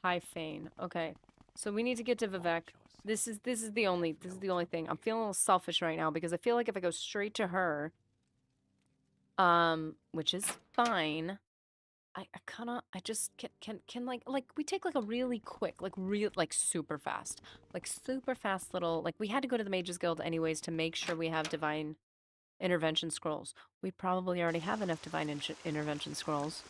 High Fane. Okay. So we need to get to Vivek. This is the only thing. I'm feeling a little selfish right now because I feel like if I go straight to her, which is fine, I just can like we take like a really quick, like super fast little, like we had to go to the Mages Guild anyways to make sure we have divine intervention scrolls. We probably already have enough divine intervention scrolls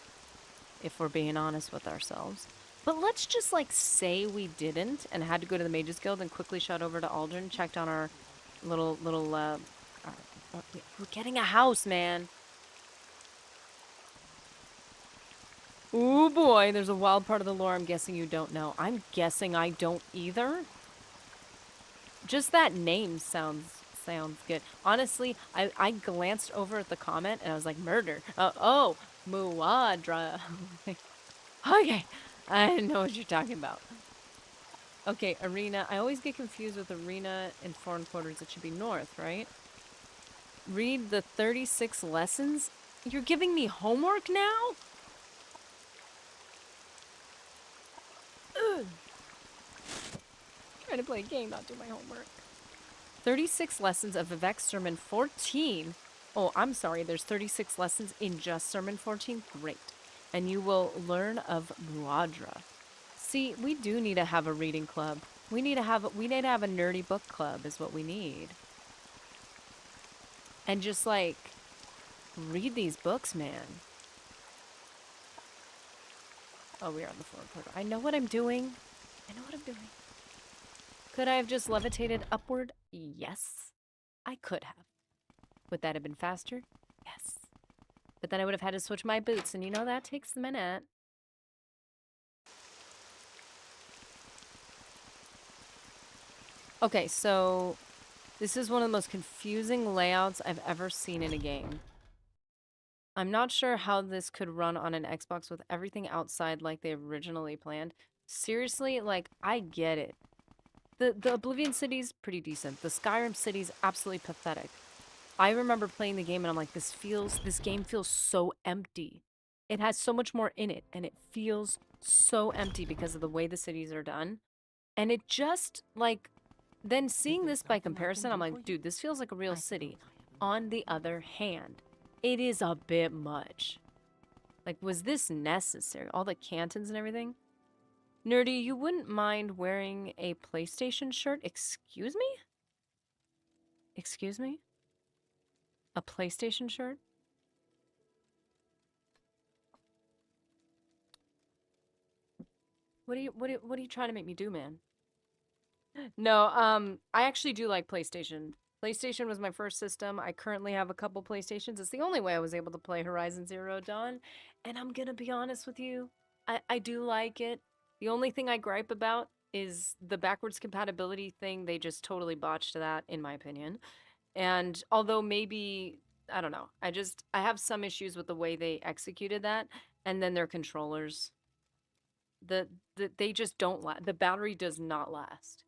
if we're being honest with ourselves. But let's just like say we didn't and had to go to the Mages Guild and quickly shot over to Aldrin, checked on our little we're getting a house, man. Ooh boy, there's a wild part of the lore I'm guessing you don't know. I'm guessing I don't either. Just that name sounds good. Honestly, I glanced over at the comment and I was like, murder. Oh, Muadra. Okay, I didn't know what you're talking about. Okay, arena. I always get confused with arena and foreign quarters. It should be north, right? Read the 36 lessons? You're giving me homework now? Ugh. Trying to play a game, not do my homework. 36 lessons of Vivek's Sermon 14. Oh, I'm sorry, there's 36 lessons in just Sermon 14? Great. And you will learn of Muadra. See, we do need to have a reading club. We need to have a nerdy book club is what we need. And just like read these books, man. Oh, we are on the forward quarter. I know what I'm doing. Could I have just levitated upward? Yes, I could have. Would that have been faster? Yes. But then I would have had to switch my boots, and you know that takes a minute. Okay, so this is one of the most confusing layouts I've ever seen in a game. I'm not sure how this could run on an Xbox with everything outside like they originally planned. Seriously, like, I get it. The Oblivion city's pretty decent. The Skyrim city's absolutely pathetic. I remember playing the game and I'm like, this game feels so empty. It has so much more in it and it feels so empty because of the way the cities are done. And it just, like, then seeing this by comparison, I'm like, dude, this feels like a real city. On the other hand, it is a bit much. Like, was this necessary? All the cantons and everything? Nerdy, you wouldn't mind wearing a PlayStation shirt? Excuse me? Excuse me? A PlayStation shirt? What are you trying to make me do, man? No, I actually do like PlayStation. PlayStation was my first system. I currently have a couple PlayStations. It's the only way I was able to play Horizon Zero Dawn. And I'm gonna be honest with you, I do like it. The only thing I gripe about is the backwards compatibility thing. They just totally botched that, in my opinion. And although maybe, I don't know, I have some issues with the way they executed that. And then their controllers, they just don't last. The battery does not last.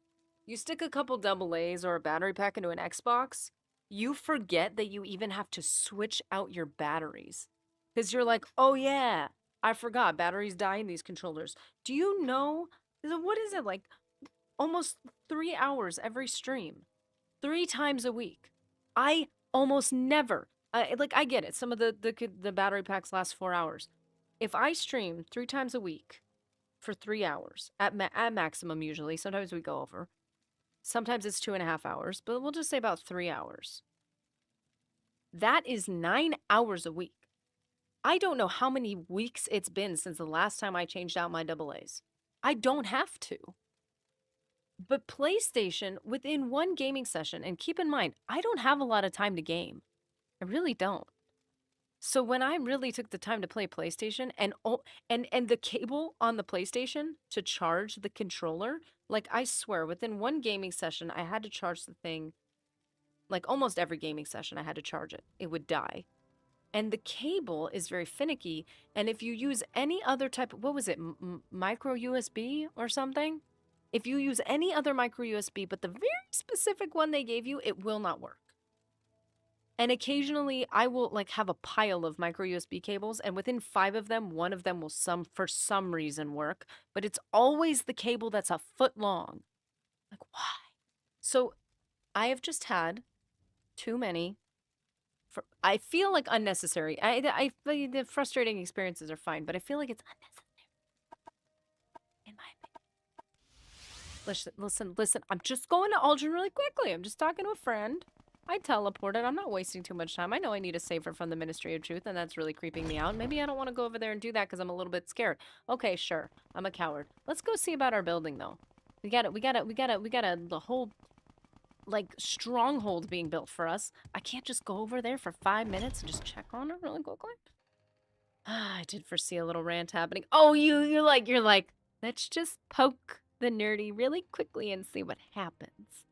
You stick a couple double A's or a battery pack into an Xbox, you forget that you even have to switch out your batteries. Because you're like, oh yeah, I forgot batteries die in these controllers. Do you know, what is it, like almost 3 hours every stream? 3 times a week. I almost never, I get it. Some of the battery packs last 4 hours. If I stream 3 times a week for 3 hours, at maximum usually, sometimes we go over. Sometimes it's 2.5 hours, but we'll just say about 3 hours. That is 9 hours a week. I don't know how many weeks it's been since the last time I changed out my double A's. I don't have to. But PlayStation, within one gaming session, and keep in mind, I don't have a lot of time to game. I really don't. So when I really took the time to play PlayStation and the cable on the PlayStation to charge the controller, like I swear, within one gaming session, I had to charge the thing. Like almost every gaming session, I had to charge it. It would die. And the cable is very finicky. And if you use any other type, what was it, micro USB or something? If you use any other micro USB, but the very specific one they gave you, it will not work. And occasionally I will like have a pile of micro USB cables, and within 5 of them, one of them will for some reason work, but it's always the cable that's a foot long. Like, why? So I have just had too many. I feel like unnecessary. The frustrating experiences are fine, but I feel like it's unnecessary. In my opinion. Listen. I'm just going to Aldrin really quickly. I'm just talking to a friend. I teleported. I'm not wasting too much time. I know I need a saver from the Ministry of Truth, and that's really creeping me out. Maybe I don't want to go over there and do that because I'm a little bit scared. Okay, sure. I'm a coward. Let's go see about our building, though. We got the whole like stronghold being built for us. I can't just go over there for 5 minutes and just check on it really quickly. I did foresee a little rant happening. Oh, you're like, let's just poke the nerdy really quickly and see what happens.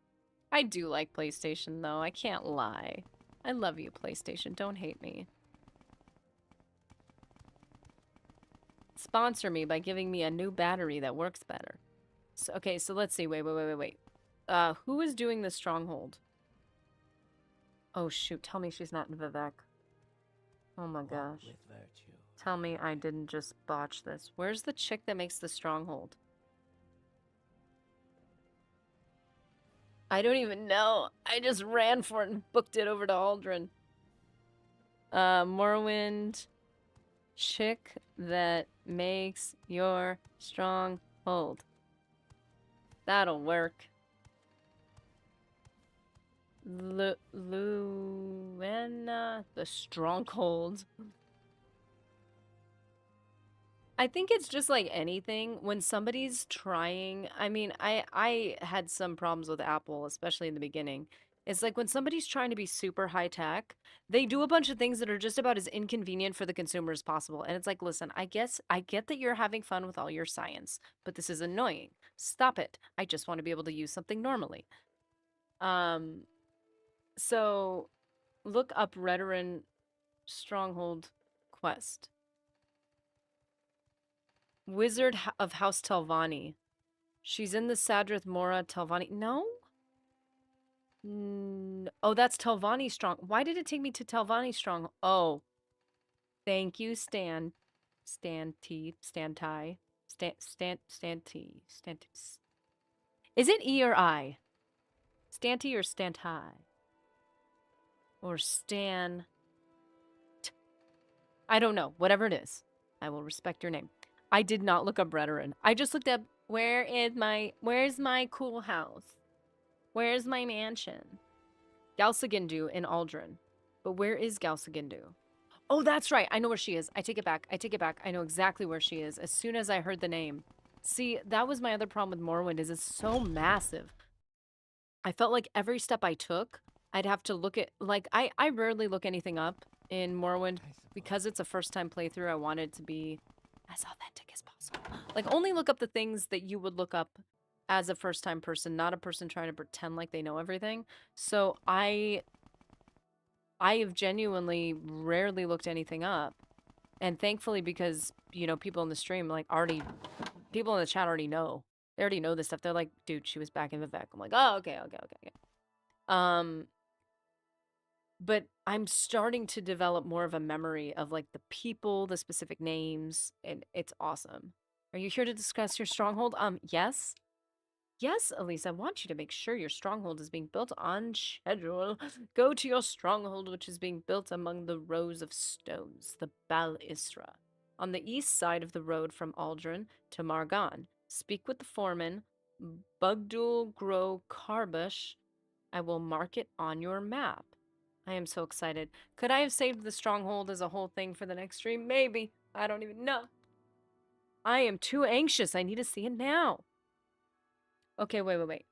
I do like PlayStation though, I can't lie. I love you, PlayStation. Don't hate me. Sponsor me by giving me a new battery that works better. So, okay, so let's see. Wait. Who is doing the stronghold? Oh, shoot. Tell me she's not in Vivek. Oh, my gosh. Tell me I didn't just botch this. Where's the chick that makes the stronghold? I don't even know. I just ran for it and booked it over to Aldrin. Morrowind. Chick that makes your stronghold. That'll work. Luena, the stronghold. I think it's just like anything when somebody's trying. I mean, I had some problems with Apple, especially in the beginning. It's like when somebody's trying to be super high tech, they do a bunch of things that are just about as inconvenient for the consumer as possible. And it's like, listen, I get that you're having fun with all your science, but this is annoying. Stop it. I just want to be able to use something normally. So look up Redoran Stronghold Quest. Wizard of House Telvanni. She's in the Sadrith Mora Telvanni. No? Oh, that's Telvanni Strong. Why did it take me to Telvanni Strong? Oh. Thank you, Stan T. Is it E or I? Stanty or Stantai? Or Stan... I don't know. Whatever it is. I will respect your name. I did not look up Redoran. I just looked up, where's my cool house? Where's my mansion? Galsagindu in Aldrin. But where is Galsagindu? Oh, that's right. I know where she is. I take it back. I know exactly where she is as soon as I heard the name. See, that was my other problem with Morrowind, is it's so massive. I felt like every step I took, I'd have to look at, like, I rarely look anything up in Morrowind because it's a first-time playthrough. I wanted to be as authentic as possible. Like, only look up the things that you would look up as a first-time person, not a person trying to pretend like they know everything. So I have genuinely rarely looked anything up. And thankfully, because, you know, people in the stream, like, people in the chat already know. They already know this stuff. They're like, dude, she was back in Vivek. I'm like, oh, okay. But I'm starting to develop more of a memory of, like, the people, the specific names, and it's awesome. Are you here to discuss your stronghold? Yes. Yes, Elise, I want you to make sure your stronghold is being built on schedule. Go to your stronghold, which is being built among the rows of stones, the Bal Isra, on the east side of the road from Aldrin to Margan. Speak with the foreman, Bugdul Grow Carbush. I will mark it on your map. I am so excited. Could I have saved the stronghold as a whole thing for the next stream? Maybe. I don't even know. I am too anxious. I need to see it now. Okay, wait.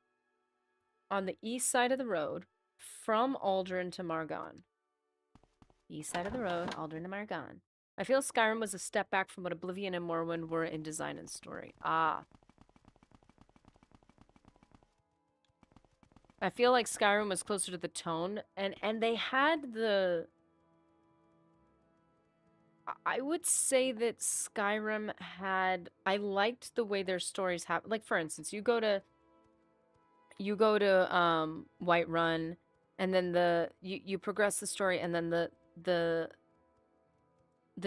On the east side of the road, from Aldrin to Margan. East side of the road, Aldrin to Margan. I feel Skyrim was a step back from what Oblivion and Morrowind were in design and story. Ah. I feel like Skyrim was closer to the tone, and they had the... I would say that Skyrim had... I liked the way their stories happen. Like, for instance, you go to Whiterun, and then you progress the story, and then the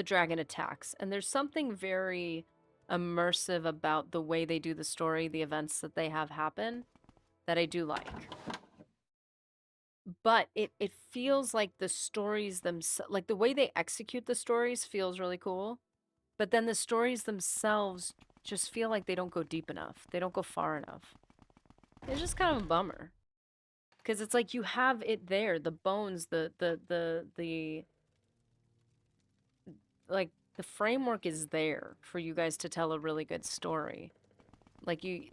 dragon attacks. And there's something very immersive about the way they do the story, the events that they have happen, that I do like. But it feels like the stories themselves, like the way they execute the stories feels really cool. But then the stories themselves just feel like they don't go deep enough. They don't go far enough. It's just kind of a bummer. Because it's like you have it there, the bones, like, the framework is there for you guys to tell a really good story. Like, you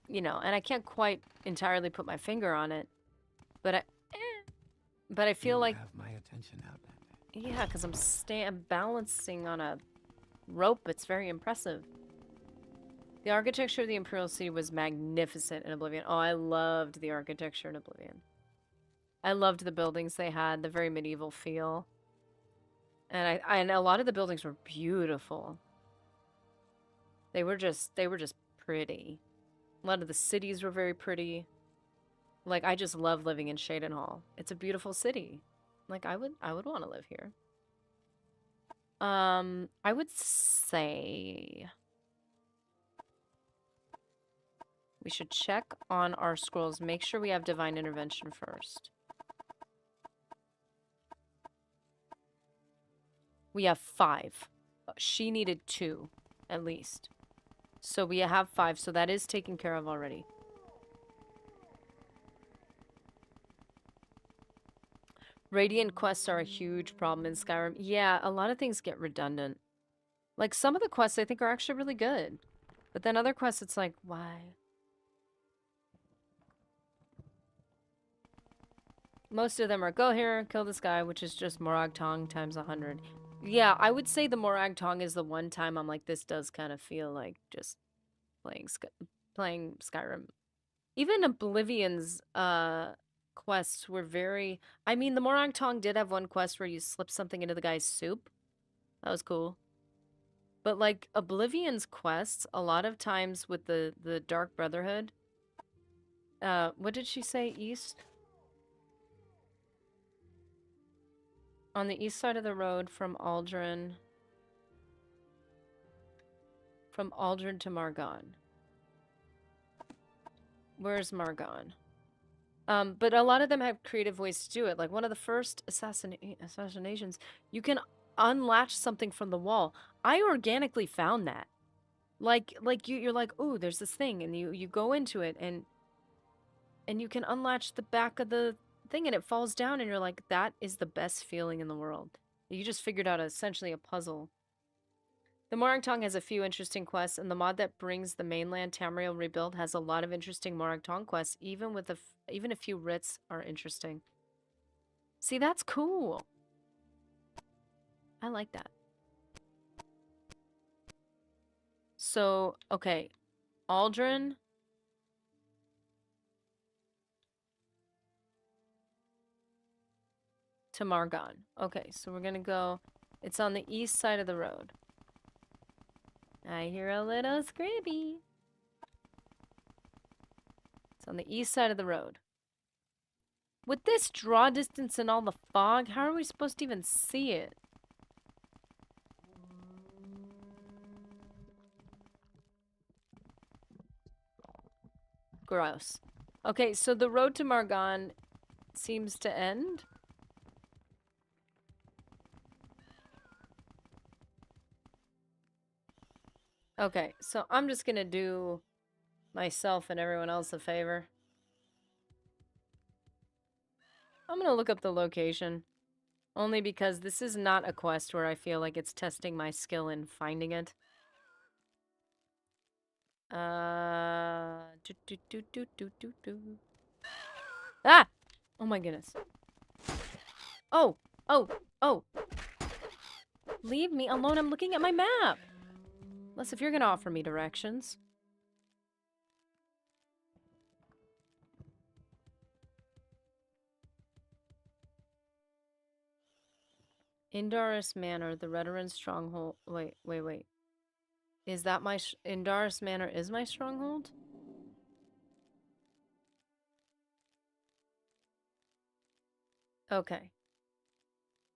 know, and I can't quite entirely put my finger on it, but I feel like... have my attention, Outlander. Yeah, because I'm balancing on a rope. It's very impressive. The architecture of the Imperial City was magnificent in Oblivion. Oh, I loved the architecture in Oblivion. I loved the buildings they had, the very medieval feel. And a lot of the buildings were beautiful. They were just pretty. A lot of the cities were very pretty. Like, I just love living in Shadenhall. It's a beautiful city. Like, I would want to live here. I would say we should check on our scrolls. Make sure we have divine intervention first. We have 5. She needed 2, at least. So we have 5, so that is taken care of already. Radiant quests are a huge problem in Skyrim. Yeah, a lot of things get redundant. Like, some of the quests I think are actually really good. But then other quests, it's like, why? Most of them are go here, kill this guy, which is just Morag Tong times 100. Yeah, I would say the Morag Tong is the one time I'm like, this does kind of feel like just playing Skyrim. Even Oblivion's quests were very... I mean, the Morag Tong did have one quest where you slip something into the guy's soup. That was cool. But, like, Oblivion's quests, a lot of times with the Dark Brotherhood... what did she say? East? On the east side of the road from Aldrin... From Aldrin to Margan. Where's Margan? But a lot of them have creative ways to do it. Like, one of the first assassinations, you can unlatch something from the wall. I organically found that. Like you're like, ooh, there's this thing, and you go into it, and you can unlatch the back of the thing, and it falls down, and you're like, that is the best feeling in the world. You just figured out essentially a puzzle. The Morag Tong has a few interesting quests, and the mod that brings the mainland Tamriel rebuild has a lot of interesting Morag Tong quests. Even a few writs are interesting. See, that's cool. I like that. So, okay, Aldrin to Margon. Okay, so we're gonna go... It's on the east side of the road. I hear a little scribby. It's on the east side of the road. With this draw distance and all the fog, how are we supposed to even see it? Gross. Okay, so the road to Margon seems to end. Okay, so I'm just gonna do myself and everyone else a favor. I'm gonna look up the location. Only because this is not a quest where I feel like it's testing my skill in finding it. Ah! Oh my goodness. Oh! Oh! Oh! Leave me alone, I'm looking at my map! Unless if you're gonna offer me directions. Indaris Manor, the Redoran stronghold. Wait. Is that my... Indaris Manor is my stronghold? Okay.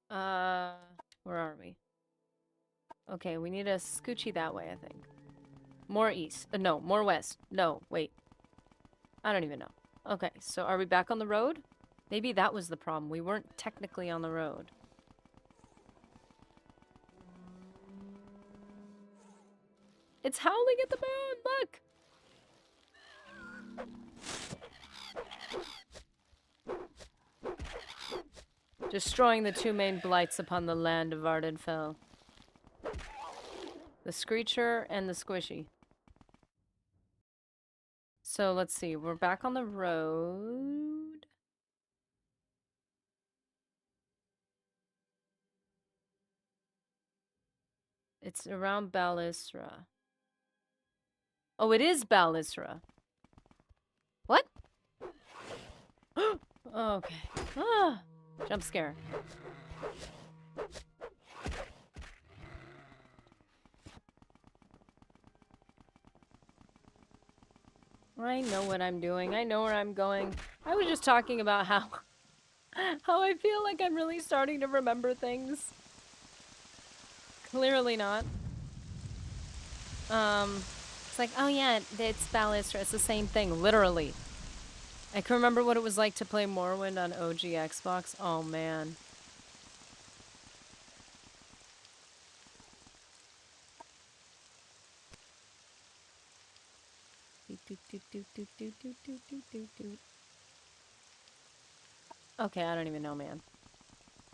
Where are we? Okay, we need a scoochie that way, I think. More east. No, more west. No, wait. I don't even know. Okay, so are we back on the road? Maybe that was the problem. We weren't technically on the road. It's howling at the moon! Look! Destroying the two main blights upon the land of Ardenfell. The Screecher and the Squishy. So let's see, we're back on the road. It's around Balisra. Oh, it is Balisra. What? Okay. Ah, jump scare. I know what I'm doing. I know where I'm going. I was just talking about how I feel like I'm really starting to remember things. Clearly not. It's like, oh yeah, it's Balistra. It's the same thing, literally. I can remember what it was like to play Morrowind on OG Xbox. Oh man. Okay, I don't even know, man.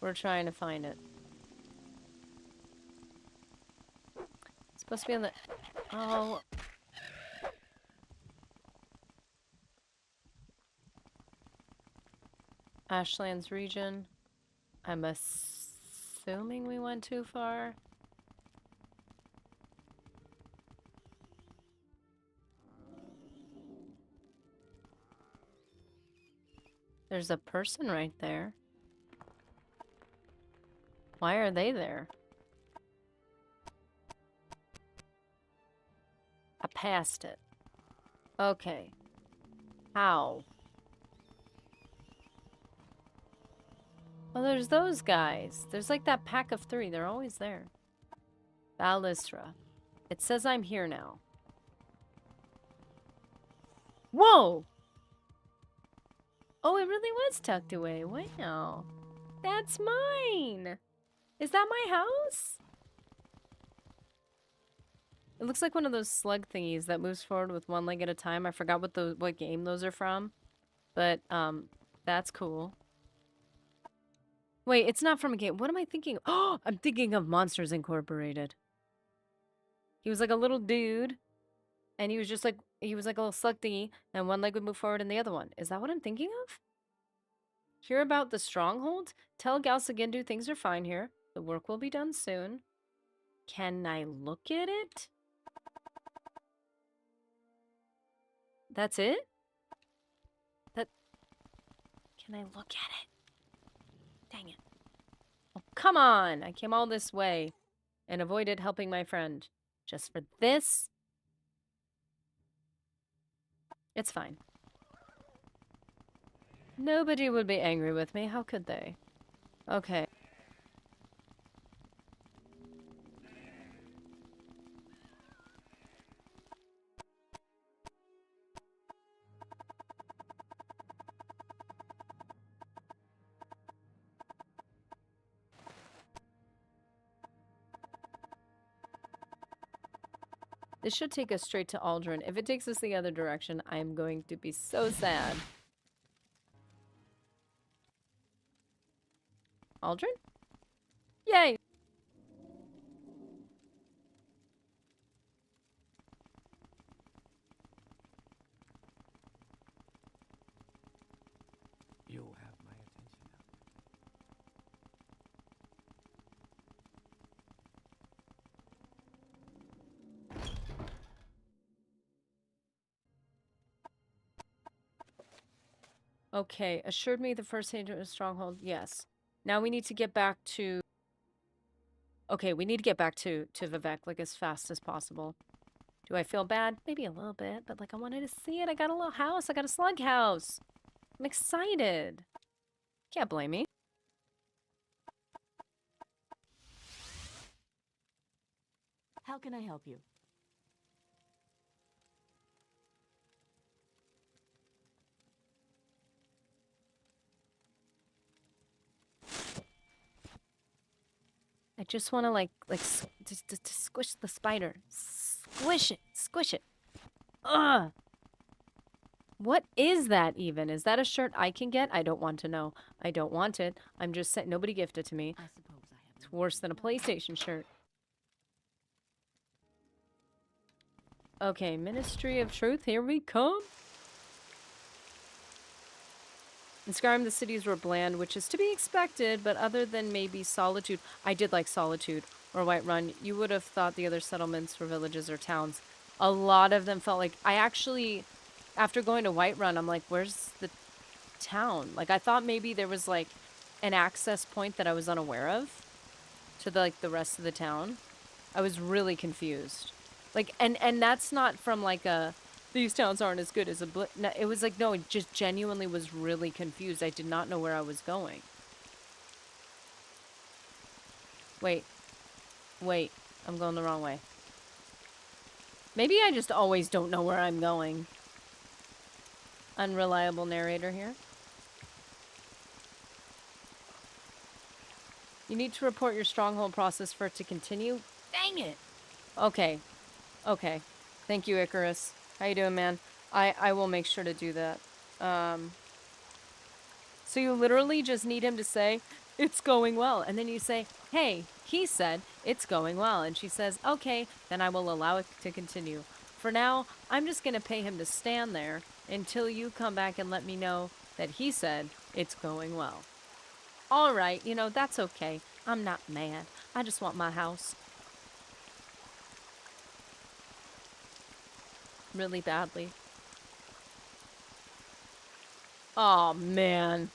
We're trying to find it. It's supposed to be on the... Oh. Ashlands region. I'm assuming we went too far. There's a person right there. Why are they there? I passed it. Okay. How? Oh, there's those guys. There's like that pack of 3. They're always there. Balistra. It says I'm here now. Whoa! Oh, it really was tucked away. Wow. That's mine! Is that my house? It looks like one of those slug thingies that moves forward with one leg at a time. I forgot what game those are from. But, that's cool. Wait, it's not from a game. What am I thinking? Oh, I'm thinking of Monsters Incorporated. He was like a little dude. And he was just like, he was like a little slug thingy. And one leg would move forward and the other one. Is that what I'm thinking of? Hear about the stronghold? Tell Galsagindu things are fine here. The work will be done soon. Can I look at it? That's it? Can I look at it? Dang it. come on! I came all this way and avoided helping my friend. Just for this? It's fine. Nobody would be angry with me. How could they? Okay. This should take us straight to Aldrin. If it takes us the other direction, I am going to be so sad. Aldrin? Yay! You have my attention now. Okay, assured me the first agent was stronghold. Yes. Now we need to get back to... Okay, we need to get back to Vivek, like, as fast as possible. Do I feel bad? Maybe a little bit, but, like, I wanted to see it. I got a little house. I got a slug house. I'm excited. Can't blame me. How can I help you? I just want to, just squish the spider. Squish it. Squish it. Ugh. What is that even? Is that a shirt I can get? I don't want to know. I don't want it. I'm just saying, nobody gifted it to me. I suppose I have. It's worse than a PlayStation shirt. Okay, Ministry of Truth, here we come. In Skyrim, the cities were bland, which is to be expected, but other than maybe Solitude, I did like Solitude or Whiterun, you would have thought the other settlements were villages or towns. A lot of them felt like, I actually, after going to Whiterun, I'm like, where's the town? Like, I thought maybe there was, like, an access point that I was unaware of to, the rest of the town. I was really confused. Like, and that's not from, like, these towns aren't as good as a... No, it was like, no, it just genuinely was really confused. I did not know where I was going. Wait. Wait. I'm going the wrong way. Maybe I just always don't know where I'm going. Unreliable narrator here. You need to report your stronghold process for it to continue. Dang it! Okay. Okay. Thank you, Icarus. How you doing, man? I will make sure to do that. So you literally just need him to say, it's going well. And then you say, hey, he said, it's going well. And she says, okay, then I will allow it to continue. For now, I'm just going to pay him to stand there until you come back and let me know that he said, it's going well. All right, you know, that's okay. I'm not mad. I just want my house. Really badly. Oh man.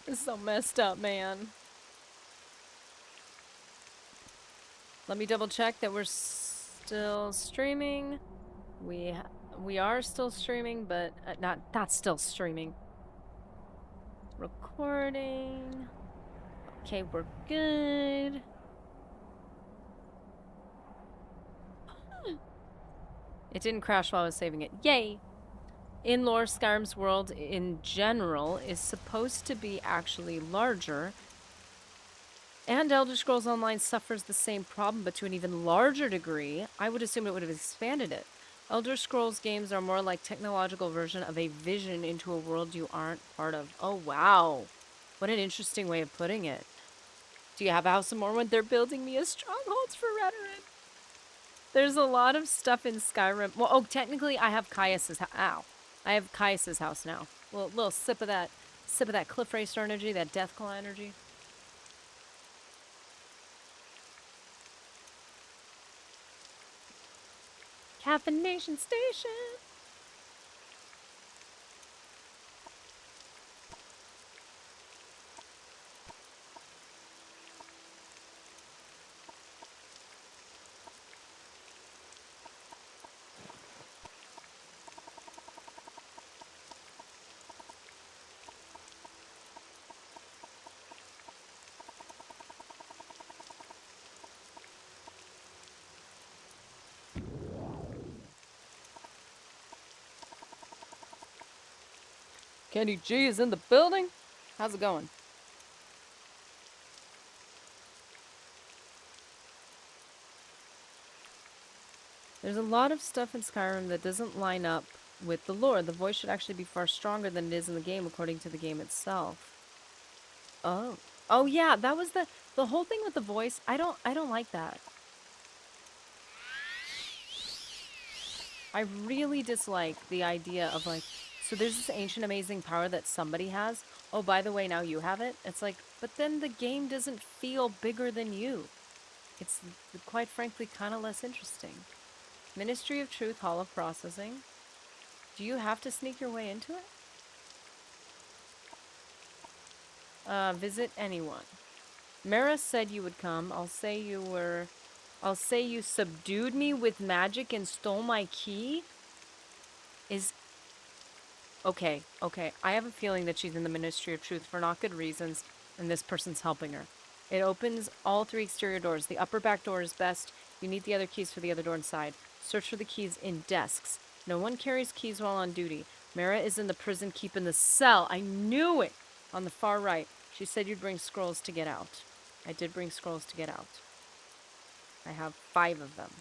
This is so messed up, man. Let me double check that we're still streaming. We are still streaming, but not still streaming. Recording. Okay, we're good. It didn't crash while I was saving it. Yay! In lore, Skyrim's world in general is supposed to be actually larger. And Elder Scrolls Online suffers the same problem, but to an even larger degree. I would assume it would have expanded it. Elder Scrolls games are more like technological version of a vision into a world you aren't part of. Oh, wow. What an interesting way of putting it. Do you have a house in Morrowind? They're building me a strongholds for Redoran. There's a lot of stuff in Skyrim. Well, oh, technically I have Caius's house. Ow. I have Caius's house now. Little sip of that Cliff Racer energy, that Deathclaw energy. Caffeination Station. Kenny G is in the building. How's it going? There's a lot of stuff in Skyrim that doesn't line up with the lore. The voice should actually be far stronger than it is in the game, according to the game itself. Oh. Oh yeah, that was the whole thing with the voice. I don't like that. I really dislike the idea of like, so there's this ancient amazing power that somebody has. Oh, by the way, now you have it. It's like, but then the game doesn't feel bigger than you. It's quite frankly kind of less interesting. Ministry of Truth, Hall of Processing. Do you have to sneak your way into it? Visit anyone. Mara said you would come. I'll say you subdued me with magic and stole my key. Okay. I have a feeling that she's in the Ministry of Truth for not good reasons, and this person's helping her. It opens all 3 exterior doors. The upper back door is best. You need the other keys for the other door inside. Search for the keys in desks. No one carries keys while on duty. Mara is in the prison keeping the cell. I knew it! On the far right. She said you'd bring scrolls to get out. I did bring scrolls to get out. I have 5 of them.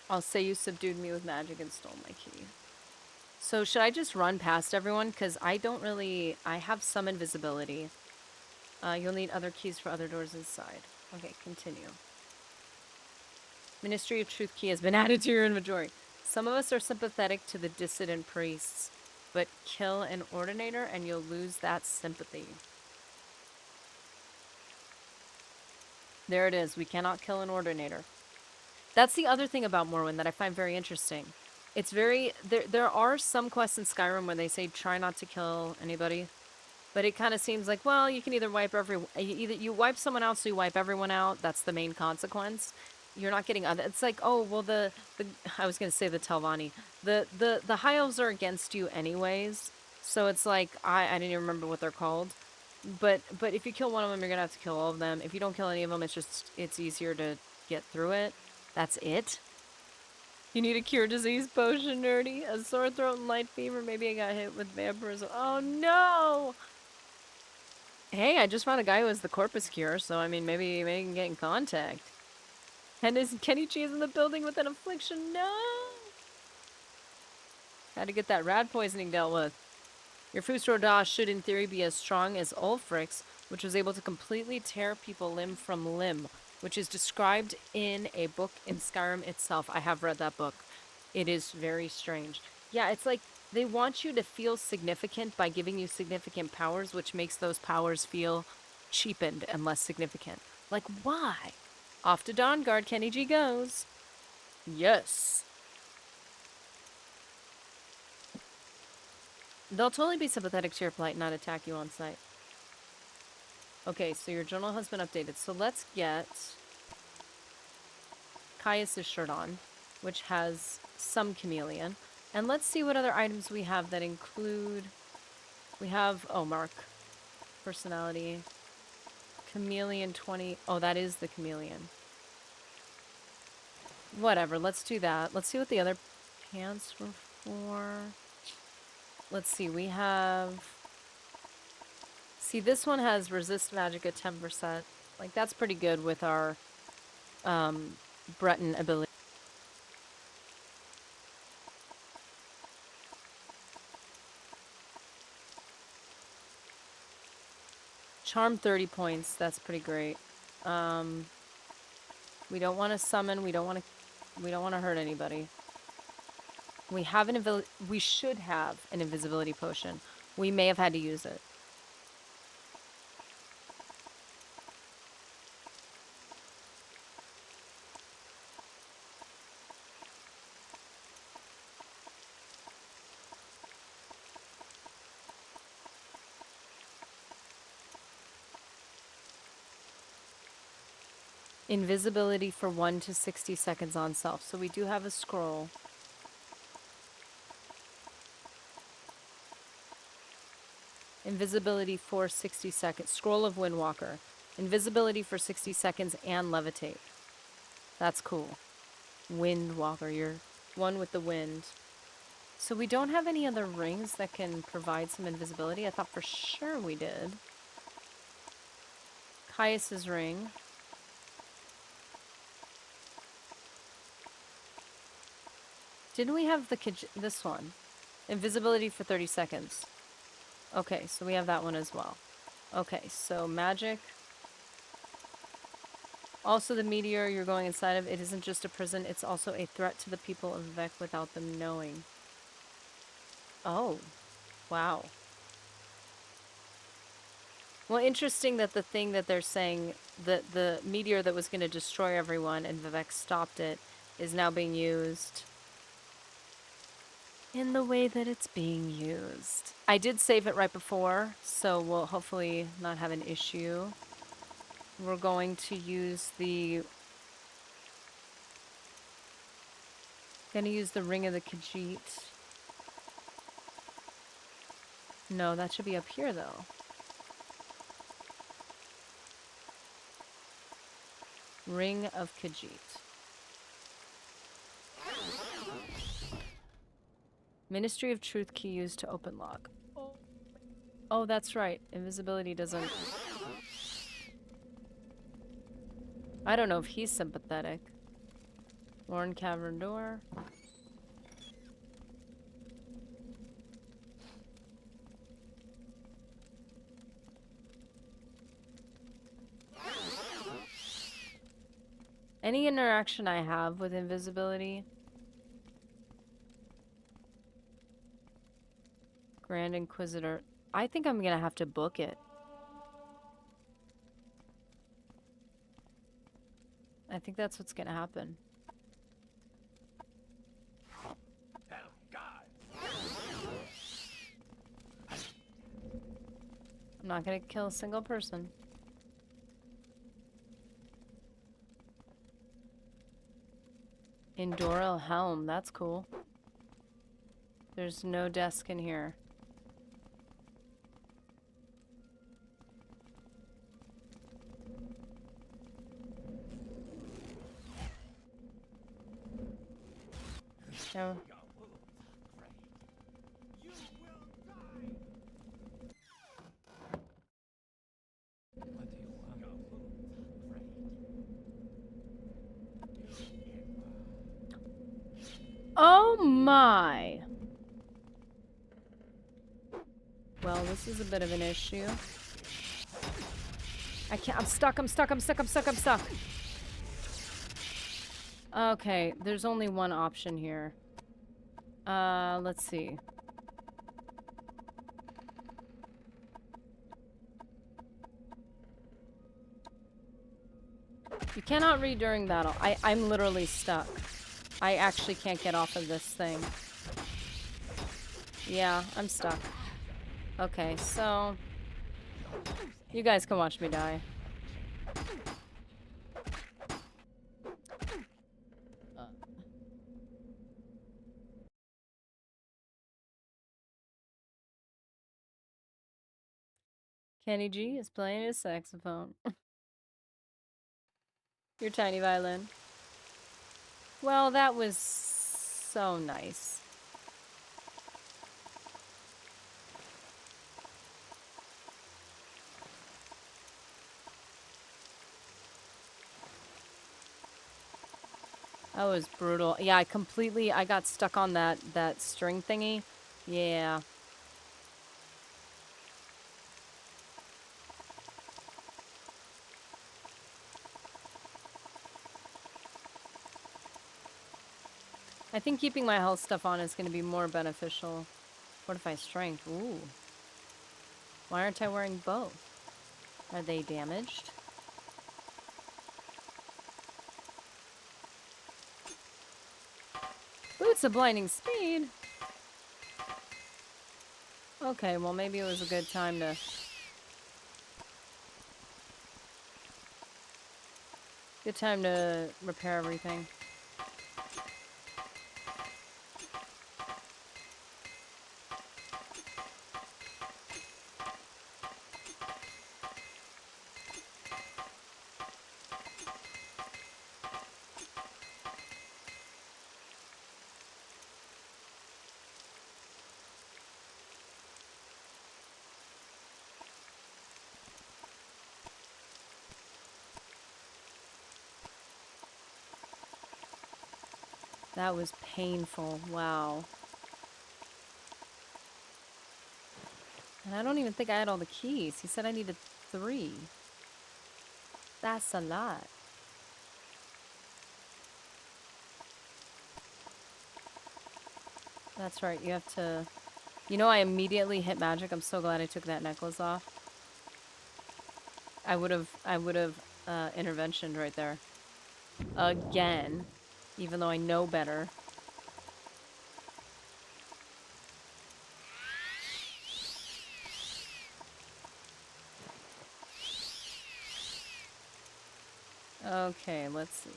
I'll say you subdued me with magic and stole my key. So should I just run past everyone? Because I have some invisibility. You'll need other keys for other doors inside. Okay, continue. Ministry of Truth key has been added to your inventory. Some of us are sympathetic to the dissident priests, but kill an ordinator and you'll lose that sympathy. There it is. We cannot kill an ordinator. That's the other thing about Morrowind that I find very interesting. It's very... There are some quests in Skyrim where they say try not to kill anybody. But it kind of seems like, well, you can either wipe you wipe someone out, so you wipe everyone out. That's the main consequence. You're not getting other... It's like, oh, well, I was going to say the Telvanni. The High Elves are against you anyways. So it's like, I didn't even remember what they're called. But if you kill one of them, you're going to have to kill all of them. If you don't kill any of them, it's easier to get through it. That's it. You need a cure disease potion, nerdy. A sore throat and light fever. Maybe I got hit with vampirism. Oh, no! Hey, I just found a guy who has the corpus cure, so I mean, maybe I can get in contact. And is Kenny Cheese in the building with an affliction? No! Had to get that rat poisoning dealt with. Your Fusro Da should in theory be as strong as Ulfric's, which was able to completely tear people limb from limb, which is described in a book in Skyrim itself. I have read that book. It is very strange. Yeah, it's like they want you to feel significant by giving you significant powers, which makes those powers feel cheapened and less significant. Like, why? Off to Dawnguard, Kenny G goes. Yes. They'll totally be sympathetic to your plight and not attack you on sight. Okay, so your journal has been updated. So let's get Caius' shirt on, which has some chameleon. And let's see what other items we have that include... We have... Oh, Mark. Personality. Chameleon 20... Oh, that is the chameleon. Whatever, let's do that. Let's see what the other pants were for. Let's see, we have... See, this one has resist magic at 10%. Like, that's pretty good with our Breton ability. Charm 30 points, that's pretty great. We don't want to summon, we don't want to hurt anybody. We should have an invisibility potion. We may have had to use it. Invisibility for 1 to 60 seconds on self. So we do have a scroll. Invisibility for 60 seconds. Scroll of Windwalker. Invisibility for 60 seconds and levitate. That's cool. Windwalker. You're one with the wind. So we don't have any other rings that can provide some invisibility. I thought for sure we did. Caius's ring. Didn't we have this one? Invisibility for 30 seconds. Okay, so we have that one as well. Okay, so magic. Also the meteor you're going inside of, it isn't just a prison, it's also a threat to the people of Vec without them knowing. Oh, wow. Well, interesting that the thing that they're saying, that the meteor that was going to destroy everyone and Vivek stopped it, is now being used in the way that it's being used. I did save it right before, so we'll hopefully not have an issue. We're going to use the... Gonna use the Ring of the Khajiit. No, that should be up here, though. Ring of Khajiit. Ministry of Truth key used to open lock. Oh, that's right. Invisibility doesn't... I don't know if he's sympathetic. Lorne Cavern door. Any interaction I have with invisibility... Grand Inquisitor. I think I'm gonna have to book it. I think that's what's gonna happen. Oh, God. I'm not gonna kill a single person. Indoral Helm, that's cool. There's no desk in here. No. Oh my! Well, this is a bit of an issue. I can't- I'm stuck, I'm stuck, I'm stuck, I'm stuck, I'm stuck! Okay, there's only one option here. Let's see. You cannot read during battle. I'm literally stuck. I actually can't get off of this thing. Yeah, I'm stuck. Okay, so... You guys can watch me die. Kenny G is playing his saxophone. Your tiny violin. Well, that was so nice. That was brutal. Yeah, I got stuck on that string thingy. Yeah. I think keeping my health stuff on is going to be more beneficial. Fortify strength. Ooh. Why aren't I wearing both? Are they damaged? Boots of blinding speed. Okay, well maybe it was a good time to... Good time to repair everything. That was painful. Wow. And I don't even think I had all the keys. He said I needed 3. That's a lot. That's right, you have to... You know, I immediately hit magic. I'm so glad I took that necklace off. I would have interventioned right there. Again. Even though I know better. Okay, let's see.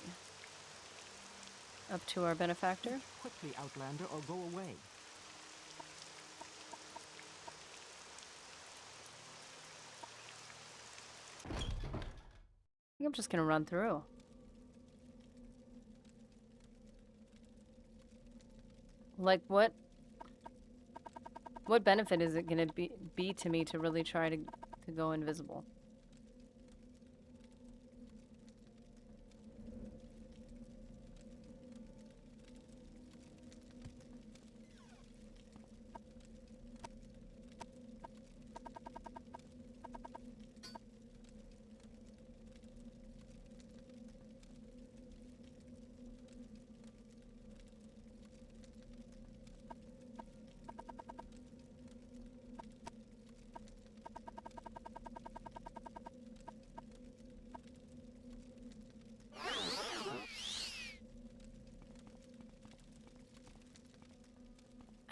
Up to our benefactor. Quickly, Outlander, or go away. I think I'm just gonna run through. Like, what benefit is it gonna be to me to really try to go invisible?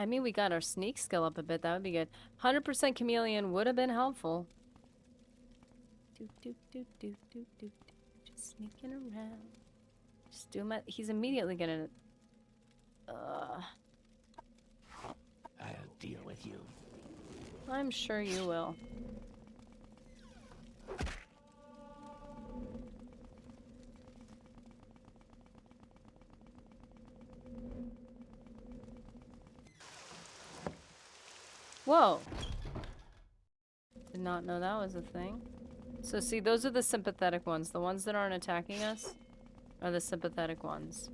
I mean, we got our sneak skill up a bit. That would be good. 100% chameleon would have been helpful. Just sneaking around. Just do my... He's immediately gonna... I'll deal with you. I'm sure you will. Whoa. Did not know that was a thing. So see, those are the sympathetic ones. The ones that aren't attacking us are the sympathetic ones.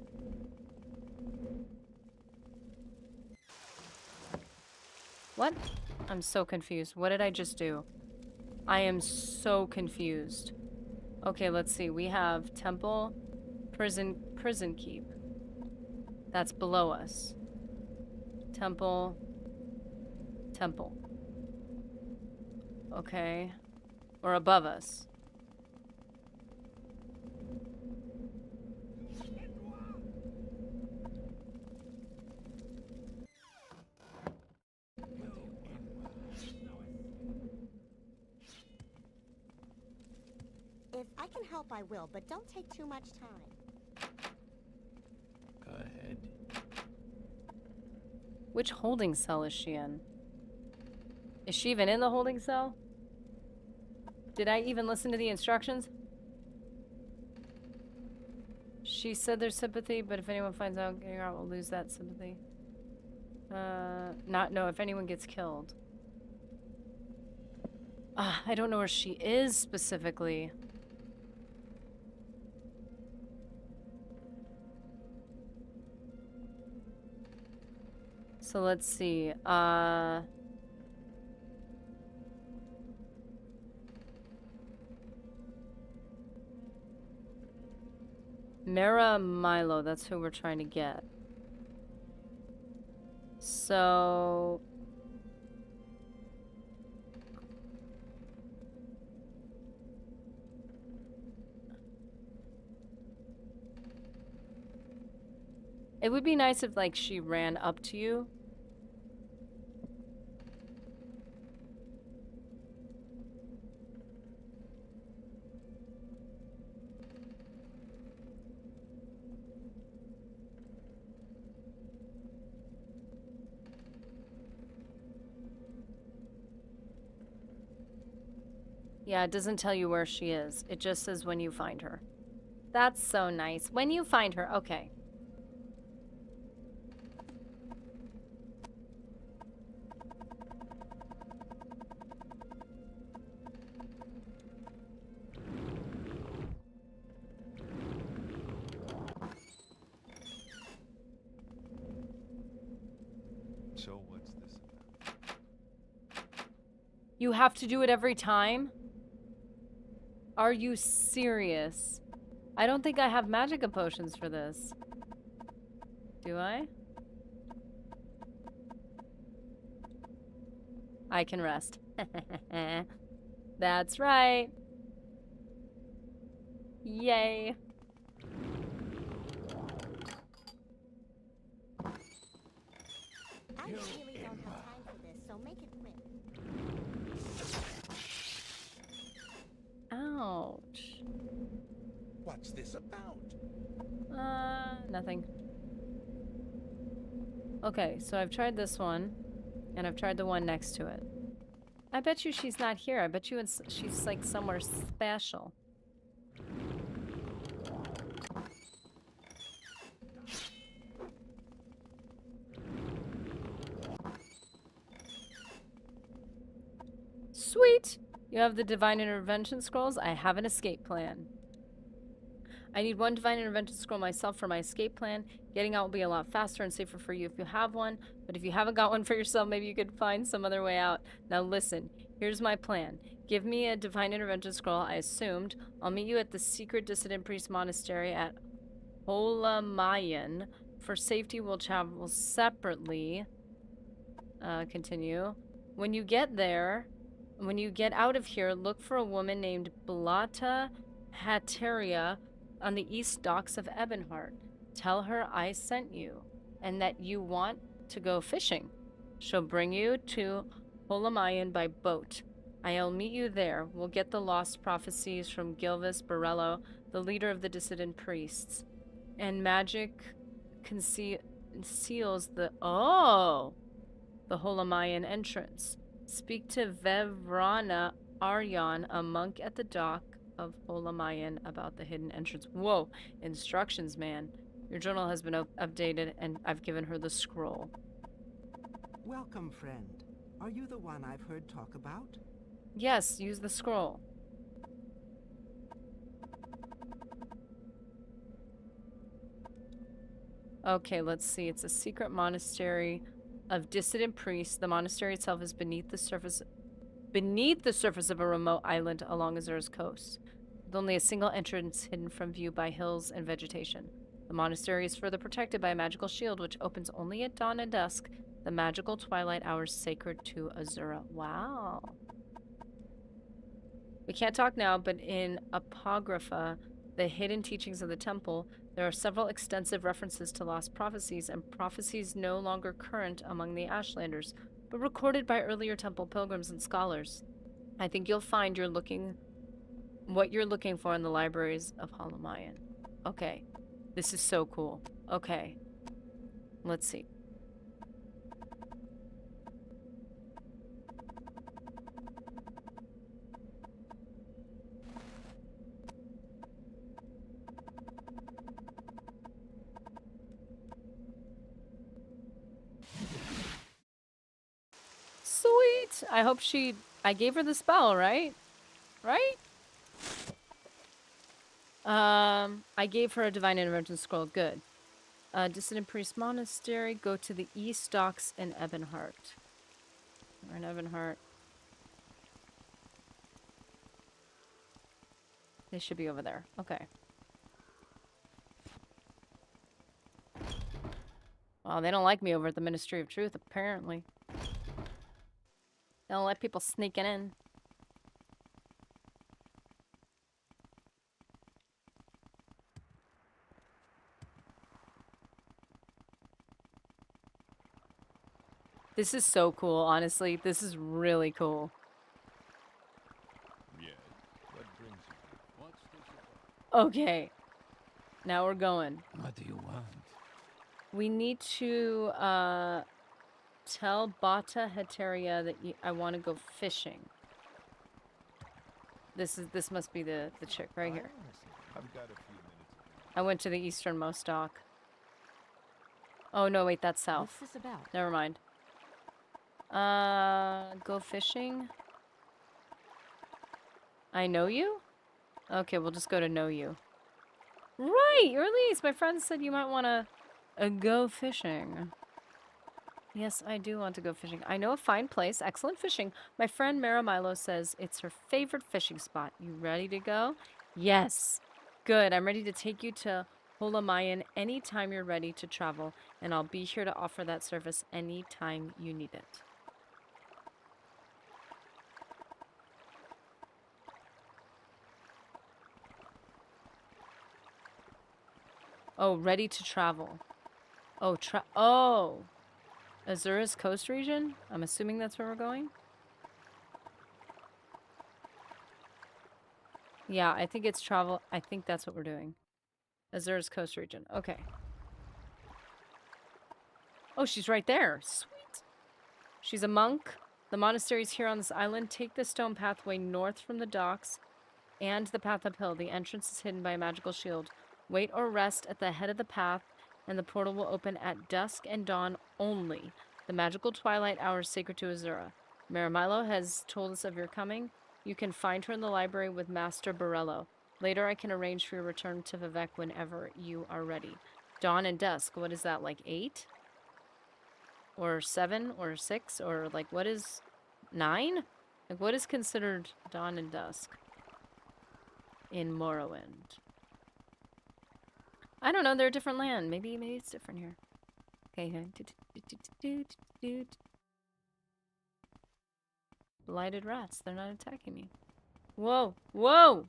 What? I'm so confused. What did I just do? I am so confused. Okay, let's see. We have temple, prison keep. That's below us. Temple. Okay. Or above us. If I can help, I will, but don't take too much time. Go ahead. Which holding cell is she in? Is she even in the holding cell? Did I even listen to the instructions? She said there's sympathy, but if anyone finds out, we'll lose that sympathy. No, if anyone gets killed. I don't know where she is specifically. So let's see. Mara Milo, that's who we're trying to get. So... It would be nice if, like, she ran up to you. Yeah, it doesn't tell you where she is. It just says when you find her. That's so nice. When you find her, okay. So what's this about? You have to do it every time? Are you serious? I don't think I have magica potions for this. Do I? I can rest. That's right. Yay. I really don't have time for this, so make it quick. Ouch. What's this about? Nothing. Okay, so I've tried this one, and I've tried the one next to it. I bet you she's not here. I bet you she's like somewhere special. Sweet! You have the Divine Intervention Scrolls. I have an escape plan. I need one Divine Intervention Scroll myself for my escape plan. Getting out will be a lot faster and safer for you if you have one. But if you haven't got one for yourself, maybe you could find some other way out. Now listen, here's my plan. Give me a Divine Intervention Scroll, I assumed. I'll meet you at the secret Dissident Priest Monastery at Holamayan. For safety, we'll travel separately. Continue. When you get there, when you get out of here, look for a woman named Blata Hateria on the east docks of Ebonheart. Tell her I sent you and that you want to go fishing. She'll bring you to Holamayan by boat. I'll meet you there. We'll get the lost prophecies from Gilvis Borello, the leader of the dissident priests. And magic conceals the Holamayan entrance. Speak to Vevrana Aryan, a monk at the dock of Holamayan, about the hidden entrance. Whoa, instructions, man. Your journal has been updated, and I've given her the scroll. Welcome, friend. Are you the one I've heard talk about? Yes, use the scroll. Okay, let's see. It's a secret monastery of dissident priests. The monastery itself is beneath the surface of a remote island along Azura's coast, with only a single entrance hidden from view by hills and vegetation. The monastery is further protected by a magical shield which opens only at dawn and dusk, the magical twilight hours sacred to Azura. Wow. We can't talk now, but in Apocrypha, the hidden teachings of the temple, there are several extensive references to lost prophecies and prophecies no longer current among the Ashlanders, but recorded by earlier temple pilgrims and scholars. I think you'll find what you're looking for in the libraries of Holamayan. Okay. This is so cool. Okay. Let's see. Sweet! I hope I gave her the spell, right? Right? I gave her a Divine Intervention Scroll. Good. Dissident Priest Monastery. Go to the East Docks in Ebonheart. We're in Ebonheart. They should be over there. Okay. Well, they don't like me over at the Ministry of Truth, apparently. They don't let people sneaking in. This is so cool, honestly. This is really cool. Yeah. What brings you here? What's this about? Okay. Now we're going. What do you want? We need to tell Bata Heteria that I want to go fishing. This must be the chick right here. I've got a few minutes. I went to the easternmost dock. Oh no, wait, that's south. What's this about? Never mind. Go fishing? I know you? Okay, we'll just go to know you. Right, Elise, my friend said you might want to go fishing. Yes, I do want to go fishing. I know a fine place, excellent fishing. My friend Mara Milo says it's her favorite fishing spot. You ready to go? Yes. Good. I'm ready to take you to Holamayan anytime you're ready to travel, and I'll be here to offer that service anytime you need it. Oh, ready to travel. Oh, Azura's coast region? I'm assuming that's where we're going? Yeah, I think it's travel. I think that's what we're doing. Azura's coast region. Okay. Oh, she's right there. Sweet. She's a monk. The monastery's here on this island. Take the stone pathway north from the docks and the path uphill. The entrance is hidden by a magical shield. Wait or rest at the head of the path, and the portal will open at dusk and dawn only. The magical twilight hour is sacred to Azura. Maramilo has told us of your coming. You can find her in the library with Master Borello. Later, I can arrange for your return to Vivek whenever you are ready. Dawn and dusk. What is that, like 8? Or 7? Or 6? Or, like, what is 9? Like, what is considered dawn and dusk in Morrowind? I don't know. They're a different land. Maybe it's different here. Okay. Blighted rats. They're not attacking me. Whoa. Whoa!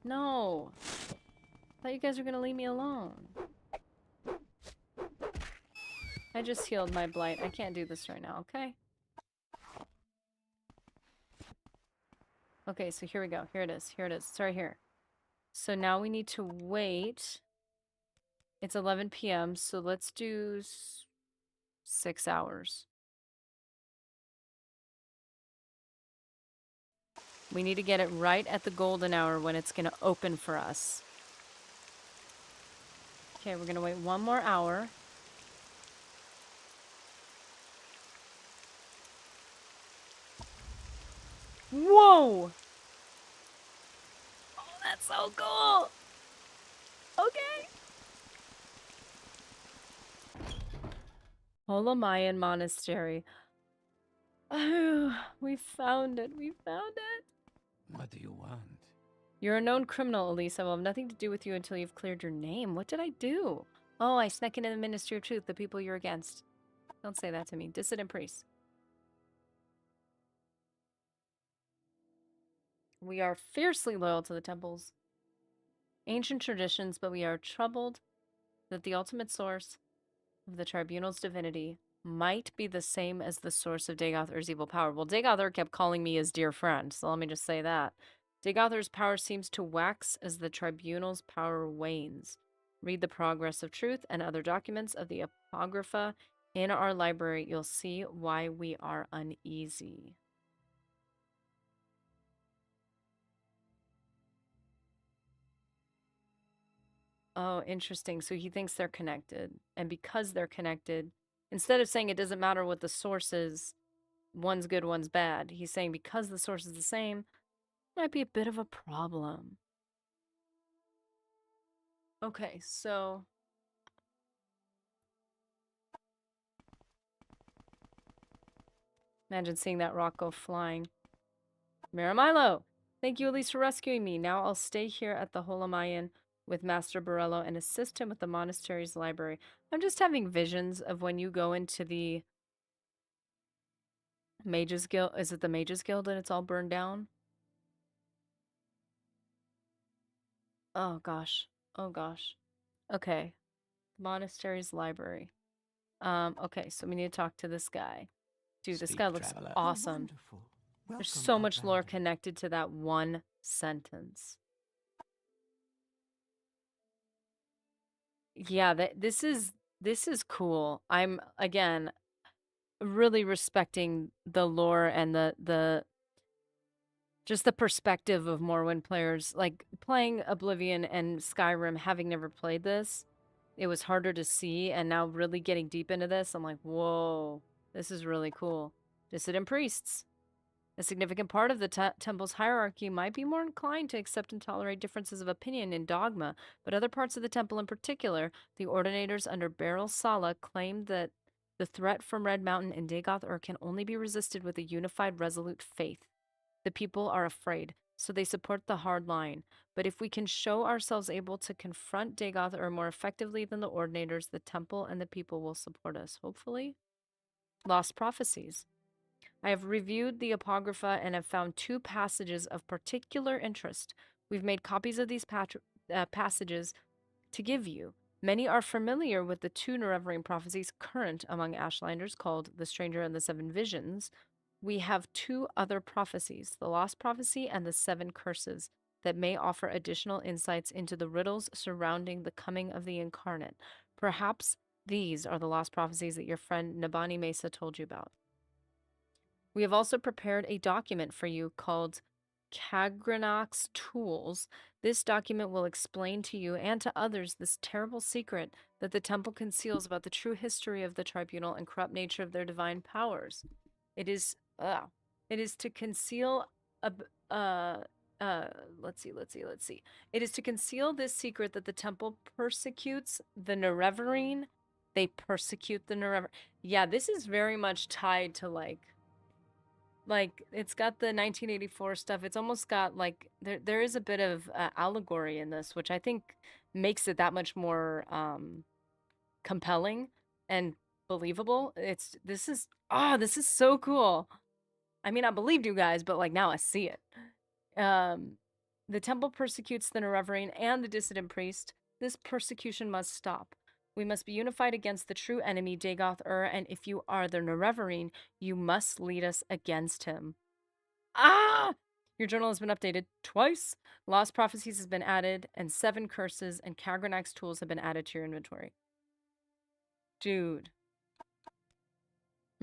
No. I thought you guys were gonna leave me alone. I just healed my blight. I can't do this right now, okay? Okay, so here we go. Here it is. Here it is. It's right here. So now we need to wait. It's 11 p.m., so let's do 6 hours. We need to get it right at the golden hour when it's going to open for us. Okay, we're going to wait 1 more hour. Whoa! Oh, that's so cool! Okay. Holamayan Monastery. Oh, we found it. We found it. What do you want? You're a known criminal, Elise. I will have nothing to do with you until you've cleared your name. What did I do? Oh, I snuck into the Ministry of Truth, the people you're against. Don't say that to me. Dissident priest. We are fiercely loyal to the temples. Ancient traditions, but we are troubled that the ultimate source of the tribunal's divinity might be the same as the source of Dagothur's evil power. Well, Dagothur kept calling me his dear friend, so let me just say that. Dagothur's power seems to wax as the tribunal's power wanes. Read the Progress of Truth and other documents of the Apocrypha in our library. You'll see why we are uneasy. Oh, interesting. So he thinks they're connected. And because they're connected, instead of saying it doesn't matter what the source is, one's good, one's bad, he's saying because the source is the same, might be a bit of a problem. Okay, so... Imagine seeing that rock go flying. Maramilo! Thank you, Elise, for rescuing me. Now I'll stay here at the Holamayan with Master Borello and assist him with the monastery's library. I'm just having visions of when you go into the Mages Guild. Is it the Mages Guild and it's all burned down? Oh gosh. Oh gosh. Okay. Monastery's library. Okay, so we need to talk to this guy. Dude, this Speak, guy looks traveler. awesome. Wonderful. There's Welcome, so much lore Outlander. connected to that one sentence. Yeah, this is cool. I'm again really respecting the lore and the just the perspective of Morrowind players. Like playing Oblivion and Skyrim, having never played this, it was harder to see, and now really getting deep into this, I'm like, whoa, this is really cool. Dissident priests. A significant part of the temple's hierarchy might be more inclined to accept and tolerate differences of opinion in dogma, but other parts of the temple in particular, the ordinators under Beryl Sala, claim that the threat from Red Mountain and Dagoth-Ur can only be resisted with a unified, resolute faith. The people are afraid, so they support the hard line. But if we can show ourselves able to confront Dagoth-Ur more effectively than the ordinators, the temple and the people will support us, hopefully. Lost Prophecies. I have reviewed the Apocrypha and have found 2 passages of particular interest. We've made copies of these passages to give you. Many are familiar with the 2 Nerevarine prophecies current among Ashlanders called The Stranger and the 7 Visions. We have 2 other prophecies, the Lost Prophecy and the 7 Curses, that may offer additional insights into the riddles surrounding the coming of the Incarnate. Perhaps these are the Lost Prophecies that your friend Nabani Mesa told you about. We have also prepared a document for you called Kagranok's Tools. This document will explain to you and to others this terrible secret that the temple conceals about the true history of the tribunal and corrupt nature of their divine powers. It is to conceal let's see. It is to conceal this secret that the temple persecutes the Nerevarine. They persecute the Nerevarine. Yeah, this is very much tied to like it's got the 1984 stuff. It's almost got like there is a bit of allegory in this, which I think makes it that much more compelling and believable. This is so cool. I mean, I believed you guys, but like now I see it. The temple persecutes the Nerevarine and the dissident priest. This persecution must stop. We must be unified against the true enemy, Dagoth-Ur, and if you are the Nerevarine, you must lead us against him. Ah! Your journal has been updated twice. Lost Prophecies has been added, and 7 Curses and Kagranak's Tools have been added to your inventory. Dude.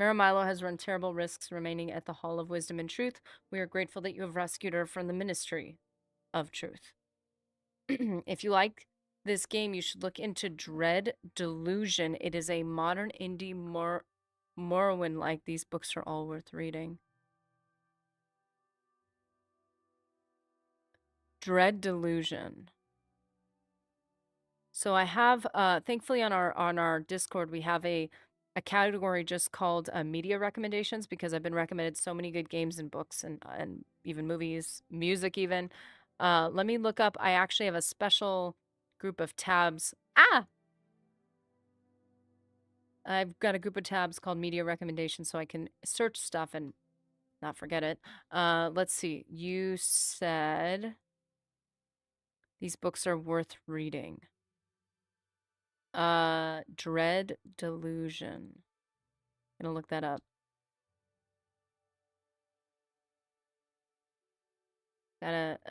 Maramilo has run terrible risks remaining at the Hall of Wisdom and Truth. We are grateful that you have rescued her from the Ministry of Truth. If you like this game, you should look into Dread Delusion. It is a modern indie Morrowind-like. These books are all worth reading. Dread Delusion. So I have, thankfully on our Discord, we have a category just called media recommendations, because I've been recommended so many good games and books and even movies, music even. Let me look up. I actually have a special group of tabs. I've got a group of tabs called media recommendations, so I can search stuff and not forget it. Let's see. You said these books are worth reading. Dread Delusion. I'm gonna look that up.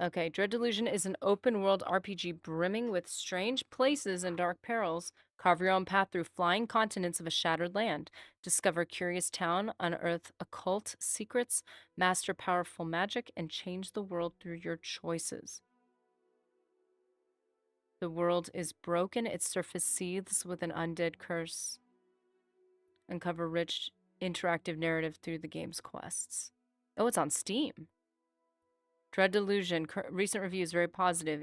Okay, Dread Delusion is an open-world RPG brimming with strange places and dark perils. Carve your own path through flying continents of a shattered land. Discover a curious town, unearth occult secrets, master powerful magic, and change the world through your choices. The world is broken, its surface seethes with an undead curse. Uncover rich, interactive narrative through the game's quests. Oh, it's on Steam. Dread Delusion, recent reviews, very positive.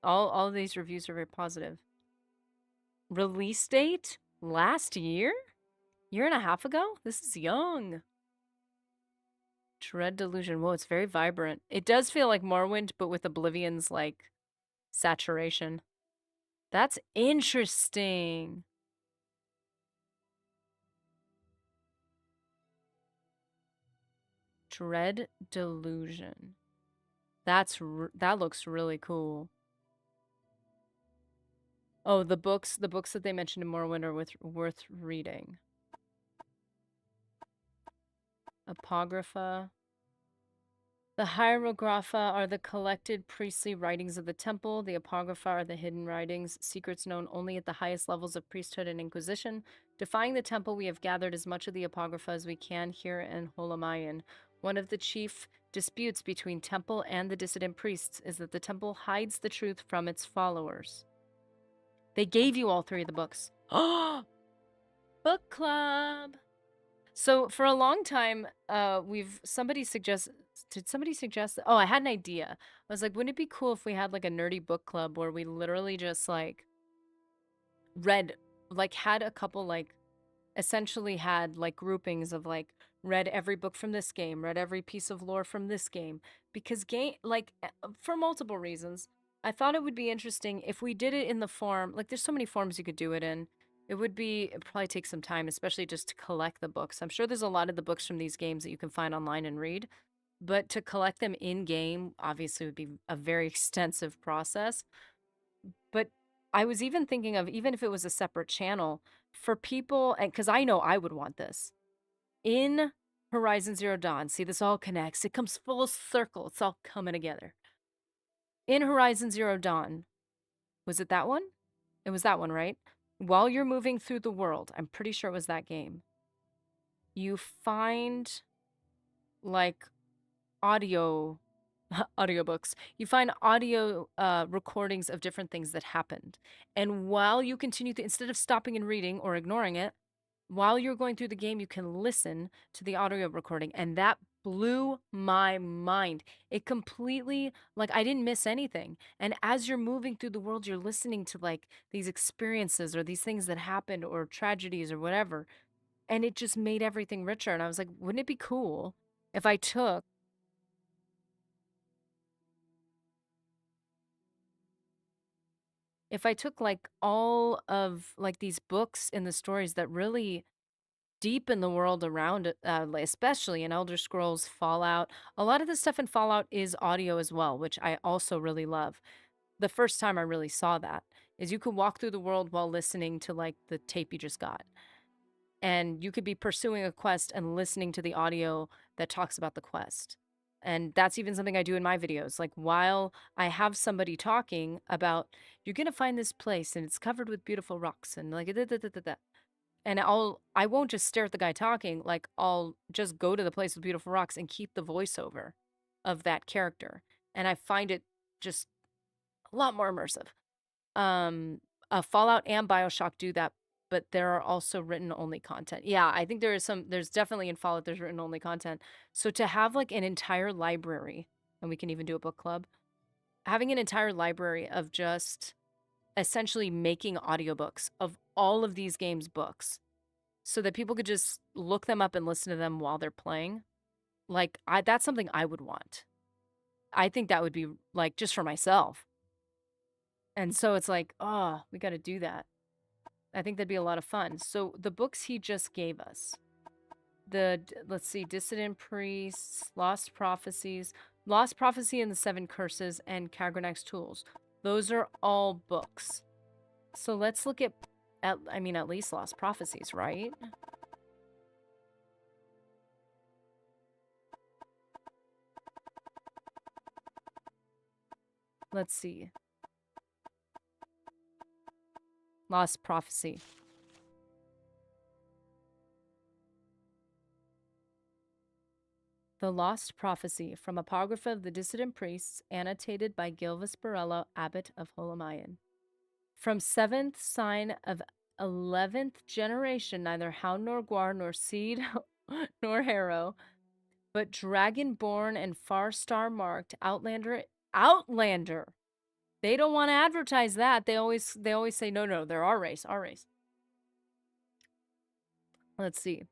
All of these reviews are very positive. Release date? Last year? Year and a half ago? This is young. Dread Delusion. Whoa, it's very vibrant. It does feel like Morrowind, but with Oblivion's, like, saturation. That's interesting. Dread Delusion. That looks really cool. Oh, the books that they mentioned in Morrowind are worth reading. Apocrypha. The Hieroglypha are the collected priestly writings of the temple. The Apocrypha are the hidden writings, secrets known only at the highest levels of priesthood and inquisition. Defying the temple, we have gathered as much of the Apocrypha as we can here in Holamayan. One of the chief disputes between temple and the dissident priests is that the temple hides the truth from its followers. They gave you all 3 of the books. Oh! Book club! So for a long time, somebody suggest did somebody suggest oh, I had an idea. I was like, wouldn't it be cool if we had like a nerdy book club where we literally just like read like had a couple like essentially had like groupings of like read every book from this game, read every piece of lore from this game because game like for multiple reasons. I thought it would be interesting if we did it in the form like there's so many forms you could do it in. It'd probably take some time, especially just to collect the books. I'm sure there's a lot of the books from these games that you can find online and read, but to collect them in game obviously would be a very extensive process. But I was even thinking of even if it was a separate channel for people, and because I know I would want this in Horizon Zero Dawn. See, this all connects. It comes full circle. It's all coming together. In Horizon Zero Dawn, was it that one? It was that one, right? While you're moving through the world, I'm pretty sure it was that game. You find like audio audiobooks. You find audio recordings of different things that happened. And while you continue to, instead of stopping and reading or ignoring it, while you're going through the game, you can listen to the audio recording. And that blew my mind. It completely, like, I didn't miss anything. And as you're moving through the world, you're listening to like these experiences or these things that happened or tragedies or whatever. And it just made everything richer. And I was like, wouldn't it be cool if I took like all of like these books and the stories that really deepen the world around it, like, especially in Elder Scrolls, Fallout. A lot of the stuff in Fallout is audio as well, which I also really love. The first time I really saw that is you could walk through the world while listening to like the tape you just got. And you could be pursuing a quest and listening to the audio that talks about the quest. And that's even something I do in my videos. Like while I have somebody talking about, you're gonna find this place and it's covered with beautiful rocks and like da, da, da, da, da. And I won't just stare at the guy talking, like I'll just go to the place with beautiful rocks and keep the voiceover of that character. And I find it just a lot more immersive. Fallout and BioShock do that, but there are also written only content. Yeah, I think there's definitely in Fallout there's written only content. So to have like an entire library, and we can even do a book club, having an entire library of just essentially making audiobooks of all of these games books so that people could just look them up and listen to them while they're playing. Like that's something I would want. I think that would be like just for myself. And so it's like, oh, we got to do that. I think that'd be a lot of fun. So the books he just gave us, let's see, Dissident Priests, Lost Prophecies, Lost Prophecy and the Seven Curses, and Kagranak's Tools. Those are all books. So let's look at least Lost Prophecies, right? Let's see. Lost Prophecy. The Lost Prophecy, from Apocrypha of the Dissident Priests, annotated by Gilvis Borello, Abbot of Holamayan. From 7th sign of 11th generation, neither hound nor guar nor seed nor harrow, but dragon-born and far star-marked Outlander. They don't want to advertise that. They always say, no, they're our race. Let's see.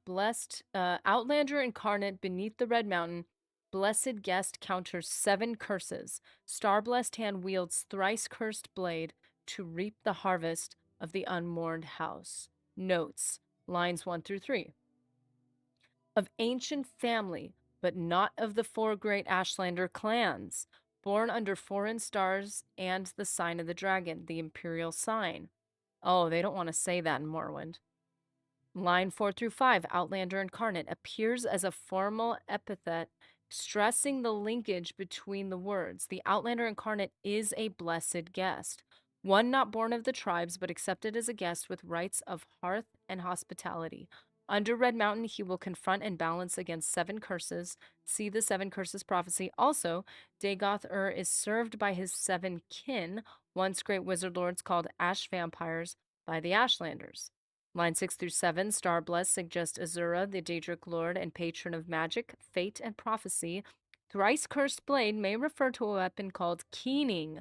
Blessed, Outlander incarnate beneath the Red Mountain. Blessed guest counters 7 curses. Star-blessed hand wields thrice cursed blade to reap the harvest of the unmourned house. Notes, lines 1 through 3. Of ancient family, but not of the 4 great Ashlander clans, born under foreign stars and the sign of the dragon, the imperial sign. Oh, they don't want to say that in Morrowind. Line 4 through 5, Outlander incarnate, appears as a formal epithet, stressing the linkage between the words. The Outlander incarnate is a blessed guest, one not born of the tribes, but accepted as a guest with rights of hearth and hospitality. Under Red Mountain, he will confront and balance against 7 curses. See the 7 curses prophecy. Also, Dagoth-Ur is served by his 7 kin, once great wizard lords called ash vampires, by the Ashlanders. Line 6 through 7, Starbless suggest Azura, the Daedric Lord and patron of magic, fate, and prophecy. Thrice cursed blade may refer to a weapon called keening.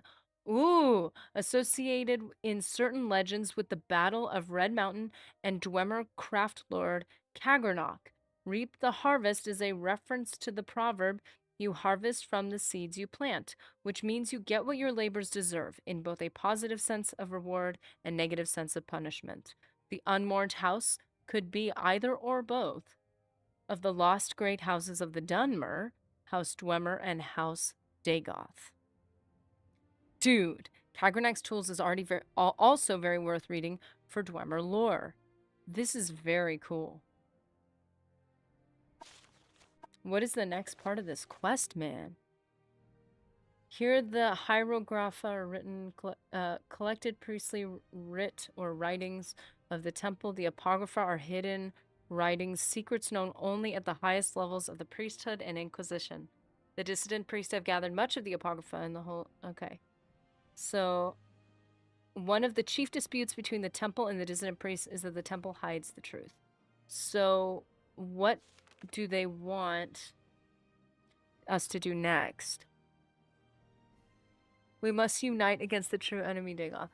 Ooh, associated in certain legends with the Battle of Red Mountain and Dwemer craft lord Kagranok. Reap the harvest is a reference to the proverb, you harvest from the seeds you plant, which means you get what your labors deserve, in both a positive sense of reward and negative sense of punishment. The unmourned house could be either or both of the lost great houses of the Dunmer, House Dwemer, and House Dagoth. Dude, Kagranak's Tools is already also very worth reading for Dwemer lore. This is very cool. What is the next part of this quest, man? Here the hieroglypha are written, collected priestly writ or writings of the temple. The apocrypha are hidden writings, secrets known only at the highest levels of the priesthood and inquisition. The dissident priests have gathered much of the apocrypha and the whole... Okay. So, one of the chief disputes between the temple and the dissident priests is that the temple hides the truth. So, what do they want us to do next? We must unite against the true enemy, Dagoth.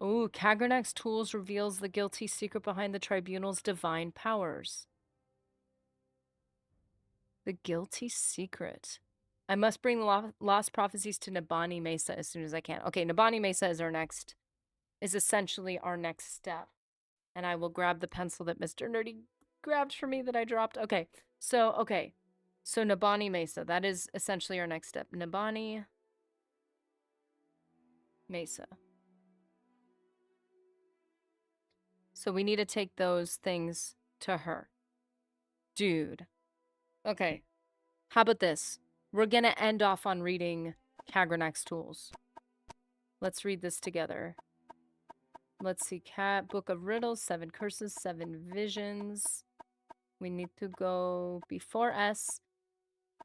Ooh, Kagranak's Tools reveals the guilty secret behind the tribunal's divine powers. The guilty secret. I must bring the lost prophecies to Nabani Mesa as soon as I can. Okay, Nabani Mesa is essentially our next step. And I will grab the pencil that Mr. Nerdy grabbed for me that I dropped. Okay. So Nabani Mesa, that is essentially our next step. Nabani Mesa. So we need to take those things to her. Dude. Okay. How about this? We're going to end off on reading Kagranak's Tools. Let's read this together. Let's see. Book of Riddles, 7 Curses, 7 Visions. We need to go before S.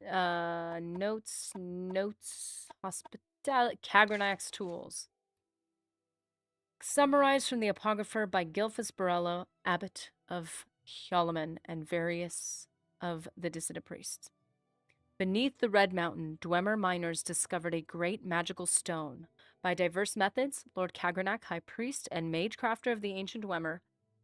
Notes, hospitality. Kagranak's Tools. Summarized from the Apocrypha by Gilphus Borello, Abbot of Hulaman, and various of the dissident priests. Beneath the Red Mountain, Dwemer miners discovered a great magical stone. By diverse methods, Lord Kagranak, High Priest and Mage Crafter of the ancient Dwemer,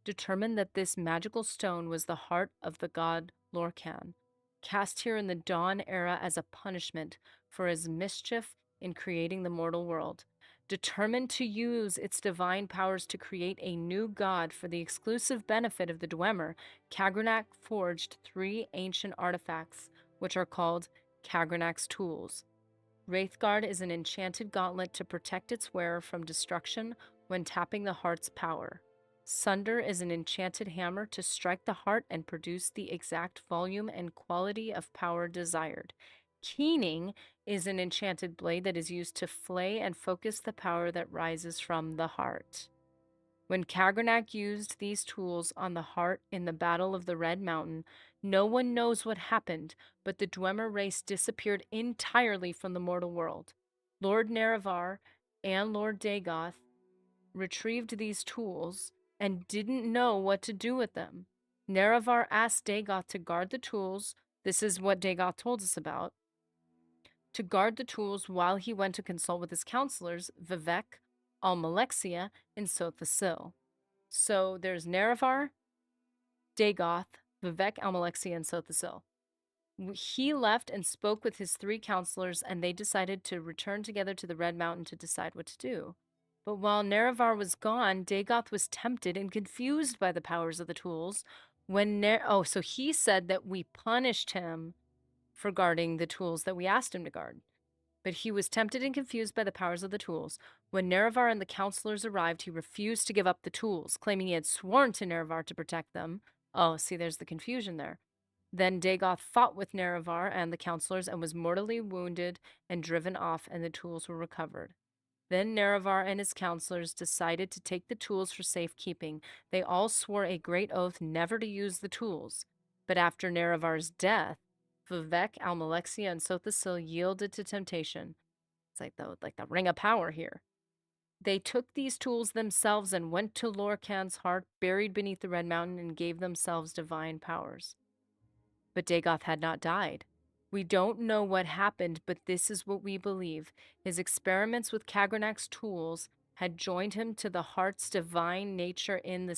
determined that this magical stone was the heart of the god Lorcan, cast here in the Dawn era as a punishment for his mischief in creating the mortal world. Determined to use its divine powers to create a new god for the exclusive benefit of the Dwemer, Kagranak forged 3 ancient artifacts, which are called Kagranak's Tools. Wraithguard is an enchanted gauntlet to protect its wearer from destruction when tapping the heart's power. Sunder is an enchanted hammer to strike the heart and produce the exact volume and quality of power desired. Keening is an enchanted blade that is used to flay and focus the power that rises from the heart. When Kagranak used these tools on the heart in the Battle of the Red Mountain, no one knows what happened, but the Dwemer race disappeared entirely from the mortal world. Lord Nerevar and Lord Dagoth retrieved these tools and didn't know what to do with them. Nerevar asked Dagoth to guard the tools. This is what Dagoth told us about. To guard the tools while he went to consult with his counselors, Vivek, Almalexia, and Sothasil. So there's Nerevar, Dagoth, Vivek, Almalexia, and Sothasil. He left and spoke with his 3 counselors, and they decided to return together to the Red Mountain to decide what to do. But while Nerevar was gone, Dagoth was tempted and confused by the powers of the tools. So he said that we punished him for guarding the tools that we asked him to guard. But he was tempted and confused by the powers of the tools. When Nerevar and the counselors arrived, he refused to give up the tools, claiming he had sworn to Nerevar to protect them. Oh, see, there's the confusion there. Then Dagoth fought with Nerevar and the counselors and was mortally wounded and driven off, and the tools were recovered. Then Nerevar and his counselors decided to take the tools for safekeeping. They all swore a great oath never to use the tools. But after Nerevar's death, Vivek, Almalexia, and Sothasil yielded to temptation. It's like the ring of power here. They took these tools themselves and went to Lorcan's heart, buried beneath the Red Mountain, and gave themselves divine powers. But Dagoth had not died. We don't know what happened, but this is what we believe. His experiments with Kagranak's tools had joined him to the heart's divine nature in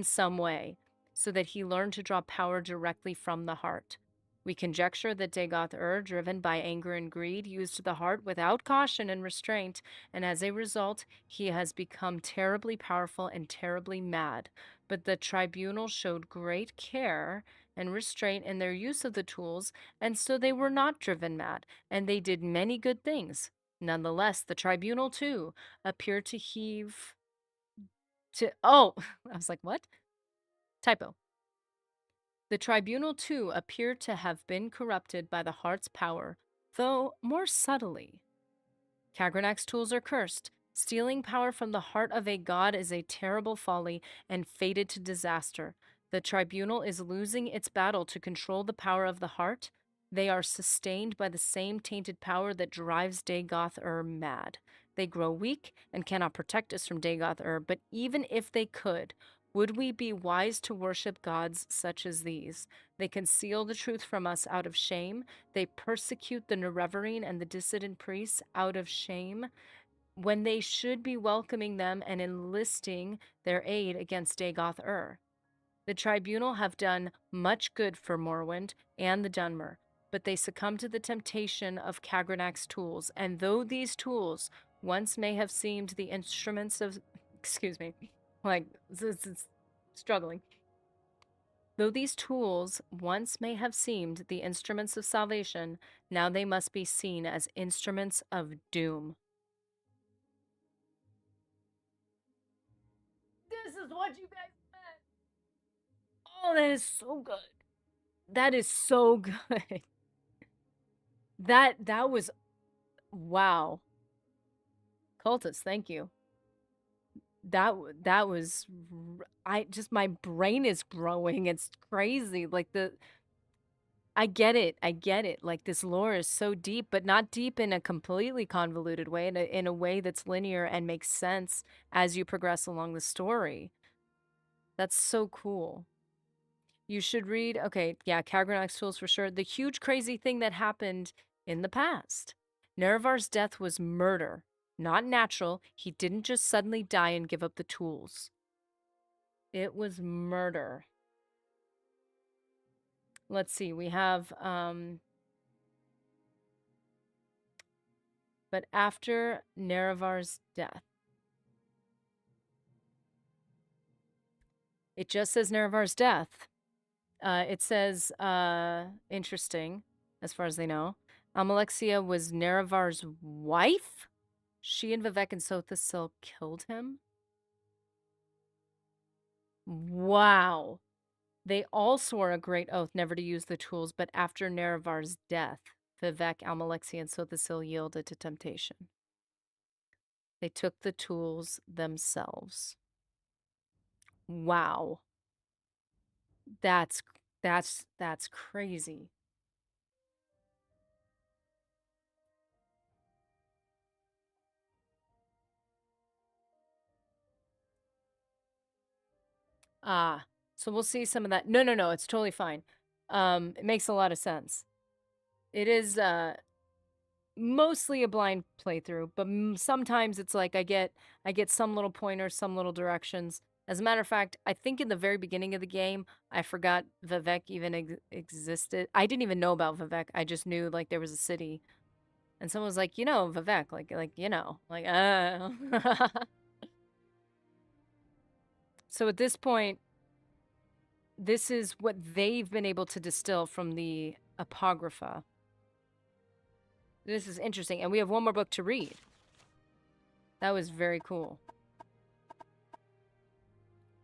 some way, so that he learned to draw power directly from the heart. We conjecture that Dagoth driven by anger and greed, used the heart without caution and restraint, and as a result, he has become terribly powerful and terribly mad. But the tribunal showed great care and restraint in their use of the tools, and so they were not driven mad, and they did many good things. Nonetheless, the tribunal, too, appeared to heave to... Oh, I was like, what? Typo. The tribunal, too, appeared to have been corrupted by the heart's power, though more subtly. Kagranak's tools are cursed. Stealing power from the heart of a god is a terrible folly and fated to disaster. The tribunal is losing its battle to control the power of the heart. They are sustained by the same tainted power that drives Dagoth mad. They grow weak and cannot protect us from Dagoth but even if they could, would we be wise to worship gods such as these? They conceal the truth from us out of shame. They persecute the Nerevarine and the dissident priests out of shame, when they should be welcoming them and enlisting their aid against Dagoth. The tribunal have done much good for Morrowind and the Dunmer, but they succumb to the temptation of Kagranak's tools, and though these tools once may have seemed the instruments of... Excuse me. Like, it's struggling. Though these tools once may have seemed the instruments of salvation, now they must be seen as instruments of doom. This is what you guys meant. Oh, that is so good. That is so good. That was... Wow. Cultist, thank you. That was... my brain is growing. It's crazy. Like, I get it. Like, this lore is so deep, but not deep in a completely convoluted way, in a way that's linear and makes sense as you progress along the story. That's so cool. You should read... Okay, yeah, Kagranak's tools for sure. The huge crazy thing that happened in the past. Nerevar's death was murder. Not natural. He didn't just suddenly die and give up the tools. It was murder. Let's see. We have... But after Nerevar's death... It just says Nerevar's death. It says, interesting, as far as they know. Almalexia was Nerevar's wife? She and Vivek and Sothasil killed him? Wow. They all swore a great oath never to use the tools, but after Nerevar's death, Vivek, Almalexia, and Sothasil yielded to temptation. They took the tools themselves. Wow. That's crazy. Ah, so we'll see some of that. No, it's totally fine. It makes a lot of sense. It is mostly a blind playthrough, but sometimes it's like I get some little pointers, some little directions. As a matter of fact, I think in the very beginning of the game, I forgot Vivek even existed. I didn't even know about Vivek. I just knew like there was a city. And someone was like, you know, Vivek, like you know, like So at this point, this is what they've been able to distill from the Apocrypha. This is interesting. And we have one more book to read. That was very cool.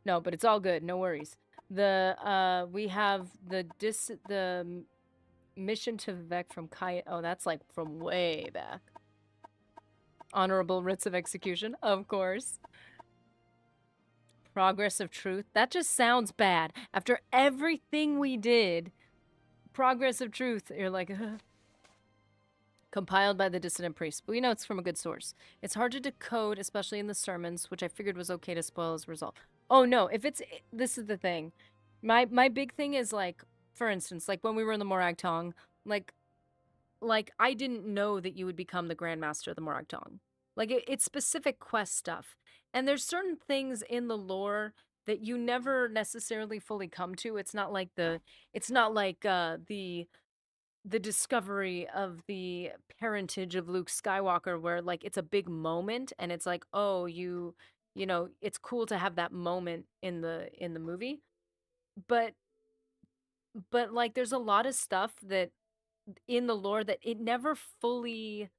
No, but it's all good. No worries. We have the mission to Vivek from Kaya. Oh, that's like from way back. Honorable writs of execution, of course. Progress of truth. That just sounds bad. After everything we did, progress of truth. You're like, compiled by the dissident priest. But we know it's from a good source. It's hard to decode, especially in the sermons, which I figured was okay to spoil as a result. Oh no, if it's this is the thing. My big thing is like, for instance, like when we were in the Morag Tong, like I didn't know that you would become the Grandmaster of the Morag Tong. Like it's specific quest stuff. And there's certain things in the lore that you never necessarily fully come to. It's not like the discovery of the parentage of Luke Skywalker where like it's a big moment and it's like, oh, you know, it's cool to have that moment in the movie. But like there's a lot of stuff that in the lore that it never fully,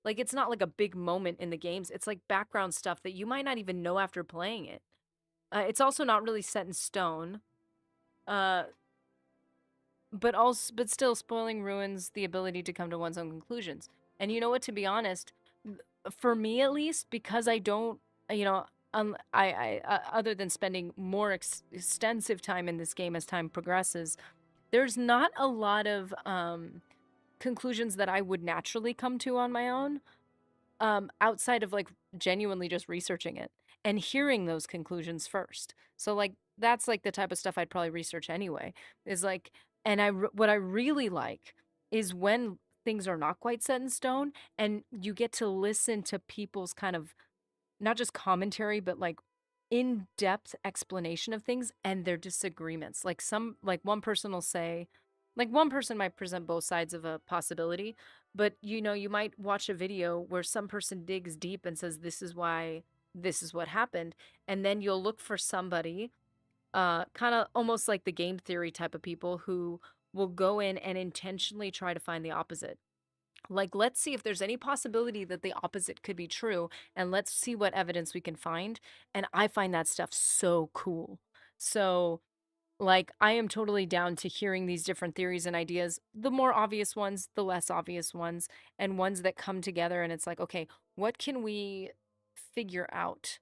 like it's not like a big moment in the games. It's like background stuff that you might not even know after playing it. It's also not really set in stone. But still spoiling ruins the ability to come to one's own conclusions. And you know what, to be honest, for me at least, because I don't, you know, other than spending more extensive time in this game as time progresses, there's not a lot of conclusions that I would naturally come to on my own, outside of like genuinely just researching it and hearing those conclusions first. So like that's like the type of stuff I'd probably research anyway. Is like, and what I really like is when things are not quite set in stone and you get to listen to people's kind of not just commentary but like in-depth explanation of things and their disagreements. Like one person will say, like one person might present both sides of a possibility, but you know, you might watch a video where some person digs deep and says this is why this is what happened, and then you'll look for somebody kind of almost like the game theory type of people who will go in and intentionally try to find the opposite. Like, let's see if there's any possibility that the opposite could be true, and let's see what evidence we can find. And I find that stuff so cool. So, like, I am totally down to hearing these different theories and ideas, the more obvious ones, the less obvious ones, and ones that come together. And it's like, okay, what can we figure out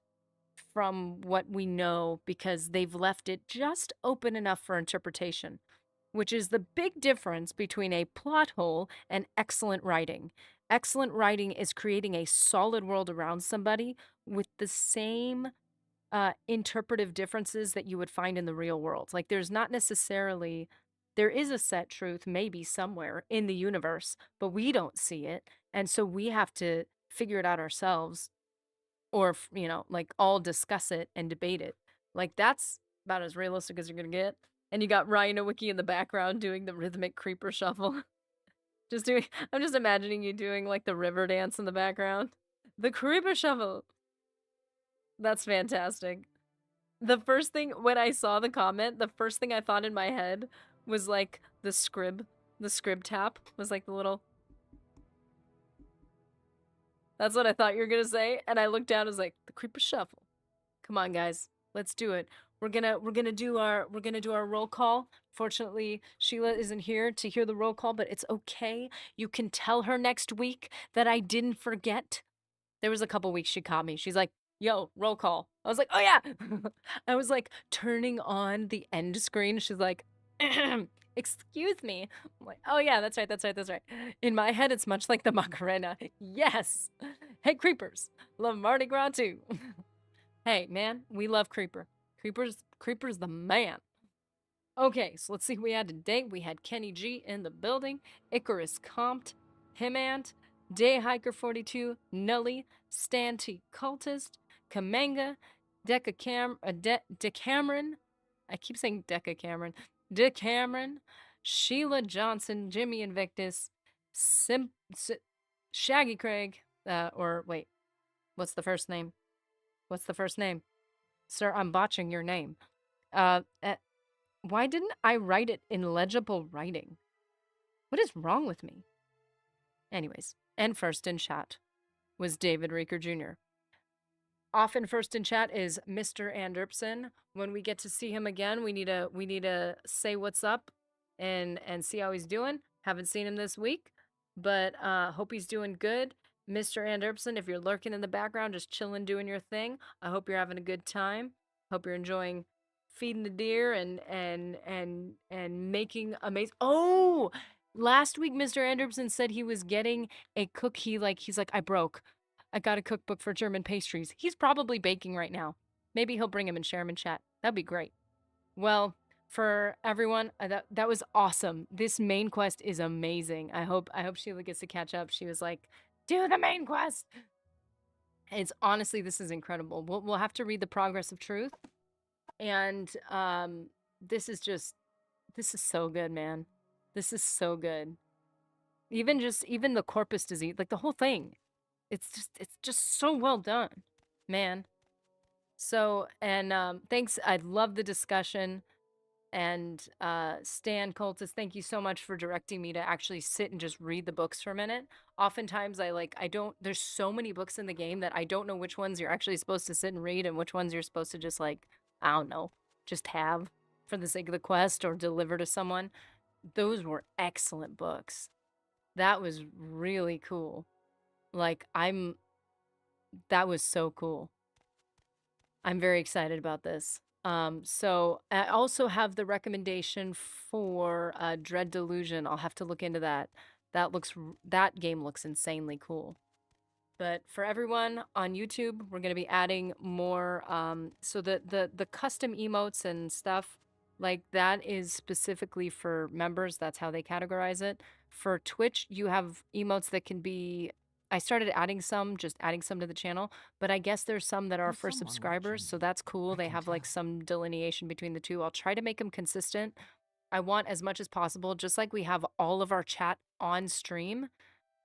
from what we know because they've left it just open enough for interpretation, which is the big difference between a plot hole and excellent writing. Excellent writing is creating a solid world around somebody with the same interpretive differences that you would find in the real world. Like there's not necessarily, there is a set truth maybe somewhere in the universe, but we don't see it. And so we have to figure it out ourselves or, you know, like all discuss it and debate it. Like that's about as realistic as you're going to get. And you got Ryan Wiki in the background doing the rhythmic creeper shuffle. I'm just imagining you doing like the river dance in the background. The creeper shuffle. That's fantastic. The first thing, when I saw the comment, the first thing I thought in my head was like the scrib tap was like the little. That's what I thought you were gonna say, and I looked down and was like, the creeper shuffle. Come on, guys, let's do it. We're gonna do our roll call. Fortunately, Sheila isn't here to hear the roll call, but it's okay. You can tell her next week that I didn't forget. There was a couple weeks she caught me. She's like, yo, roll call. I was like, oh yeah. I was like turning on the end screen. She's like, excuse me. I'm like, oh yeah, that's right. In my head, it's much like the Macarena. Yes. Hey, Creepers. Love Mardi Gras too. Hey, man, we love Creeper. Creeper's the man. Okay, so let's see who we had today. We had Kenny G in the building, Icarus Compt, Himant, Day Hiker 42, Nully, Stan T Cultist, Kamanga, Decameron. I keep saying Decameron, Sheila Johnson, Jimmy Invictus, Shaggy Craig, or wait, what's the first name? Sir, I'm botching your name. Why didn't I write it in legible writing? What is wrong with me? Anyways, and first in chat was David Reeker Jr. Often first in chat is Mr. Anderpson. When we get to see him again, we need to say what's up and see how he's doing. Haven't seen him this week, but hope he's doing good. Mr. Anderpson, if you're lurking in the background, just chilling, doing your thing, I hope you're having a good time. Hope you're enjoying feeding the deer and making amazing. Oh, last week Mr. Anderson said he was getting a cook. He's like, I broke. I got a cookbook for German pastries. He's probably baking right now. Maybe he'll bring him and share him in chat. That'd be great. Well, for everyone, that was awesome. This main quest is amazing. I hope Sheila gets to catch up. She was like, do the main quest. It's honestly, this is incredible. We'll have to read the Progress of Truth, and this is so good, man. This is so good. Even the corpus disease, like the whole thing, it's just so well done, man. So, and thanks. I love the discussion. And Stan Cultus, thank you so much for directing me to actually sit and just read the books for a minute. Oftentimes there's so many books in the game that I don't know which ones you're actually supposed to sit and read and which ones you're supposed to just like, I don't know, just have for the sake of the quest or deliver to someone. Those were excellent books. That was really cool. Like that was so cool. I'm very excited about this. So I also have the recommendation for Dread Delusion. I'll have to look into that. That game looks insanely cool. But for everyone on YouTube, we're going to be adding more. So the custom emotes and stuff like that is specifically for members. That's how they categorize it. For Twitch, you have emotes that can be. I started adding some to the channel, but I guess there's some that are There's for someone subscribers, watching. so that's cool. I They can have like tell. some delineation between the two. I'll try to make them consistent. I want as much as possible, just like we have all of our chat on stream,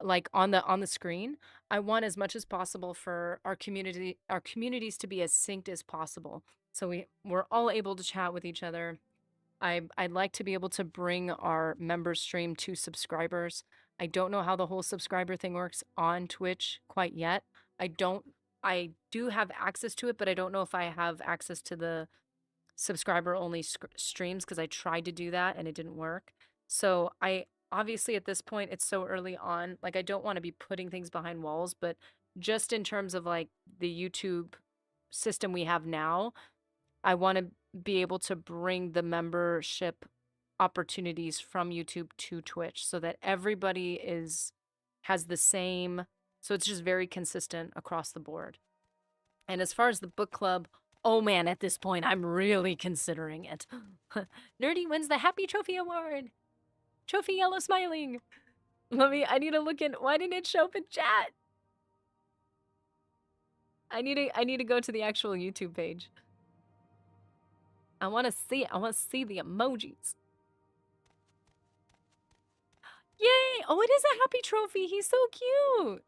like on the screen. I want as much as possible for our communities to be as synced as possible. So we're all able to chat with each other. I'd like to be able to bring our member stream to subscribers. I don't know how the whole subscriber thing works on Twitch quite yet. I do have access to it, but I don't know if I have access to the subscriber only streams because I tried to do that and it didn't work. So I obviously at this point it's so early on, like I don't want to be putting things behind walls, but just in terms of like the YouTube system we have now, I want to be able to bring the membership opportunities from YouTube to Twitch so that everybody has the same, so it's just very consistent across the board. And as far as the book club, oh man, at this point I'm really considering it. Nerdy wins the Happy Trophy Award. Trophy Yellow Smiling. I need to look in, why didn't it show up in chat? I need to go to the actual YouTube page. I want to see the emojis. Yay! Oh, it is a happy trophy. He's so cute.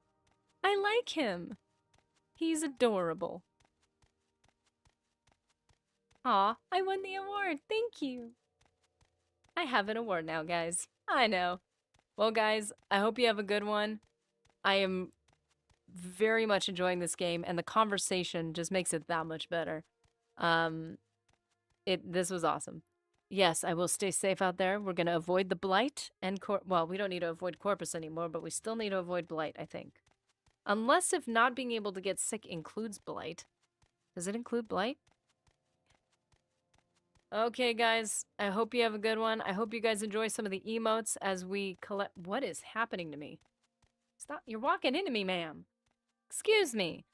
I like him. He's adorable. Aw, I won the award. Thank you. I have an award now, guys. I know. Well, guys, I hope you have a good one. I am very much enjoying this game, and the conversation just makes it that much better. This was awesome. Yes, I will stay safe out there. We're going to avoid the blight and well, we don't need to avoid corpus anymore, but we still need to avoid blight, I think. Unless if not being able to get sick includes blight. Does it include blight? Okay, guys. I hope you have a good one. I hope you guys enjoy some of the emotes as we collect. What is happening to me? Stop. You're walking into me, ma'am. Excuse me.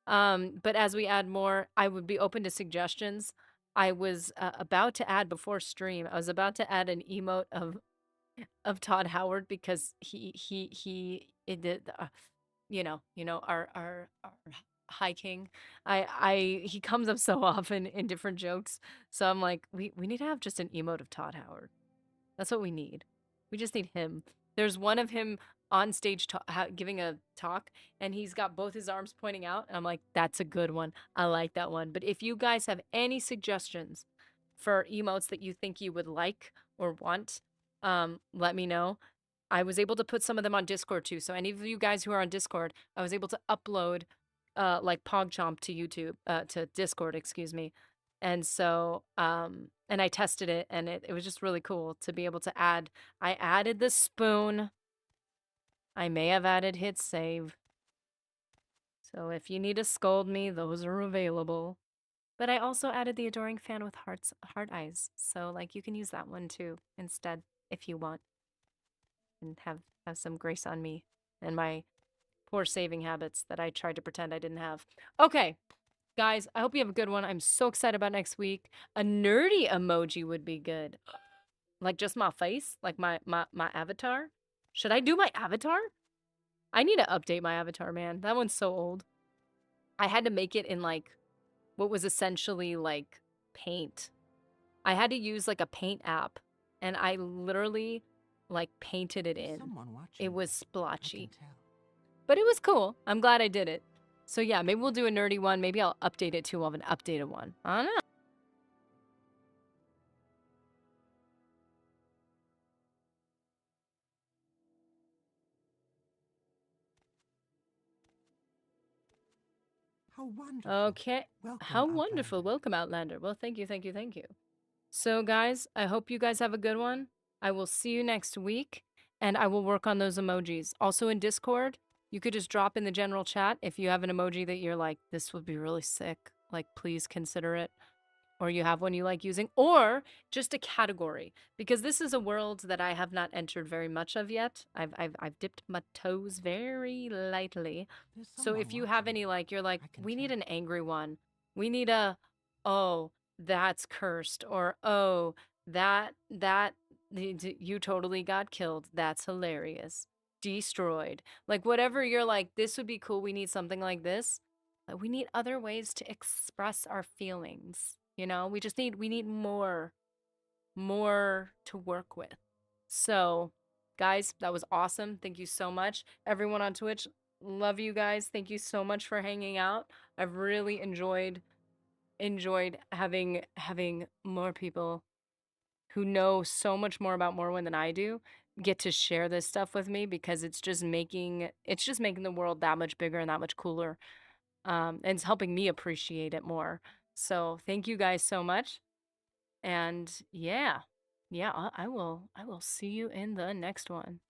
But as we add more, I would be open to suggestions. I was about to add before stream. I was about to add an emote of Todd Howard because it did our hiking. He comes up so often in different jokes. So I'm like, we need to have just an emote of Todd Howard. That's what we need. We just need him. There's one of him on stage giving a talk, and he's got both his arms pointing out. And I'm like, that's a good one. I like that one. But if you guys have any suggestions for emotes that you think you would like or want, let me know. I was able to put some of them on Discord too. So any of you guys who are on Discord, I was able to upload like PogChamp to YouTube, to Discord, excuse me. And so, and I tested it, and it was just really cool to be able to add. I added the spoon. I may have added hit save. So if you need to scold me, those are available. But I also added the adoring fan with heart eyes. So like you can use that one too instead if you want. And have some grace on me and my poor saving habits that I tried to pretend I didn't have. Okay. Guys, I hope you have a good one. I'm so excited about next week. A nerdy emoji would be good. Like just my face, like my avatar. Should I do my avatar? I need to update my avatar, man. That one's so old. I had to make it in like what was essentially like paint. I had to use like a paint app and I literally like painted it There's in. someone watching It was you, I splotchy. can tell. But it was cool. I'm glad I did it. So yeah, maybe we'll do a nerdy one. Maybe I'll update it too of an updated one. I don't know. How wonderful. Okay. Welcome, How wonderful. Outlander. Welcome, Outlander. Well, thank you, thank you, thank you. So, guys, I hope you guys have a good one. I will see you next week, and I will work on those emojis. Also in Discord, you could just drop in the general chat if you have an emoji that you're like, this would be really sick. Like, please consider it. Or you have one you like using, or just a category, because this is a world that I have not entered very much of yet. I've dipped my toes very lightly. There's So someone if you have watching any, you, like, you're like, I can we need tell. an angry one. We need a, oh, that's cursed, or oh, you totally got killed. That's hilarious. Destroyed. Like whatever you're like, this would be cool. We need something like this. But we need other ways to express our feelings. You know, we need more to work with. So, guys, that was awesome. Thank you so much. Everyone on Twitch, love you guys. Thank you so much for hanging out. I've really enjoyed having more people who know so much more about Morrowind than I do get to share this stuff with me, because it's just making the world that much bigger and that much cooler. And it's helping me appreciate it more. So thank you guys so much. And yeah, I will see you in the next one.